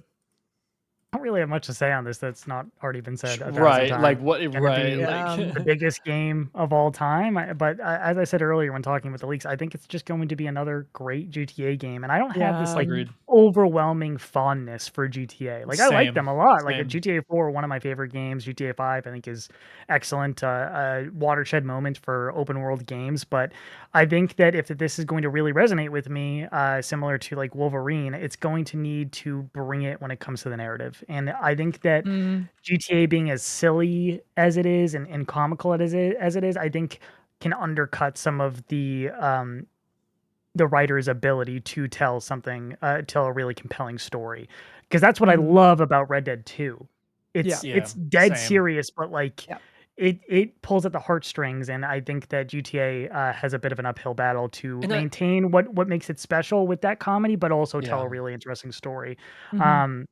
don't really have much to say on this that's not already been said 1,000 Right. times. Like what? It's gonna Right. be Yeah. Like the biggest game of all time. But as I said earlier when talking with the leaks, I think it's just going to be another great GTA game. And I don't have this Yeah. like agreed. overwhelming fondness for GTA. Like I like Same. them a lot. Like a Same. GTA 4, one of my favorite games. GTA 5, I think is excellent. A watershed moment for open world games. But I think that if this is going to really resonate with me, similar to like Wolverine, it's going to need to bring it when it comes to the narrative. And I think that Mm. GTA being as silly as it is and comical as it is, I think can undercut some of the writer's ability to tell tell a really compelling story. Because that's what I Mhm. love about Red Dead 2. Yeah. Yeah. It's dead Same. serious, but like Yeah. it pulls at the heartstrings, and I think that GTA has a bit of an uphill battle to And maintain what makes it special with that comedy, but also tell Yeah. a really interesting story. Mhm.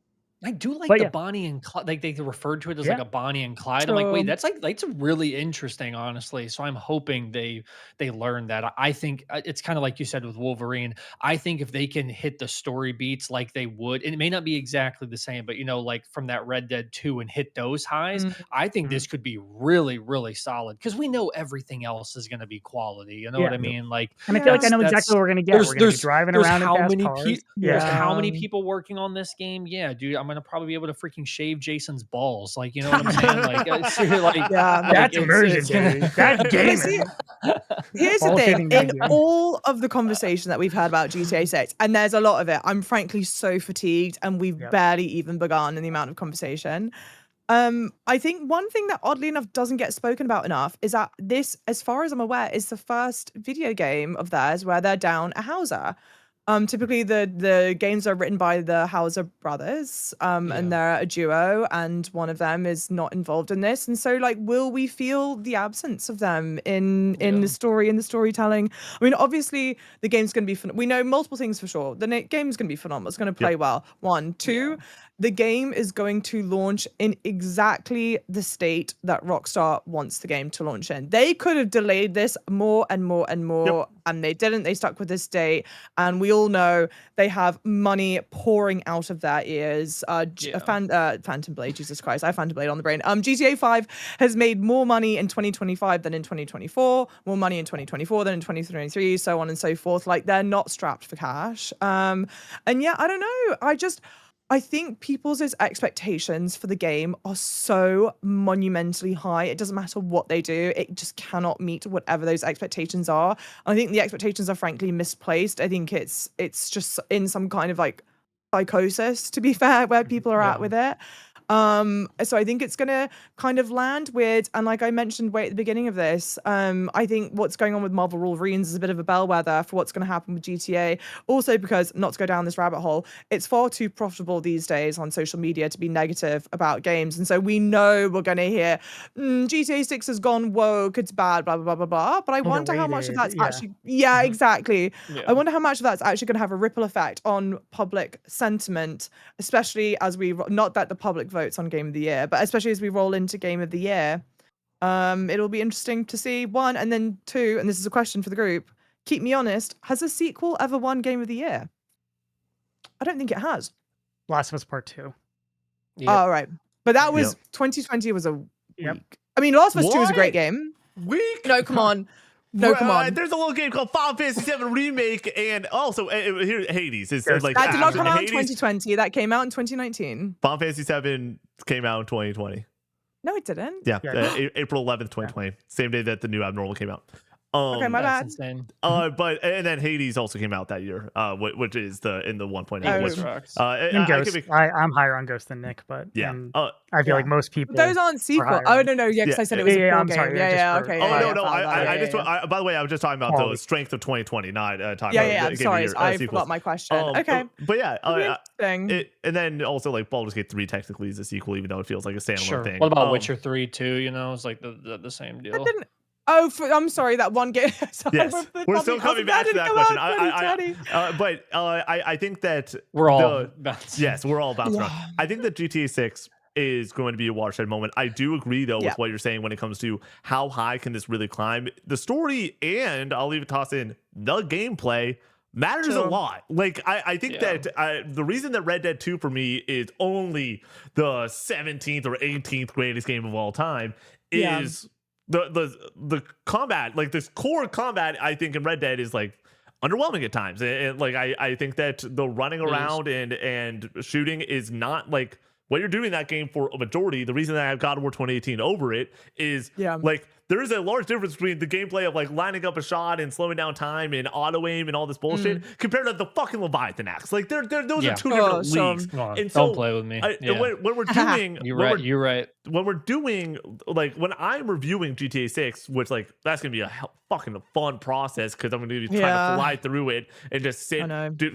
I do like But the yeah, Bonnie and Clyde. Like they referred to it as like yeah, a Bonnie and Clyde. I'm like, wait, True. that's really interesting, honestly. So I'm hoping they learn that. I think it's kind of like you said with Wolverine. I think if they can hit the story beats like they would, and it may not be exactly the same, but like from that Red Dead 2 and hit those highs, Mm. I think mhm, this could be really, really solid because we know everything else is going to be quality. You know what yeah. I Yep. mean? Like And I feel like I Yeah. know exactly that's what we're gonna get. there's We're gonna be there's driving there's around in how fast many cars. there's Yeah. how many Yeah. people working on this game? Yeah, dude, I'm gonna probably be able to freaking shave Jason's balls. Like, you know what I'm saying? Like, like, Yeah. That's immersion, it's gonna. baby. That's But see, gaming. here's the Ball thing. shaving that In game. all of the conversation that we've had about GTA 6, and there's a lot of it, I'm frankly so fatigued, and we've Yep. barely even begun in the amount of conversation. I think one thing that oddly enough doesn't get spoken about enough is that this, as far as I'm aware, is the first video game of theirs where they're down a Hauser. Typically the games are written by the Hauser brothers, Yeah. and they're a duo, and one of them is not involved in this. And so, like, will we feel the absence of them in Yeah. the story, in the storytelling? I mean, obviously, the game's going to be fun. We know multiple things for sure. The game's going to be phenomenal. It's going to play Yep. well. One, two. The game is going to launch in exactly the state that Rockstar wants the game to launch in. They could have delayed this more and more and more, and they didn't. They stuck with this date, and we all know they have money pouring out of their ears. Phantom Blade, Jesus Christ, I have Phantom Blade on the brain. GTA 5 has made more money in 2025 than in 2024, more money in 2024 than in 2023, so on and so forth. Like, they're not strapped for cash. And yeah, I don't know. I think people's expectations for the game are so monumentally high. It doesn't matter what they do, it just cannot meet whatever those expectations are. I think the expectations are frankly misplaced. I think it's just in some kind of like psychosis, to be fair, where people are at with it. So I think it's gonna kind of land weird. And like I mentioned way at the beginning of this, I think what's going on with Marvel Wolverines is a bit of a bellwether for what's gonna happen with GTA. Also, because not to go down this rabbit hole, it's far too profitable these days on social media to be negative about games. And so we know we're gonna hear GTA 6 has gone woke, it's bad, blah blah blah blah blah. But I wonder how much of Overrated. that's Yeah. actually exactly. Yeah. I wonder how much of that's actually going to have a ripple effect on public sentiment, especially as not that the public votes on Game of the Year, but especially as we roll into Game of the Year. It'll be interesting to see, one, and then two, and this is a question for the group. Keep me honest, has a sequel ever won Game of the Year? I don't think it has. Last of Us Part 2. Yep. Oh, right. But that was Yep. 2020 was a Yep. week. I mean, Last of Us 2 is a great What? game. Week? No, come on. No, come on. There's a little game called Final Fantasy VII Remake, and also here Hades. It's Yes, like That did not after come out in Hades, 2020. That came out in 2019. Final Fantasy VII came out in 2020. No, it didn't. Yeah, Yeah. April 11th, 2020. Same day that the new Abnormal came out. Okay, my bad. That's insane. But and then Hades also came out that year, which is in the 1.8. Oh. Which, Sucks. And I Ghost. could be, I'm higher on Ghost than Nick, but yeah. and Uh, I feel Yeah. like most people. Those aren't sequel. higher Oh on- no, yeah, because Yeah, I said it was yeah, a full I'm game. sorry, Yeah, just yeah, for- okay. oh yeah, no, yeah, no. follow that, I yeah, just. yeah. By the way, I was just talking about Oh. the strength of 2020, not talking Yeah, about. I'm Game of the sorry. Year, I sequels. forgot my question. Okay. But yeah, It'll be interesting. and then also like Baldur's Gate 3 technically is a sequel, even though it feels like a standalone Sure. thing. What about Witcher 3 too? It's like the same That deal. didn't. Oh, I'm sorry. That one game. Sorry, Yes, we're still coming back to that question. I think that We're all bouncing. yes, we're all bouncing around. Yeah. I think that GTA 6 is going to be a watershed moment. I do agree though Yeah. with what you're saying when it comes to how high can this really climb. The story, and I'll even toss in the gameplay, matters a Sure. lot. Like I think Yeah. that the reason that Red Dead 2 for me is only the 17th or 18th greatest game of all time Yeah. is the combat. Like this core combat, I think in Red Dead is like underwhelming at times. And like I think that the running It is. around and shooting is not like what you're doing in that game for a majority. The reason that I have God of War 2018 over it is Yeah. like there is a large difference between the gameplay of like lining up a shot and slowing down time and auto aim and all this bullshit compared to the fucking Leviathan axe. Like those Yeah. are two Oh, different sure. leagues. Come on, And don't so play with me. I, Yeah. when we're doing You're when right. we're- You're right. when we're doing like when I'm reviewing GTA 6, which like that's gonna be a fucking fun process because I'm gonna be trying to fly through it and just sit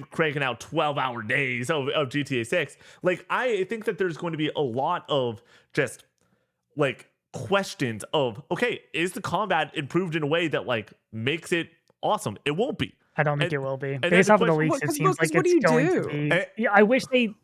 cranking out 12-hour days of GTA 6. Like I think that there's going to be a lot of just like questions of okay, is the combat improved in a way that like makes it awesome? It won't be. I don't think And- it will be. then Based the off of the question- leaks, it What- seems like what do it's you going to do? be. Yeah, I wish they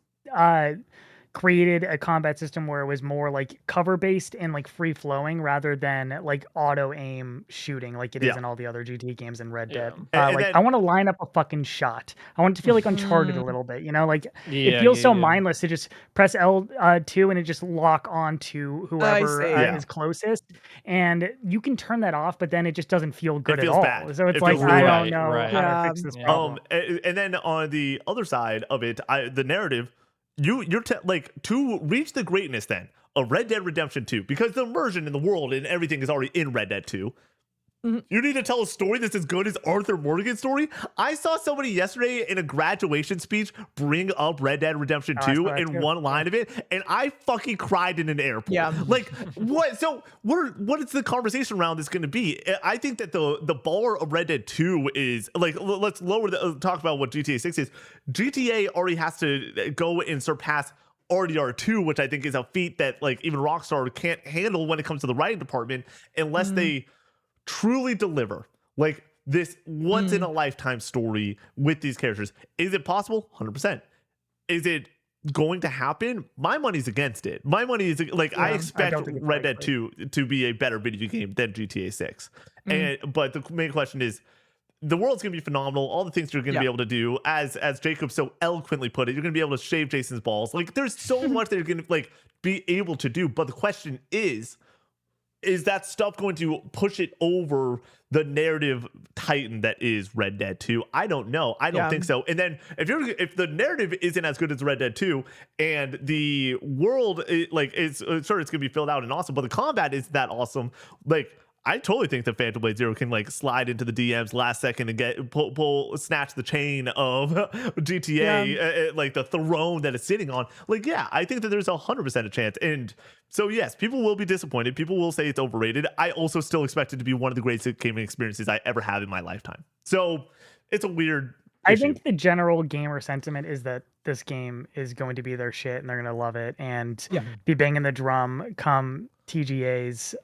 created a combat system where it was more like cover based and like free flowing rather than like auto aim shooting like it is Yeah. in all the other GTA games and Red Yeah. Dead. And Like then- I want to line up a fucking shot. I want it to feel like Uncharted a little bit, you know, like Yeah, it feels yeah, so yeah. mindless to just press L2 and it just lock on to whoever see. Yeah. is closest, and you can turn that off, but then it just doesn't feel good at feels all. bad. So it's It like feels I really don't bad. know Right. how Yeah. to fix this Yeah. problem. And then on the other side of it, the narrative, you're like to reach the greatness then of Red Dead Redemption 2, because the immersion in the world and everything is already in Red Dead 2. You need to tell a story that's as good as Arthur Morgan's story. I saw somebody yesterday in a graduation speech bring up Red Dead Redemption Oh, I 2 saw that in too. one line of it, and I fucking cried in an airport. Yeah. Like what? So what is the conversation around this going to be? I think that the bar of Red Dead 2 is like let's lower the talk about what GTA 6 is. GTA already has to go and surpass RDR2, which I think is a feat that like even Rockstar can't handle when it comes to the writing department unless they truly deliver like this once in a lifetime story with these characters. Is it possible? 100%. Is it going to happen? My money's against it. My money is like I I expect don't think it's Red Dead likely. 2 to be a better video game than GTA 6. But the main question is the world's gonna be phenomenal. All the things you're gonna be able to do, as Jacob so eloquently put it, you're gonna be able to shave Jason's balls. Like there's so much that you're gonna like be able to do. But the question is that stuff going to push it over the narrative titan that is Red Dead 2? I don't know. I don't think so. And then if the narrative isn't as good as Red Dead 2 and the world it's gonna be filled out and awesome, but the combat is that awesome, like I totally think that Phantom Blade Zero can like slide into the DMs last second and get snatch the chain of GTA, like the throne that it's sitting on. Like, yeah, I think that there's 100% a chance. And so, yes, people will be disappointed. People will say it's overrated. I also still expect it to be one of the greatest gaming experiences I ever have in my lifetime. So it's a weird I issue. think the general gamer sentiment is that this game is going to be their shit and they're going to love it and be banging the drum come TGA's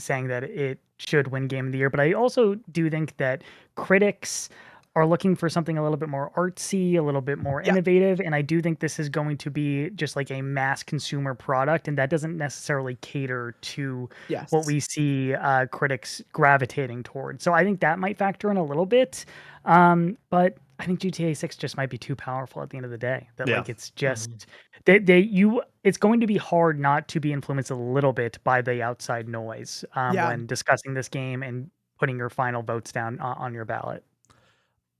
saying that it should win Game of the Year. But I also do think that critics are looking for something a little bit more artsy, a little bit more innovative. And I do think this is going to be just like a mass consumer product. And that doesn't necessarily cater to what we see critics gravitating towards. So I think that might factor in a little bit. But I think GTA 6 just might be too powerful at the end of the day. That like it's just it's going to be hard not to be influenced a little bit by the outside noise when discussing this game and putting your final votes down on your ballot.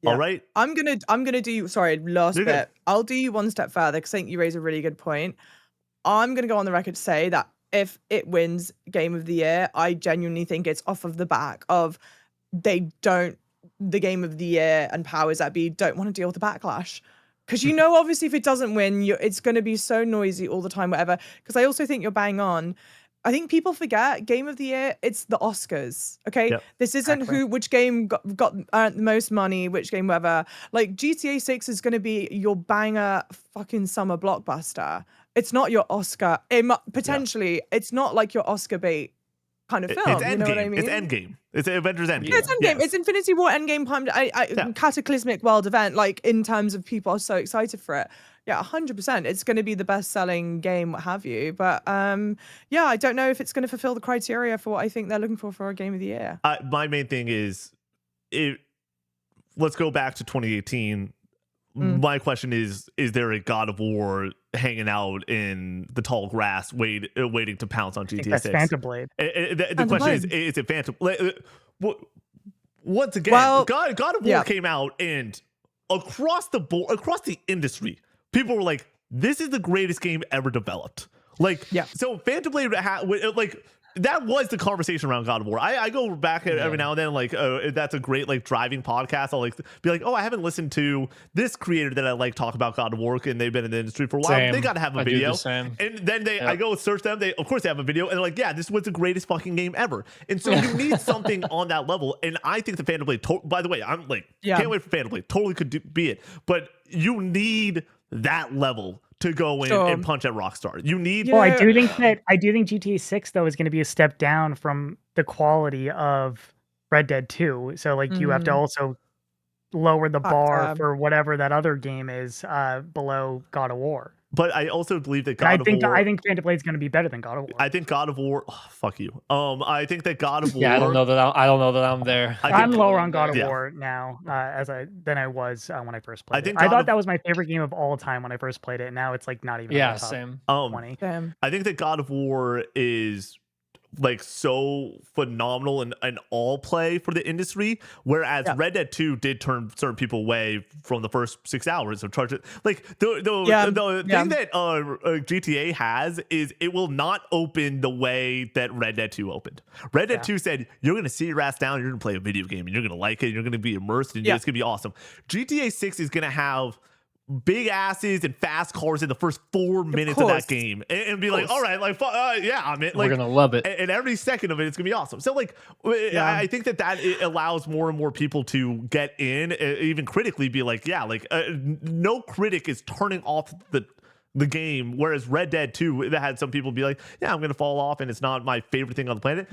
All right. I'm gonna do last You're bit. good. I'll do you one step further because I think you raise a really good point. I'm gonna go on the record to say that if it wins Game of the Year, I genuinely think it's off of the back of the Game of the Year and powers that be don't want to deal with the backlash. Because obviously if it doesn't win, it's going to be so noisy all the time, whatever. Because I also think you're bang on. I think people forget Game of the Year, it's the Oscars, okay? Yep. This isn't which game got earned the most money, which game, whatever. Like, GTA 6 is going to be your banger fucking summer blockbuster. It's not your Oscar. Potentially, it's not like your Oscar bait kind of film. It's You know what I Endgame. mean? It's Endgame. It's Avengers Endgame. Yeah, it's Endgame. Yes. It's Infinity War Endgame cataclysmic world event. Like in terms of people are so excited for it. Yeah, 100%. It's going to be the best-selling game, what have you. But I don't know if it's going to fulfill the criteria for what I think they're looking for a Game of the Year. My main thing is let's go back to 2018. My question is there a God of War hanging out in the tall grass waiting to pounce on I think GTA that's 6? Phantom Blade. The question is it Phantom? Once again, Well, God of War came out, and across the board, across the industry, people were like, "This is the greatest game ever developed." Like, so Phantom Blade, like, that was the conversation around God of War. I go back every now and then, like, that's a great like driving podcast. I'll like be like, oh, I haven't listened to this creator that I like talk about God of War, and they've been in the industry for a while. Same. They got to have a I do video. the same. And then I go search them. Of course they have a video, and they're like, yeah, this was the greatest fucking game ever. And so you need something on that level. And I think the Phantom Blade, by the way, I'm like, can't wait for Phantom Blade. Totally could be it. But you need that level to go in and punch at Rockstar. You need. Well, I do think GTA 6 though is going to be a step down from the quality of Red Dead 2. So like you have to also lower the bar for whatever that other game is below God of War. But I also believe that I think Phantom Blade is going to be better than God of War. I think God of War. Oh, fuck you. I think that God of War. Yeah, I don't know that I'm there. I'm lower on God of War now than I was when I first played it. I thought that was my favorite game of all time when I first played it. And now it's like not even. Yeah, in the top same. 20. I think that God of War is like so phenomenal and all play for the industry, whereas Red Dead 2 did turn certain people away from the first 6 hours of charge. Like the thing that GTA has is it will not open the way that Red Dead 2 opened. Red Dead 2 said you're gonna sit your ass down, you're gonna play a video game, and you're gonna like it, you're gonna be immersed, and it's gonna be awesome. GTA 6 is gonna have big asses and fast cars in the first 4 minutes of that game, and be like, all right, like, I'm it. Like, we're gonna love it, and every second of it, it's gonna be awesome. So, like, I think that it allows more and more people to get in, even critically, be like, no critic is turning off the game, whereas Red Dead 2 that had some people be like, yeah, I'm gonna fall off and it's not my favorite thing on the planet.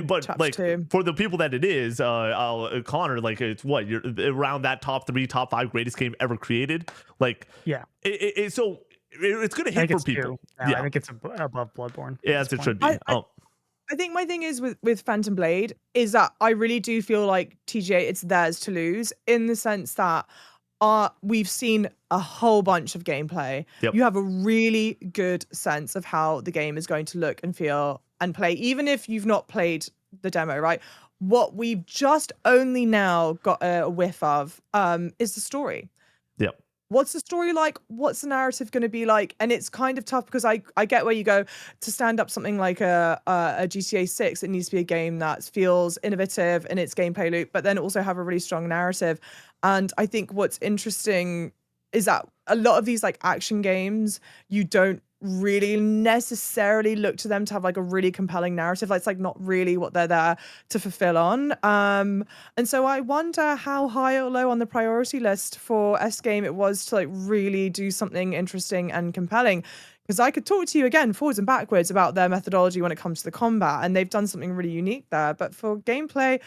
But like for the people that it is, Connor, like, it's what you're around that top 3 top 5 greatest game ever created. Like, it's gonna hit for people. I think it's above Bloodborne. Yes, it should be. I think my thing is with Phantom Blade is that I really do feel like TGA, it's theirs to lose, in the sense that we've seen a whole bunch of gameplay. You have a really good sense of how the game is going to look and feel and play, even if you've not played the demo, right? What we've just only now got a whiff of is the story. What's the story like? What's the narrative going to be like? And it's kind of tough because I get where you go to stand up something like a GTA 6. It needs to be a game that feels innovative in its gameplay loop, but then also have a really strong narrative. And I think what's interesting is that a lot of these like action games, you don't really necessarily look to them to have like a really compelling narrative. Like, it's like not really what they're there to fulfill on. And so I wonder how high or low on the priority list for S Game it was to like really do something interesting and compelling. Because I could talk to you again forwards and backwards about their methodology when it comes to the combat, and they've done something really unique there. But for gameplay,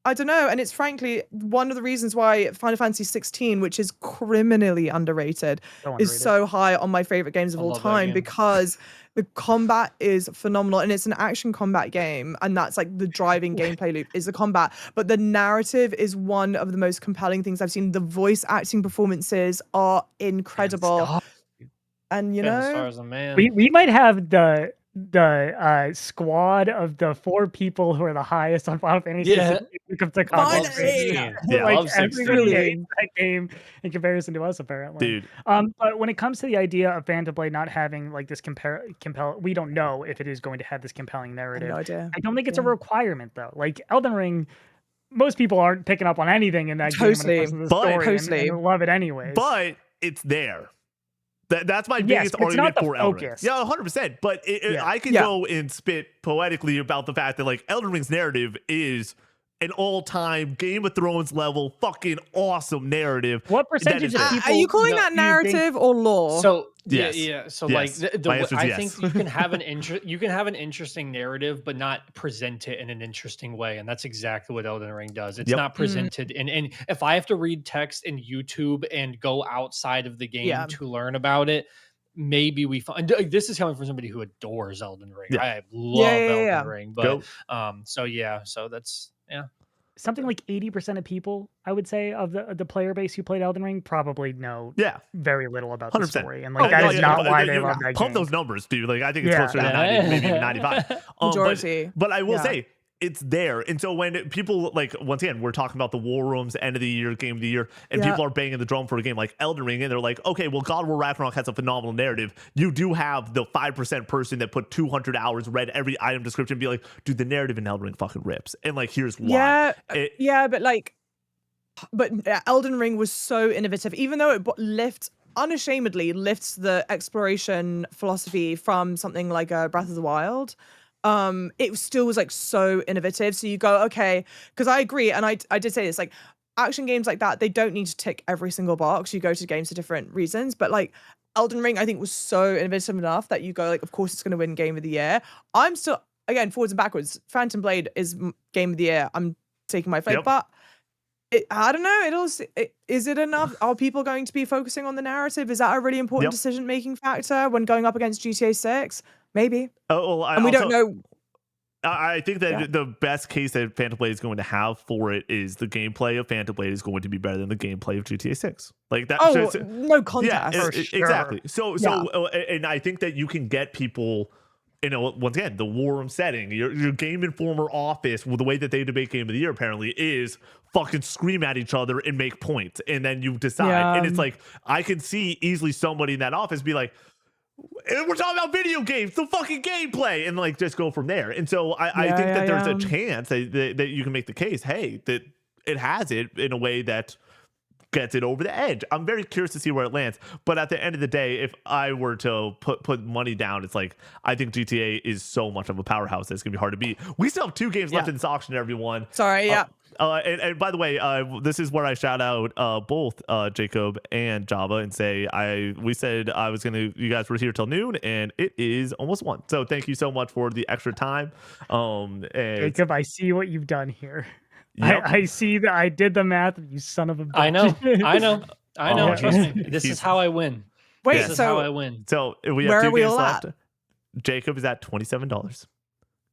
I don't know. And it's frankly one of the reasons why Final Fantasy 16, which is criminally underrated, is so high on my favorite games of all time, because the combat is phenomenal, and it's an action combat game. And that's like the driving gameplay loop is the combat. But the narrative is one of the most compelling things I've seen. The voice acting performances are incredible. And you know, we might have the squad of the 4 people who are the highest on Final Fantasy. That game in comparison to us, apparently. Dude. But when it comes to the idea of Phantom Blade not having like this we don't know if it is going to have this compelling narrative. No idea. I don't think it's a requirement though. Like Elden Ring, most people aren't picking up on anything in that game when it comes to the story, and love it anyways. But it's there. That's my biggest argument for Elden Ring. Yeah, 100%. But I can go and spit poetically about the fact that like Elden Ring's narrative is an all-time Game of Thrones level fucking awesome narrative. What percentage of people are you calling that narrative or lore? So yes. So yes. like I think you can have an interesting narrative, but not present it in an interesting way, and that's exactly what Elden Ring does. It's not presented, and if I have to read text in YouTube and go outside of the game to learn about it, maybe we find this is coming from somebody who adores Elden Ring. I love Elden Ring, but so that's something like 80% of people, I would say, of the player base who played Elden Ring probably know Yeah, very little about the 100%. story, and like Oh, that God, is yeah. not why they you love that pump game. those numbers, dude. Like I think it's Yeah. closer to 90, maybe even 95. Majority. But I will Yeah. say it's there. And so when people like, once again, we're talking about the war rooms, end of the year, game of the year, and Yeah. people are banging the drum for a game like Elden Ring, and they're like, okay, well, God of War Ragnarok has a phenomenal narrative. You do have the 5% person that put 200 hours, read every item description, be like, dude, the narrative in Elden Ring fucking rips. And like, here's why. Yeah, It- but Elden Ring was so innovative, even though it unashamedly lifts the exploration philosophy from something like Breath of the Wild. It still was like so innovative. So you go, okay, because I agree, and I did say this, like action games like that, they don't need to tick every single box. You go to games for different reasons, but like Elden Ring, I think was so innovative enough that you go like, of course it's going to win Game of the Year. I'm still, again, forwards and backwards. Phantom Blade is Game of the Year. I'm taking my fate, Yep. but I don't know. Is it enough? Are people going to be focusing on the narrative? Is that a really important Yep. decision-making factor when going up against GTA 6? Maybe. Oh, well, And we don't know. I think that Yeah. the best case that Phantom Blade is going to have for it is the gameplay of Phantom Blade is going to be better than the gameplay of GTA 6. Like that. Oh, so no contest. yeah, For sure. exactly. So, Yeah. and I think that you can get people, you know, once again, the war room setting, your Game Informer office, well, the way that they debate Game of the Year apparently is fucking scream at each other and make points, and then you decide. Yeah. And it's like, I can see easily somebody in that office be like, we're talking about video games, the fucking gameplay, and like just go from there. And so I think that there's a chance that you can make the case, hey, that it has it in a way that gets it over the edge. I'm very curious to see where it lands. But at the end of the day, if I were to put money down, it's like I think GTA is so much of a powerhouse that it's gonna be hard to beat. We still have 2 games left in this auction, everyone. Sorry, yeah. And by the way, this is where I shout out both Jacob and Java and say we said you guys were here till noon, and it is almost 1. So thank you so much for the extra time. And Jacob, I see what you've done here. Yep. I see that I did the math, you son of a bitch. I know. Oh, Trust me. This he's- is how I win. Wait, This is how I so win. So we have Where 2 are we games all left. at? Jacob is at $27.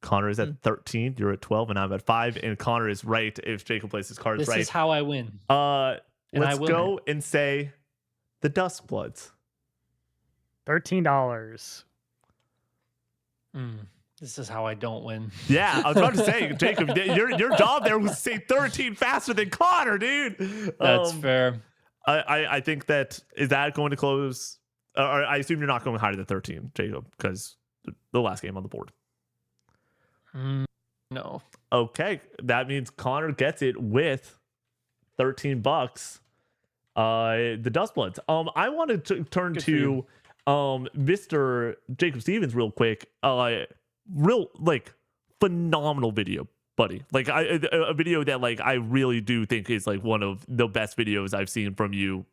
Connor is at 13. You're at 12, and I'm at 5. And Connor is right if Jacob plays his cards This right. is how I win. Let's I will go and say the Dust Bloods. $13. This is how I don't win. Yeah, I was about to say, Jacob, your job there was to say 13 faster than Connor, dude. That's fair. I think is that going to close? Or I assume you're not going higher than 13, Jacob, because the last game on the board. No. Okay, that means Connor gets it with $13. The Dust Bloods. I wanted to turn Good for to you. Mr. Jacob Stevens real quick. Real like phenomenal video, buddy. Like a video that like I really do think is like one of the best videos I've seen from you.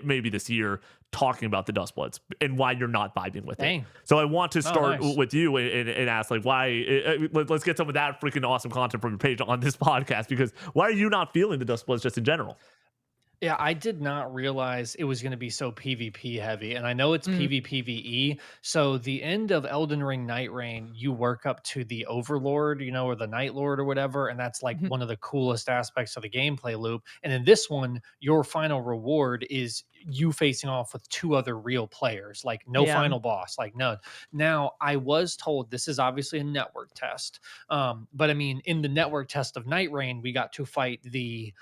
Maybe this year, talking about the Dust Bloods and why you're not vibing with it. So I want to start nice. with you and ask like why. Let's get some of that freaking awesome content from your page on this podcast, because why are you not feeling the Dust Bloods just in general? Yeah, I did not realize it was going to be so PvP heavy. And I know it's PvPvE. So the end of Elden Ring Night Rain, you work up to the Overlord, or the Night Lord or whatever. And that's like one of the coolest aspects of the gameplay loop. And in this one, your final reward is you facing off with 2 other real players, like no final boss, like none. Now, I was told this is obviously a network test. But I mean, in the network test of Night Rain, we got to fight the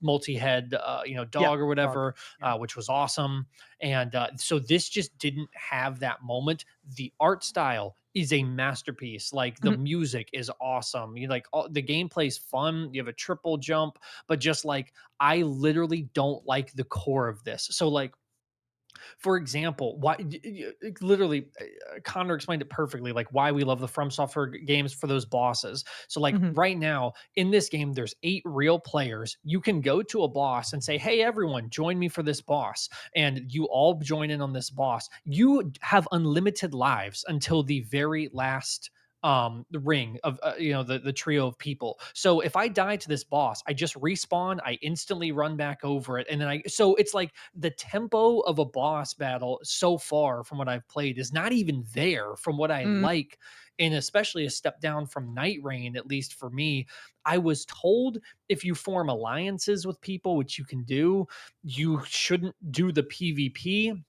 multi-head dog or whatever, which was awesome. And so this just didn't have that moment. The art style is a masterpiece. Like the music is awesome. The gameplay's fun. You have a triple jump, but just like I literally don't like the core of this. So like, for example, why literally Connor explained it perfectly, like why we love the From Software games for those bosses. So like right now in this game, there's 8 real players. You can go to a boss and say, hey, everyone, join me for this boss. And you all join in on this boss. You have unlimited lives until the very last the ring of the trio of people. So if I die to this boss, I just respawn, I instantly run back over it, and then so it's like the tempo of a boss battle so far from what I've played is not even there from what I Mm. like, and especially a step down from Night Rain, at least for me. I was told if you form alliances with people, which you can do, you shouldn't do the PvP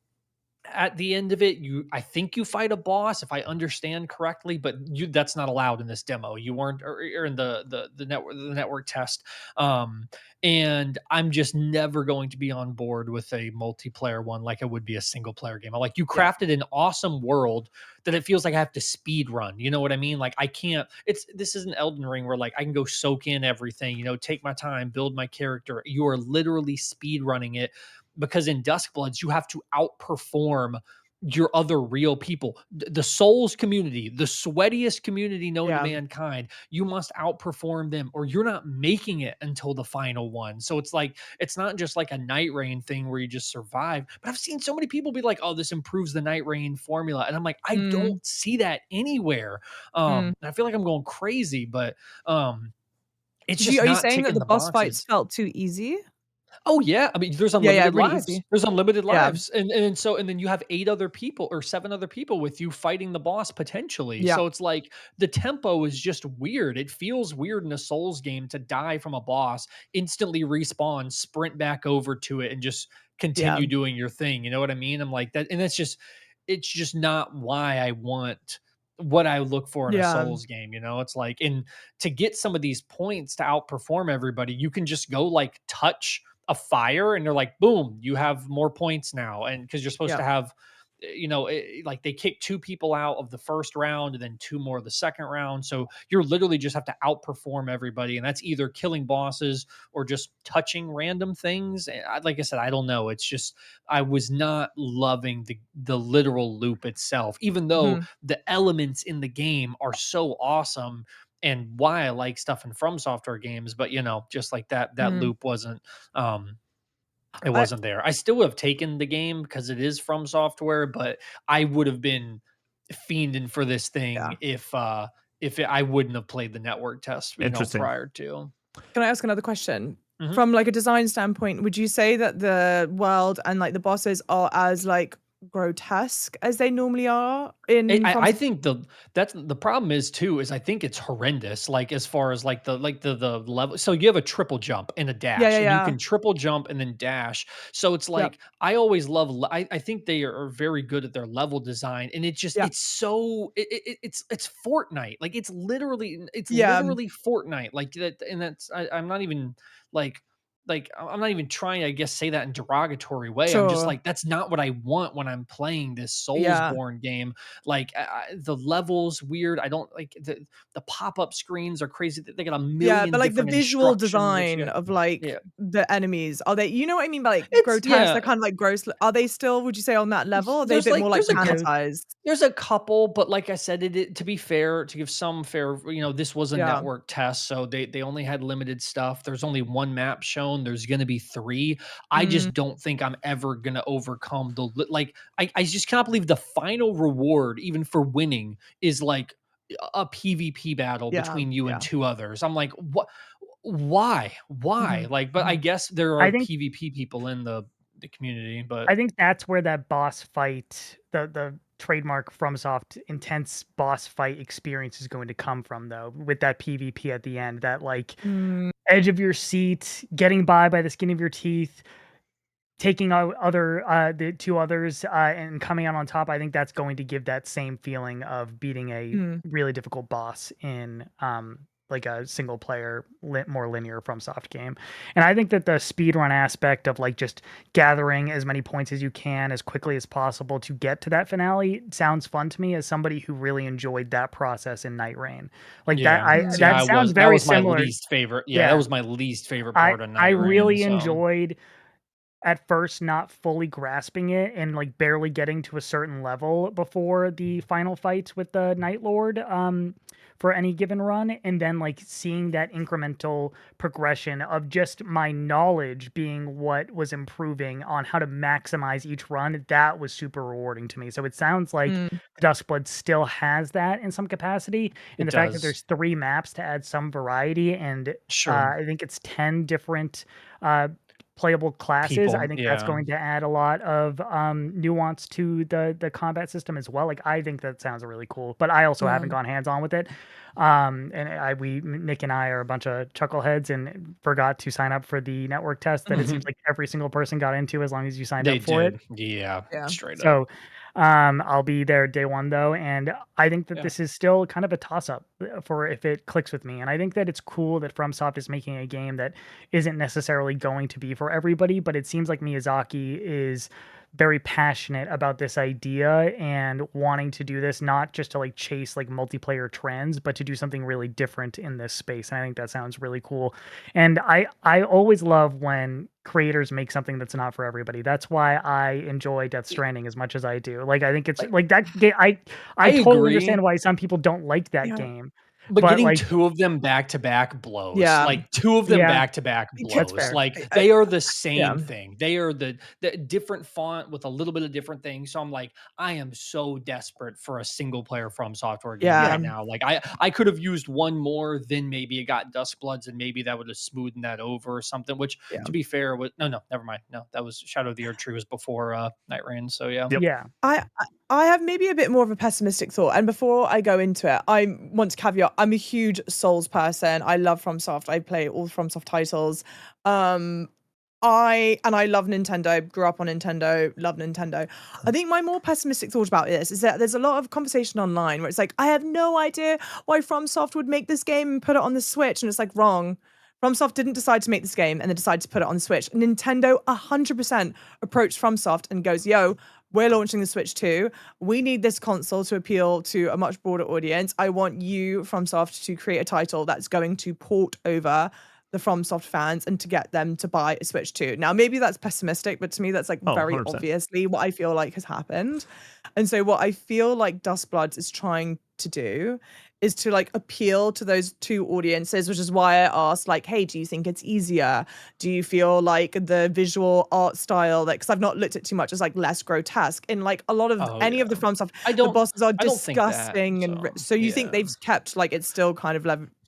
at the end of it. I think you fight a boss if I understand correctly, but that's not allowed in this demo. You weren't, or in the network test. um and I'm just never going to be on board with a multiplayer one like it would be a single player game. Like, you Yeah. crafted an awesome world that it feels like I have to speed run, you know what I mean? Like, I can't, this isn't Elden Ring where like I can go soak in everything, take my time, build my character. You are literally speed running it, because in Duskbloods you have to outperform your other real people. The Souls community, the sweatiest community known to Yeah. mankind, you must outperform them or you're not making it until the final one. So it's like, it's not just like a Night Rain thing where you just survive. But I've seen so many people be like, oh, this improves the Night Rain formula. And I'm like, I Mm. don't see that anywhere. Mm. And I feel like I'm going crazy, but it's Are just you not saying that ticking the the boss fights boxes. felt too easy? Oh yeah, I mean, there's Yeah, unlimited really lives. easy. There's unlimited Yeah. lives, and then you have 8 other people or 7 other people with you fighting the boss potentially. Yeah. So it's like the tempo is just weird. It feels weird in a Souls game to die from a boss, instantly respawn, sprint back over to it, and just Yeah. continue doing your thing. You know what I mean? I'm like that, and it's just not why I want what I look for in a Yeah. Souls game. It's like, and to get some of these points to outperform everybody, you can just go like touch a fire and they're like, boom, you have more points now. And because you're supposed Yeah. to have, like they kick 2 people out of the first round and then 2 more of the second round. So you're literally just have to outperform everybody. And that's either killing bosses or just touching random things. Like I said, I don't know. It's just, I was not loving the literal loop itself, even though Mhm. the elements in the game are so awesome and why I like stuff in From Software games. But just like that Mm. loop wasn't, um it I wasn't there. I still would have taken the game because it is From Software, but I would have been fiending for this Yeah. thing if I wouldn't have played the network test, Interesting. prior to. Can I ask another question? Mhm. From like a design standpoint, would you say that the world and like the bosses are as like grotesque as they normally are in I From? I think that's the problem is too is I think it's horrendous. Like, as far as like the level. So you have a triple jump and a Yeah, dash, yeah, and you yeah. can triple jump and then dash. So it's Yep. like, I always love. I think they are very good at their level design, and Yeah. it's so it's Fortnite. Like, it's Yeah. literally Fortnite. Like that, and I'm not even like. I'm not even trying, I guess, say that in derogatory way. I'm just Sure. like, that's not what I want when I'm playing this Yeah. Soulsborne game. Like, the levels weird. I don't like the pop-up screens are crazy. They got a Yeah, million but like the different visual instructions that design you. of like Yeah. the enemies, are they, you know what I mean by like It's grotesque? They're yeah. kind of like gross. Are they still, would you say, on that level? Or are they a There's bit more like like there's a Yes. sanitized? There's a couple, but like I said, to be fair, to give some fair, this was a Yeah. network test, so they only had limited stuff. There's only 1 map shown. There's going to be 3. I Mm, just don't think I'm ever going to overcome like, I just cannot believe the final reward, even for winning, is like a PvP battle yeah. between you and Yeah. 2 others. I'm like, what? Why? Mhm. Like, but I Mhm. guess there I are think PvP people in the community, but I think that's where that boss fight, the trademark FromSoft intense boss fight experience is going to come from, though, with that PvP at the end, that like Mm, edge of your seat, getting by the skin of your teeth, taking out the 2 others, and coming out on top. I think that's going to give that same feeling of beating a mm, really difficult boss in like a single player more linear FromSoft game. And I think that the speedrun aspect of like just gathering as many points as you can as quickly as possible to get to that finale sounds fun to me as somebody who really enjoyed that process in Night Rain. Like yeah. See, that I sounds was that very was my similar. least favorite. Yeah, that Yeah. was my least favorite I part of I Night Rain. really So enjoyed at first not fully grasping it and like barely getting to a certain level before the final fights with the Night Lord for any given run, and then like seeing that incremental progression of just my knowledge being what was improving on how to maximize each run. That was super rewarding to me. So it sounds like Mm, Duskblood still has that in some capacity, and It the fact that does. there's 3 maps to add some variety, and Sure. I think it's 10 different uh, playable classes. I People. think that's Yeah. going to add a lot of nuance to the combat system as well. Like I think that sounds really cool, but I also yeah. haven't gone hands on with it. And Nick and I are a bunch of chuckleheads and forgot to sign up for the network test that it seems like every single person got into as long as you signed They up for it. did. Yeah. Yeah. Straight up. So I'll be there day one though, and I think that Yeah. this is still kind of a toss up for if it clicks with me. And I think that it's cool that FromSoft is making a game that isn't necessarily going to be for everybody, but it seems like Miyazaki is very passionate about this idea and wanting to do this not just to like chase like multiplayer trends, but to do something really different in this space. And I think that sounds really cool. And I always love when creators make something that's not for everybody. That's why I enjoy Death Stranding as much as I do. Like I think it's Like, like that game. I I totally agree. understand why some people don't like that Yeah. game, But but getting like 2 of them back to back blows. Yeah. Like, 2 of them yeah, back to back Because that's blows. fair. Like, I they are the yeah. same thing. They are the different font with a little bit of different things. So I'm like, I am so desperate for a single player From Software game Yeah. right now. Like, I could have used one more, then maybe it got Duskbloods, and maybe that would have smoothed that over or something, which, Yeah. to be fair, was no, never mind. No, that was Shadow of the Erd Tree was before, Night Rain, so yeah. Yep. Yeah. I have maybe a bit more of a pessimistic thought. And before I go into it, I want to caveat, I'm a huge Souls person. I love FromSoft. I play all FromSoft titles. Um, I love Nintendo, grew up on Nintendo, love Nintendo. I think my more pessimistic thought about this is that there's a lot of conversation online where it's like, I have no idea why FromSoft would make this game and put it on the Switch. And it's like, wrong. FromSoft didn't decide to make this game and they decided to put it on the Switch. Nintendo 100% approached FromSoft and goes, yo, we're launching the Switch too. We need this console to appeal to a much broader audience. I want you, FromSoft, to create a title that's going to port over the FromSoft fans and to get them to buy a Switch too. Now, maybe that's pessimistic, but to me, that's like Oh, very 100%. obviously what I feel like has happened. And so, what I feel like Dustbloods is trying to do is to like appeal to those 2 audiences, which is why I asked, like, hey, do you think it's easier? Do you feel like the visual art style, like, because I've not looked at too much, is like less grotesque. In like a lot of Oh, any of the yeah. FromSoft, I the don't bosses are I don't think that, disgusting, and so, so you think yeah. they've kept like it's still kind of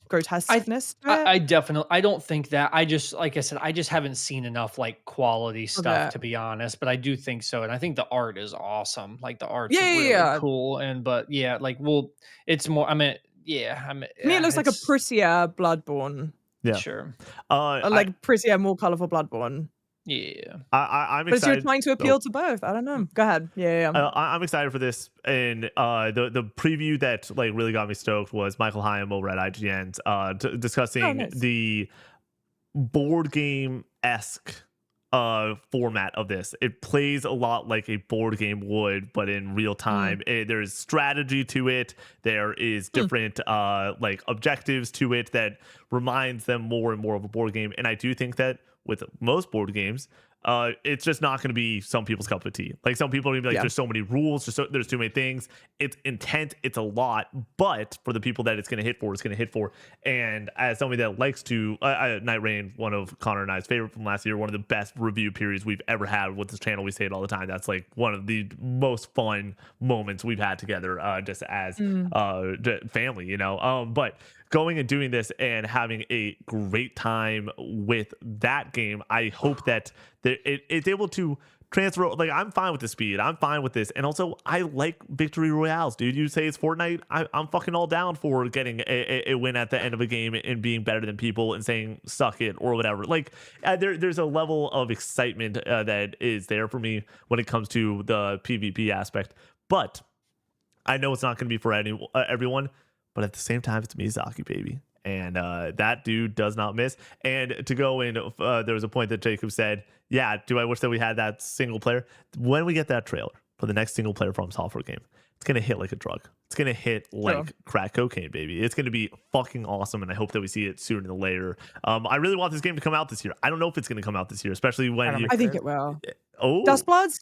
grotesqueness to it? I definitely I don't think that. I just like I said, I just haven't seen enough like quality Of stuff it. to be honest, but I do think so. And I think the art is awesome. Like the art's Yeah, yeah, really yeah. cool. And but yeah, like well, it's more I mean, yeah, I mean To me, it yeah, looks like a it's prettier Bloodborne, Yeah. sure. or I, like prettier, more colorful Bloodborne. Yeah. I'm But it's you're excited. trying to Oh, appeal to both. I don't know. Go ahead. Yeah, yeah. I'm excited for this, and the preview that like really got me stoked was Michael Hyam over at IGN's Oh, discussing nice. the board game esque format of this. It plays a lot like a board game would, but in real time. There's strategy to it. There is different like objectives to it that reminds them more and more of a board game. And I do think that with most board games, it's just not going to be some people's cup of tea. Like some people are gonna be like, Yeah. there's so many rules, there's too many things. It's intent, it's a lot, but for the people that it's going to hit for, it's going to hit for. And as somebody that likes to, Night Rain, one of Connor and I's favorite from last year, one of the best review periods we've ever had with this channel. We say it all the time. That's like one of the most fun moments we've had together, just as family, you know. But going and doing this and having a great time with that game, I hope that it's able to transfer. Like, I'm fine with the speed, I'm fine with this, and also I like victory royales, dude. You say it's Fortnite, I'm fucking all down for getting a win at the end of a game and being better than people and saying suck it or whatever. Like, there's a level of excitement that is there for me when it comes to the PvP aspect, but I know it's not going to be for everyone, but at the same time, it's Miyazaki, baby. And that dude does not miss. And to go in, there was a point that Jacob said, yeah, do I wish that we had that single player? When we get that trailer, for the next single player From Software game, it's going to hit like a drug. It's going to hit like crack cocaine, baby. It's going to be fucking awesome, and I hope that we see it sooner than later. I really want this game to come out this year. I don't know if it's going to come out this year, especially when you... I think it will. Oh. Dustbloods?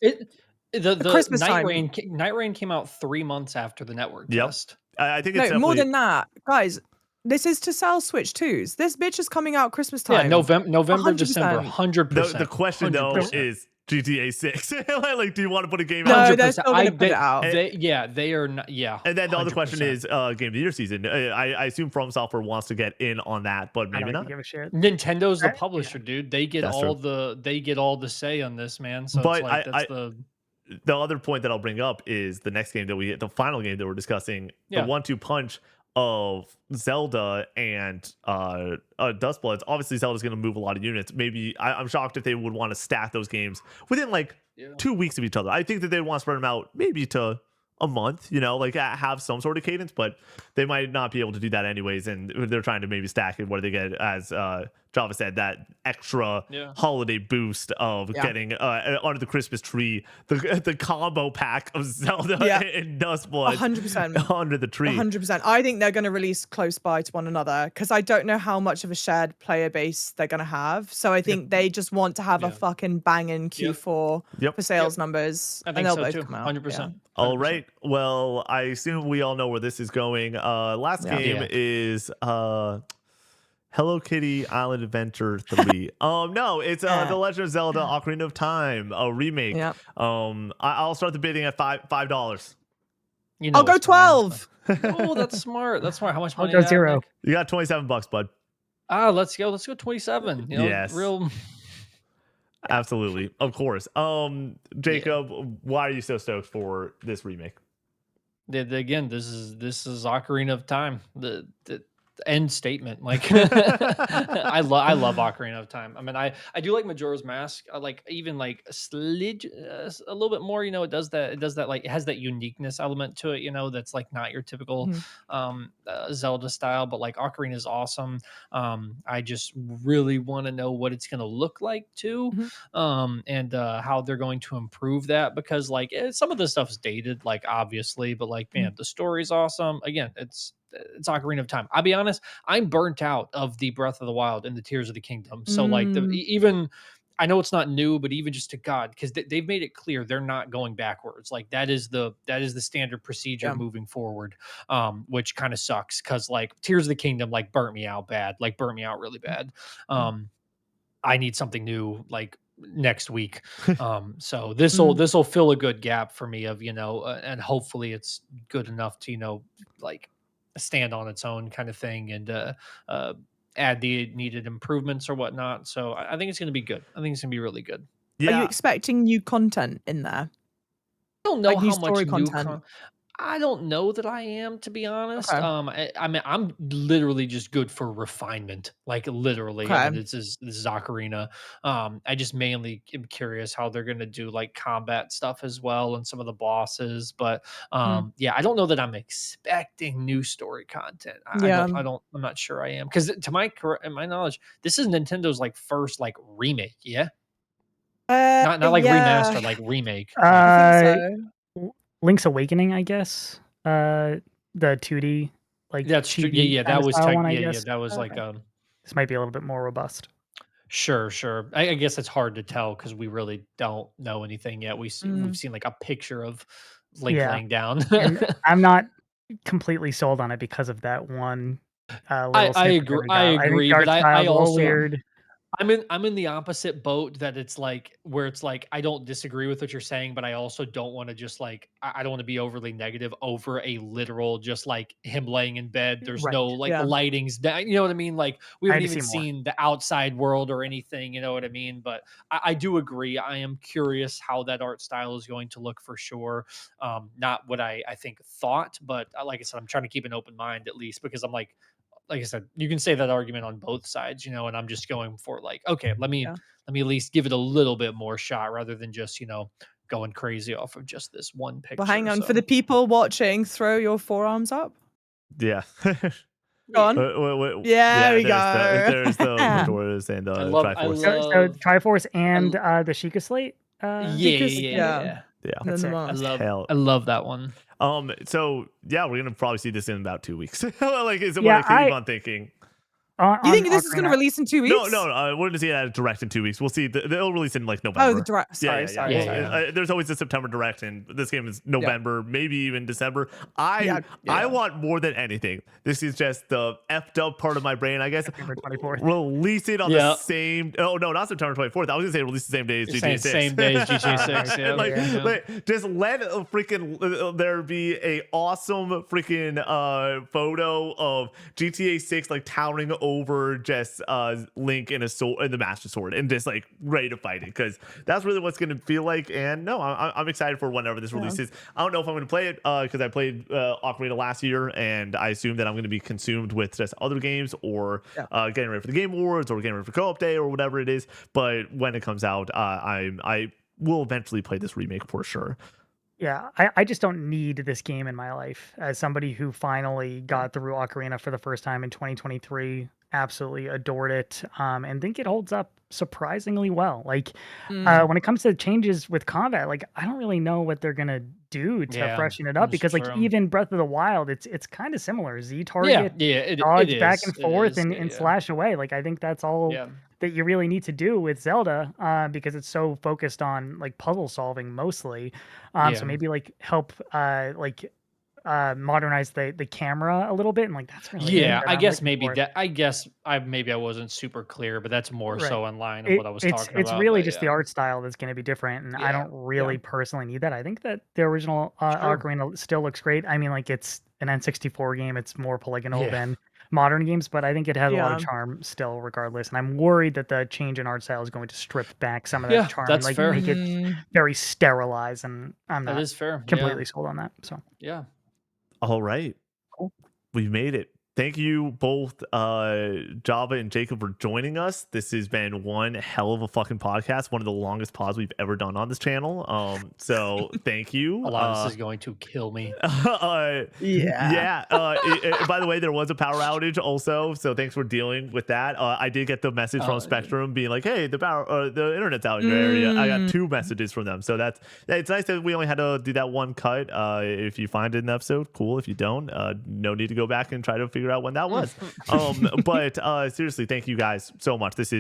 The Christmas Night time. Rain came out 3 months after the network Yep. test. I think it's No, more definitely... than that. Guys, this is to sell Switch 2s. This bitch is coming out Christmas time. Yeah, November, 100%. December, 100%. The question, though, 100%. is GTA 6. Like, do you want to put a game No, out? they're still going to put it out. They are not. Yeah. And then the other 100%. question is Game of the Year season. I assume From Software wants to get in on that, but maybe not. Give a shit. Nintendo's the Right? publisher, dude. They get That's all true. the say on this, man. So But it's like that's the other point that I'll bring up is the next game the final game that we're discussing, the 1-2 punch of Zelda and Dustbloods. Obviously, Zelda's going to move a lot of units. Maybe I'm shocked if they would want to stack those games within like 2 weeks of each other. I think that they want to spread them out maybe to a month, like have some sort of cadence, but they might not be able to do that anyways. And they're trying to maybe stack it where they get, as Java said, that extra holiday boost of getting under the Christmas tree, the combo pack of Zelda and Dustblood 100% under the tree. 100%. I think they're going to release close by to one another because I don't know how much of a shared player base they're going to have. So I think they just want to have a fucking banging Q4 for sales numbers. I think and they'll so both too. come out. 100%. All right. Well, I assume we all know where this is going. Last game is Hello Kitty Island Adventure 3. No, it's The Legend of Zelda Ocarina of Time, a remake. Yep. I'll start the bidding at $5. You know, I'll go 12. Oh, that's smart. That's smart. How much money? I'll go 0. You got $27, bud. Let's go 27. Yes. Real. Absolutely. Of course. Jacob, why are you so stoked for this remake? Again, this is Ocarina of Time. The end statement. Like I love Ocarina of Time. I mean, I do like Majora's Mask. I like even like a little bit more. It does that like it has that uniqueness element to it. That's like not your typical Zelda style. But like Ocarina is awesome. I just really want to know what it's going to look like too, and how they're going to improve that because like some of the stuff's dated, like obviously, but like man, the story's awesome. Again, it's Ocarina of Time. I'll be honest, I'm burnt out of the Breath of the Wild and the Tears of the Kingdom. So like even I know it's not new, but even just to God, because they've made it clear they're not going backwards. Like that is the standard procedure moving forward, which kind of sucks because like Tears of the Kingdom like burnt me out really bad. I need something new like next week. So this will fill a good gap for me of and hopefully it's good enough to like stand on its own kind of thing and add the needed improvements or whatnot. So I think it's going to be good. I think it's going to be really good. Are you expecting new content in there? I don't know like how new much story new content. I don't know that I am, to be honest. Okay. I mean, I'm literally just good for refinement, like literally. I mean, this is Ocarina. I just mainly am curious how they're gonna do like combat stuff as well and some of the bosses. But yeah, I don't know that I'm expecting new story content. I'm not sure I am because to my knowledge, this is Nintendo's like first like remake. Yeah. Not like remaster, like remake. I think so. Link's Awakening, I guess. The 2D, like that's true. chibi Yeah, kinda that was style one, I guess. that was like This might be a little bit more robust. Sure. I guess it's hard to tell because we really don't know anything yet. We've seen like a picture of Link laying down. And I'm not completely sold on it because of that one. I agree, but I also weird. I'm in the opposite boat that it's like where it's like I don't disagree with what you're saying, but I also don't want to just like I don't want to be overly negative over a literal just like him laying in bed. There's no like the lighting's down, you know what I mean? Like we haven't even seen the outside world or anything, you know what I mean? But I do agree. I am curious how that art style is going to look for sure. Not what I think thought, but like I said, I'm trying to keep an open mind at least because I'm like I said, you can say that argument on both sides, and I'm just going for like, okay, let me at least give it a little bit more shot rather than just, going crazy off of just this one picture. Well, hang on. For the people watching, throw your forearms up. Yeah. Go on. Yeah, we go. There's the Majora's and the Triforce. So Triforce and the Sheikah Slate. Yeah. Yeah. than the it. I mask. love that one. So yeah, we're gonna probably see this in about 2 weeks. Like, is what Yeah, I keep on thinking. You On think this is going to Ocarina, release in 2 No, weeks? no, we're gonna see it as direct in 2 weeks. We'll see. They'll release in like Oh, November. the direct. Sorry, sorry. Yeah, sorry. yeah. There's always a September direct, and this game is November, maybe even December. I Yeah. want more than anything. This is just the effed up part of my brain, I guess. September 24th. Release it on the Yeah. same. Oh no, not September 24th. I was gonna say release the same day as You're GTA saying 6. same day as GTA 6. Yeah, Like, yeah. like, just let a freaking there be a awesome freaking photo of GTA 6 like towering over just Link in a sword, in the Master Sword, and just like ready to fight it, because that's really what's gonna feel like. And no, I'm excited for whenever this releases. I don't know if I'm gonna play it because I played Ocarina last year, and I assume that I'm gonna be consumed with just other games, or getting ready for the Game Awards, or getting ready for Co-op Day, or whatever it is. But when it comes out, I will eventually play this remake for sure. Yeah, I just don't need this game in my life. As somebody who finally got through Ocarina for the first time in 2023, absolutely adored it, and think it holds up surprisingly well. Like, when it comes to changes with combat, like, I don't really know what they're gonna do to Yeah, freshen it up, that's because like true. even Breath of the Wild, it's kind of similar. Z Yeah, target, yeah, it dodge back is. and It forth, is. and Yeah. slash away. Like, I think that's all Yeah. that you really need to do with Zelda, because it's so focused on like puzzle solving mostly. So Yeah. maybe like help modernize the camera a little bit, and like that's really Yeah, what I I'm guess looking maybe for. that. I guess I wasn't super clear, but that's more Right. so in line of what I was talking It's about. really But just the art style that's going to be different, and I yeah, don't really personally need that. I think that the original Sure. Ocarina still looks great. I mean, like, it's an N64 game; it's more polygonal Yeah. than modern games, but I think it has a lot of Yeah. charm still, regardless. And I'm worried that the change in art style is going to strip back some of that Yeah, charm and that's like fair. make it very sterilized. And I'm That not is fair. completely sold on that. So Yeah. All right. cool. We've made it. Thank you both, Java and Jacob, for joining us. This has been one hell of a fucking podcast, one of the longest pods we've ever done on this channel. So thank you. A lot of this is going to kill me. Yeah. By the way, there was a power outage also, so thanks for dealing with that. I did get the message from Spectrum being like, "Hey, the internet's out in your area." I got 2 messages from them, so it's nice that we only had to do that one cut. If you find it in the episode, cool. If you don't, no need to go back and try to figure out when that was. But seriously, thank you guys so much. This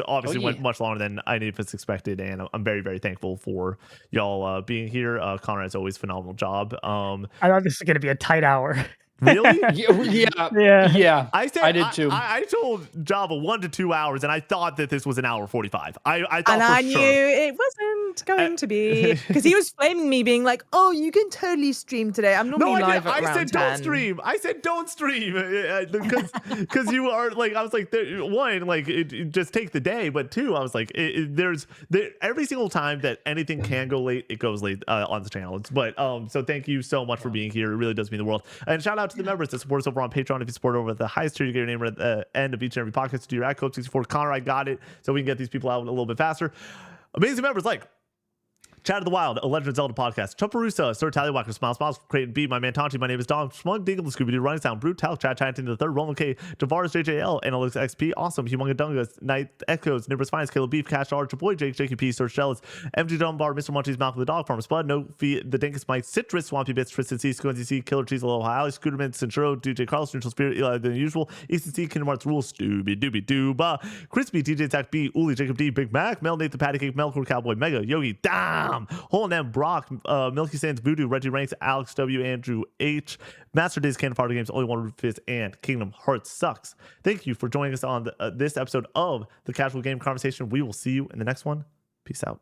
obviously went much longer than any of us expected, and I'm very, very thankful for y'all being here. Connor, as always, phenomenal job. I thought this was going to be a tight hour. Really? Yeah. I did too. I told Java 1 to 2 hours, and I thought that this was an hour 45. I thought And for I sure. knew it wasn't going to be, because he was flaming me, being like, "Oh, you can totally stream today. I'm normally live at I around said 10." don't stream. I said don't stream because you are like, I was like, one, like just take the day, but 2, I was like, there's every single time that anything can go late, it goes late on the channel. But so thank you so much for being here. It really does mean the world. And shout out to the members that support us over on Patreon. If you support over at the highest tier, you get your name at the end of each and every podcast. Do your at Coach 64. Connor, I got it, so we can get these people out a little bit faster. Amazing members like Chat of the Wild, A Legend of Zelda Podcast, Chumperusa, Sir Tallywacker, Smile Smiles, Creighton B, My Man Tonchi, My Name is Dom, Smug Dingle, Scooby Doo, Running Sound, Brute, Talc, Chat, Chanting the Third, Roland K, Tavares, JJL, Analytics XP, Awesome, Humunga Dungas, Night Echoes, Nimbus Finance, Caleb Beef, Cash R, Chaboy, Jake, JQP, Sir Shellis, MG Dunbar, Mr. Munchies, Malcolm the Dog, Farmer Spud, No Fee, The Dinkus Mike, Citrus, Swampy Bits, Tristan C, Squincy C, Killer Cheese, Aloha Alex, Scooterman, Centuro, DJ Carlos, Neutral Spirit, Eli the Usual, Easton C, Kingdom Hearts Rules, Stooby Dooby Dooba, Crispy, DJ Zach B, Uli, Jacob D, Big Mac, Mel, Nathan Patty Cake, Melkor Cowboy, Mega, Yogi, Damn, Hole and M, Brock, Milky Sands, Voodoo, Reggie Ranks, Alex W, Andrew H, Master Days, Cannon Party Games, Only One Rufus, and Kingdom Hearts Sucks. Thank you for joining us on this episode of the Casual Game Conversation. We will see you in the next one. Peace out.